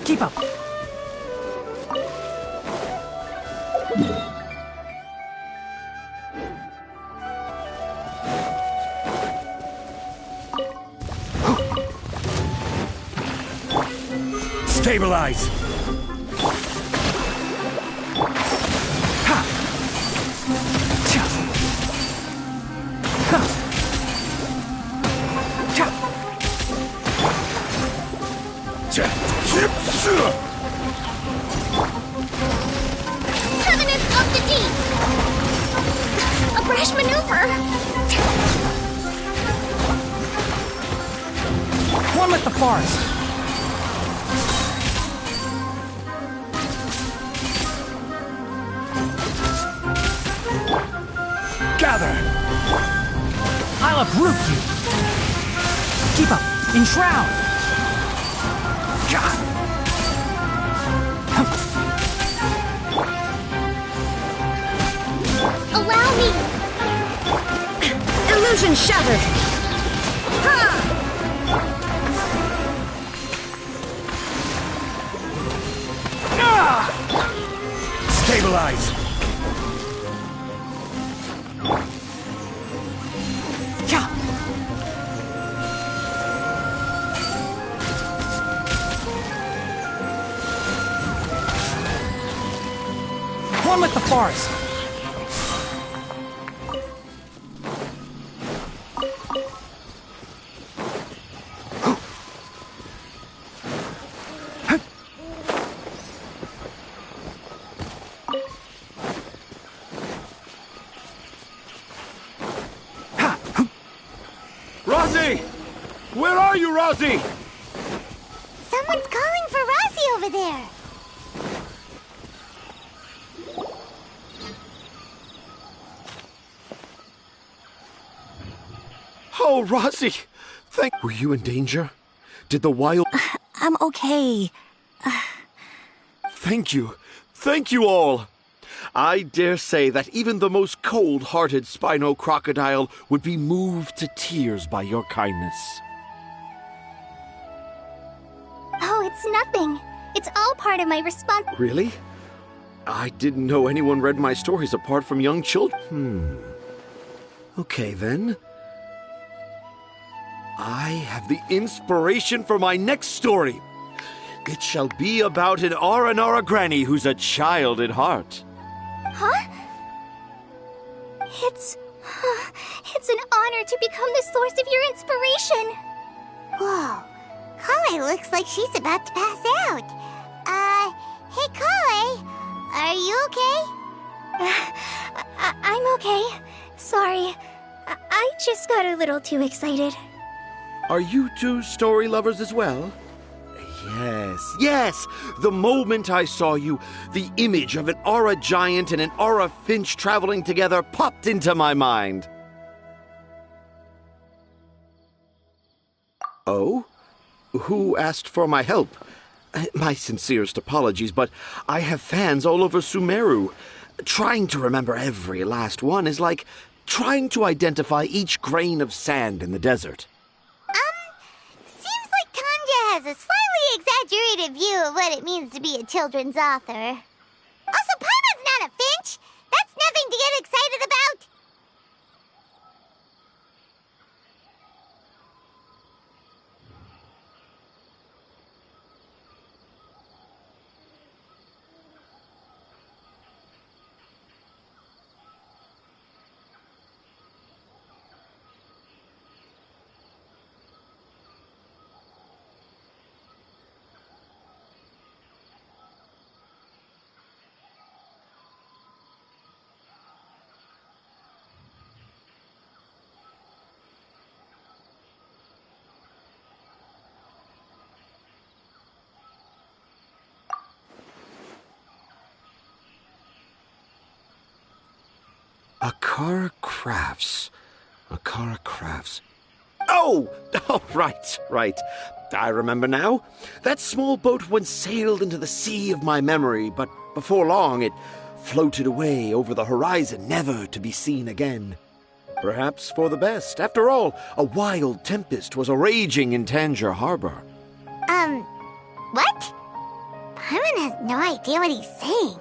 Keep up. Stabilize! Ha! Cha! Ha! Cha! Cha! Covenant of the Deep! A brash maneuver! One with the forest. Gather! I'll uproot you. Keep up. Enshroud. God! Allow me! Illusion shattered! Stabilize! One with the forest. Rosie! Where are you, Rosie? Someone's calling for Rosie over there. Oh, Rosie! Were you in danger? Did the wild... I'm okay. Thank you. Thank you all. I dare say that even the most cold-hearted Spino crocodile would be moved to tears by your kindness. Oh, it's nothing. It's all part of my response. Really? I didn't know anyone read my stories apart from young children. Okay, then. I have the inspiration for my next story. It shall be about an Aranara granny who's a child at heart. Huh? It's an honor to become the source of your inspiration. Whoa. Kale looks like she's about to pass out. Hey Kale, are you okay? I'm okay. Sorry. I just got a little too excited. Are you two story lovers as well? Yes. The moment I saw you, the image of an aura giant and an aura finch traveling together popped into my mind. Oh? Who asked for my help? My sincerest apologies, but I have fans all over Sumeru. Trying to remember every last one is like trying to identify each grain of sand in the desert. Seems like Tanja has a slightly exaggerated view of what it means to be a children's author. Also, Paimon's not a finch. That's nothing to get excited about. Akara Crafts. Oh, right. I remember now. That small boat once sailed into the sea of my memory, but before long it floated away over the horizon, never to be seen again. Perhaps for the best. After all, a wild tempest was a raging in Tangier Harbor. What? has no idea what he's saying.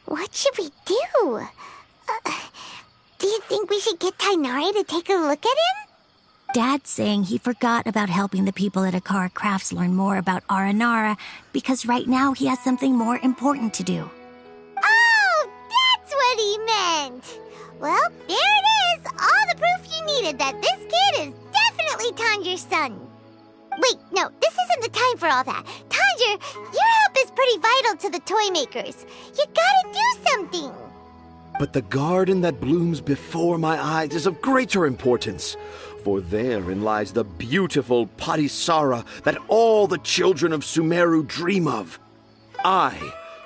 What should we do? Do you think we should get Tainari to take a look at him? Dad's saying he forgot about helping the people at Akara Crafts learn more about Aranara because right now he has something more important to do. Oh, that's what he meant! Well, there it is! All the proof you needed that this kid is definitely Tanjiro's son. Wait, no, this isn't the time for all that. Tanjiro, your help is pretty vital to the toy makers. You gotta do something. But the garden that blooms before my eyes is of greater importance, for therein lies the beautiful Patisara that all the children of Sumeru dream of. I,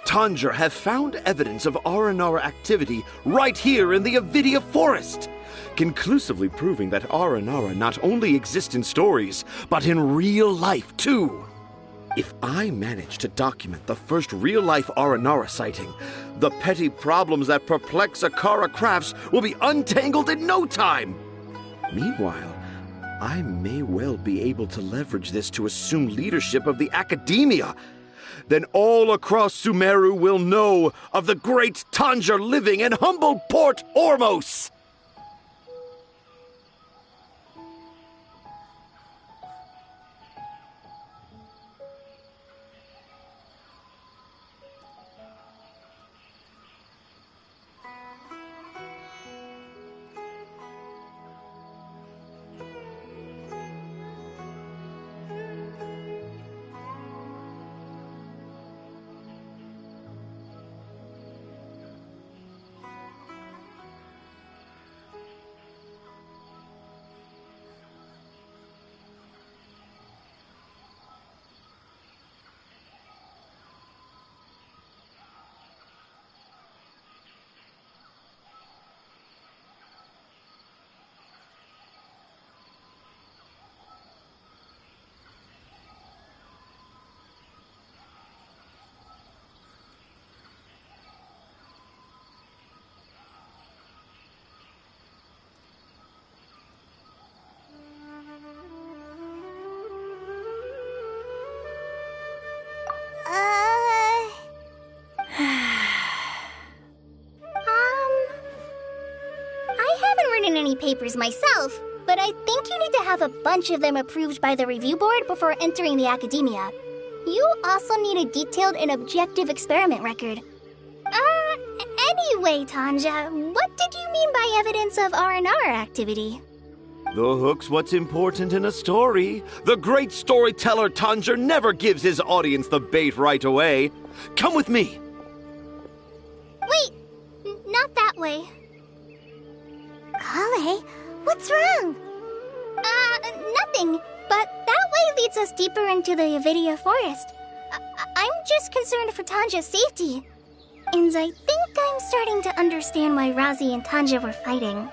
Tanjiro, have found evidence of Aranara activity right here in the Avidia forest, conclusively proving that Aranara not only exist in stories, but in real life too. If I manage to document the first real-life Aranara sighting, the petty problems that perplex Akara Crafts will be untangled in no time. Meanwhile, I may well be able to leverage this to assume leadership of the Academia. Then all across Sumeru will know of the great Tanjiro living in humble Port Ormos. Any papers myself, but I think you need to have a bunch of them approved by the review board before entering the Academia. You also need a detailed and objective experiment record. Anyway, Tanja, what did you mean by evidence of R&R activity? The hook's what's important in a story. The great storyteller Tanjiro never gives his audience the bait right away. Come with me. Wait, not that way. Kale, what's wrong? Nothing. But that way leads us deeper into the Avidia forest. I'm just concerned for Tanja's safety. And I think I'm starting to understand why Razi and Tanja were fighting.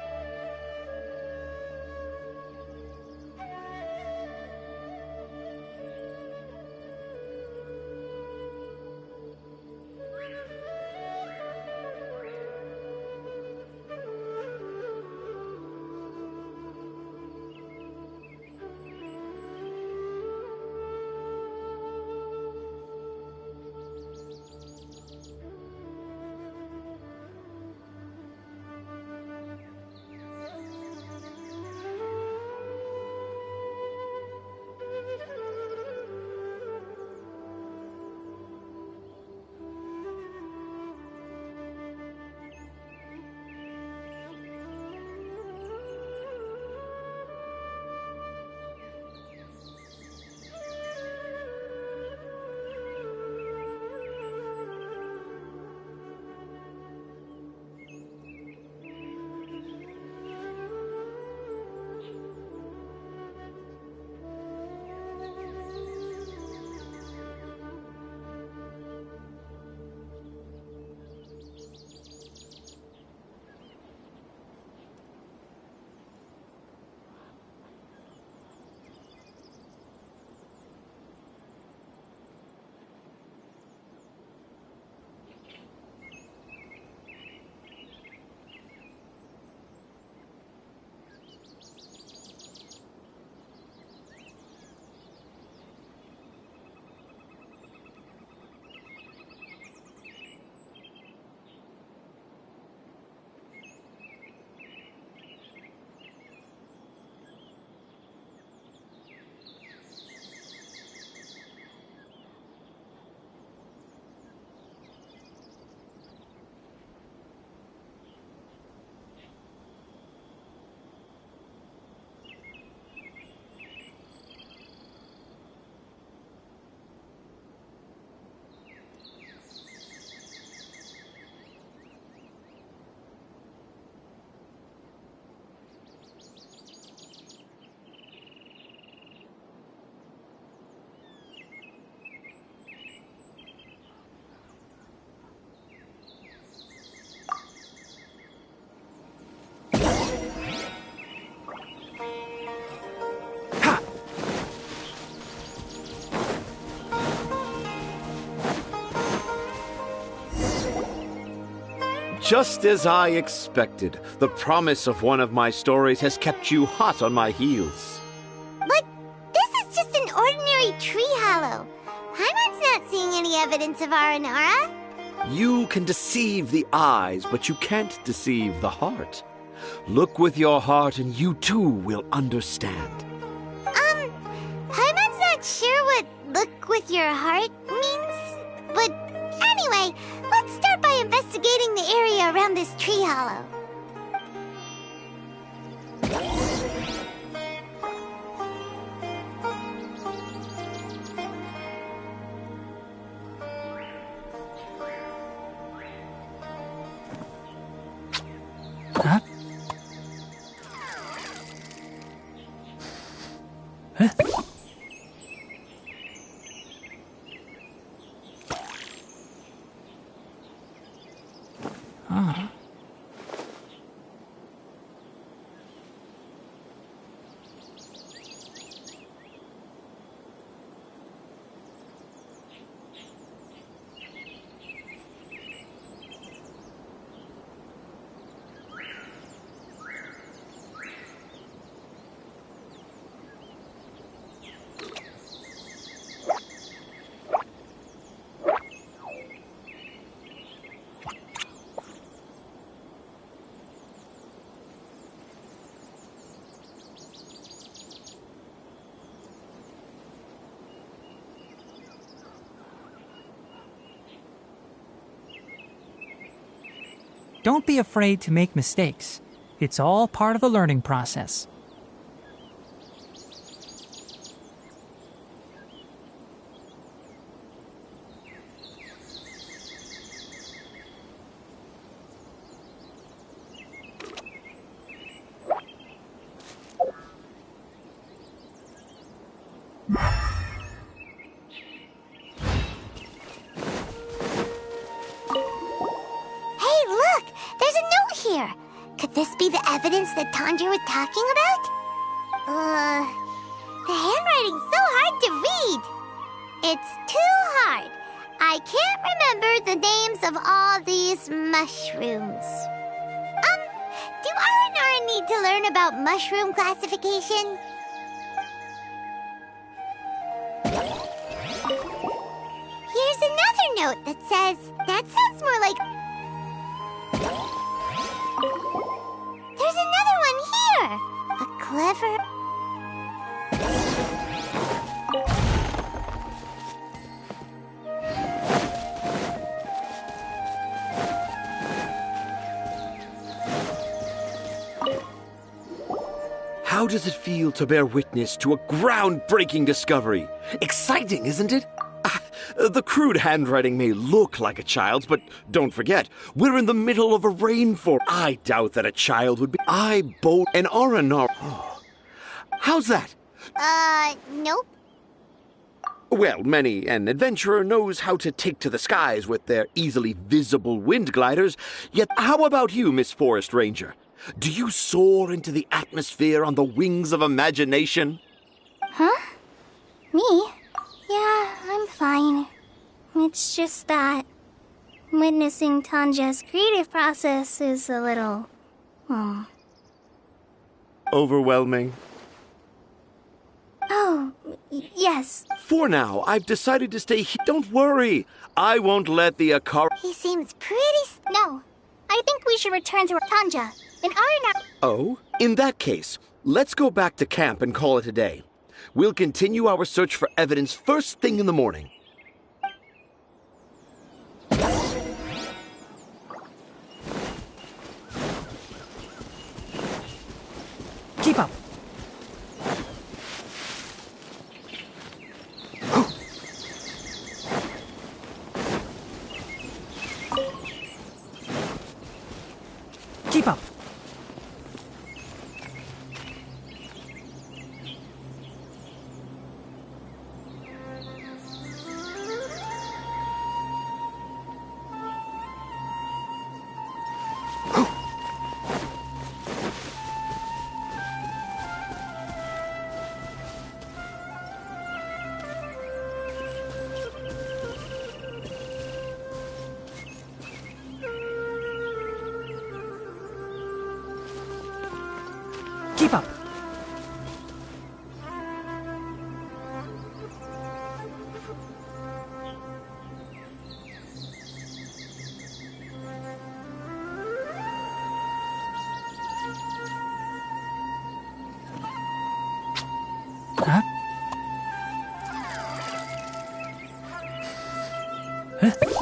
Just as I expected, the promise of one of my stories has kept you hot on my heels. But this is just an ordinary tree hollow. Paimon's not seeing any evidence of Aranara. You can deceive the eyes, but you can't deceive the heart. Look with your heart and you too will understand. Paimon's not sure what look with your heart means. But anyway, let's start by investigating the area around this tree hollow. Huh? Huh? Ah. Don't be afraid to make mistakes. It's all part of the learning process. Could this be the evidence that Tanja was talking about? The handwriting's so hard to read. It's too hard. I can't remember the names of all these mushrooms. Do Aranara need to learn about mushroom classification? Here's another note that says, that sounds more like... There's another one here! A clever... How does it feel to bear witness to a groundbreaking discovery? Exciting, isn't it? The crude handwriting may look like a child's, but don't forget, we're in the middle of a rainforest. I doubt that a child would be... I boat an Aranara. Oh. How's that? Nope. Well, many an adventurer knows how to take to the skies with their easily visible wind gliders. Yet how about you, Miss Forest Ranger? Do you soar into the atmosphere on the wings of imagination? Huh? Me? Yeah, I'm fine. It's just that witnessing Tanja's creative process is a little... Overwhelming. Oh, yes. For now, I've decided to stay here. Don't worry. I won't let the Akara... He seems pretty... No. I think we should return to Tanja. And Aranara... Oh? In that case, let's go back to camp and call it a day. We'll continue our search for evidence first thing in the morning. Keep up. Keep up. Keep up. Huh? Huh?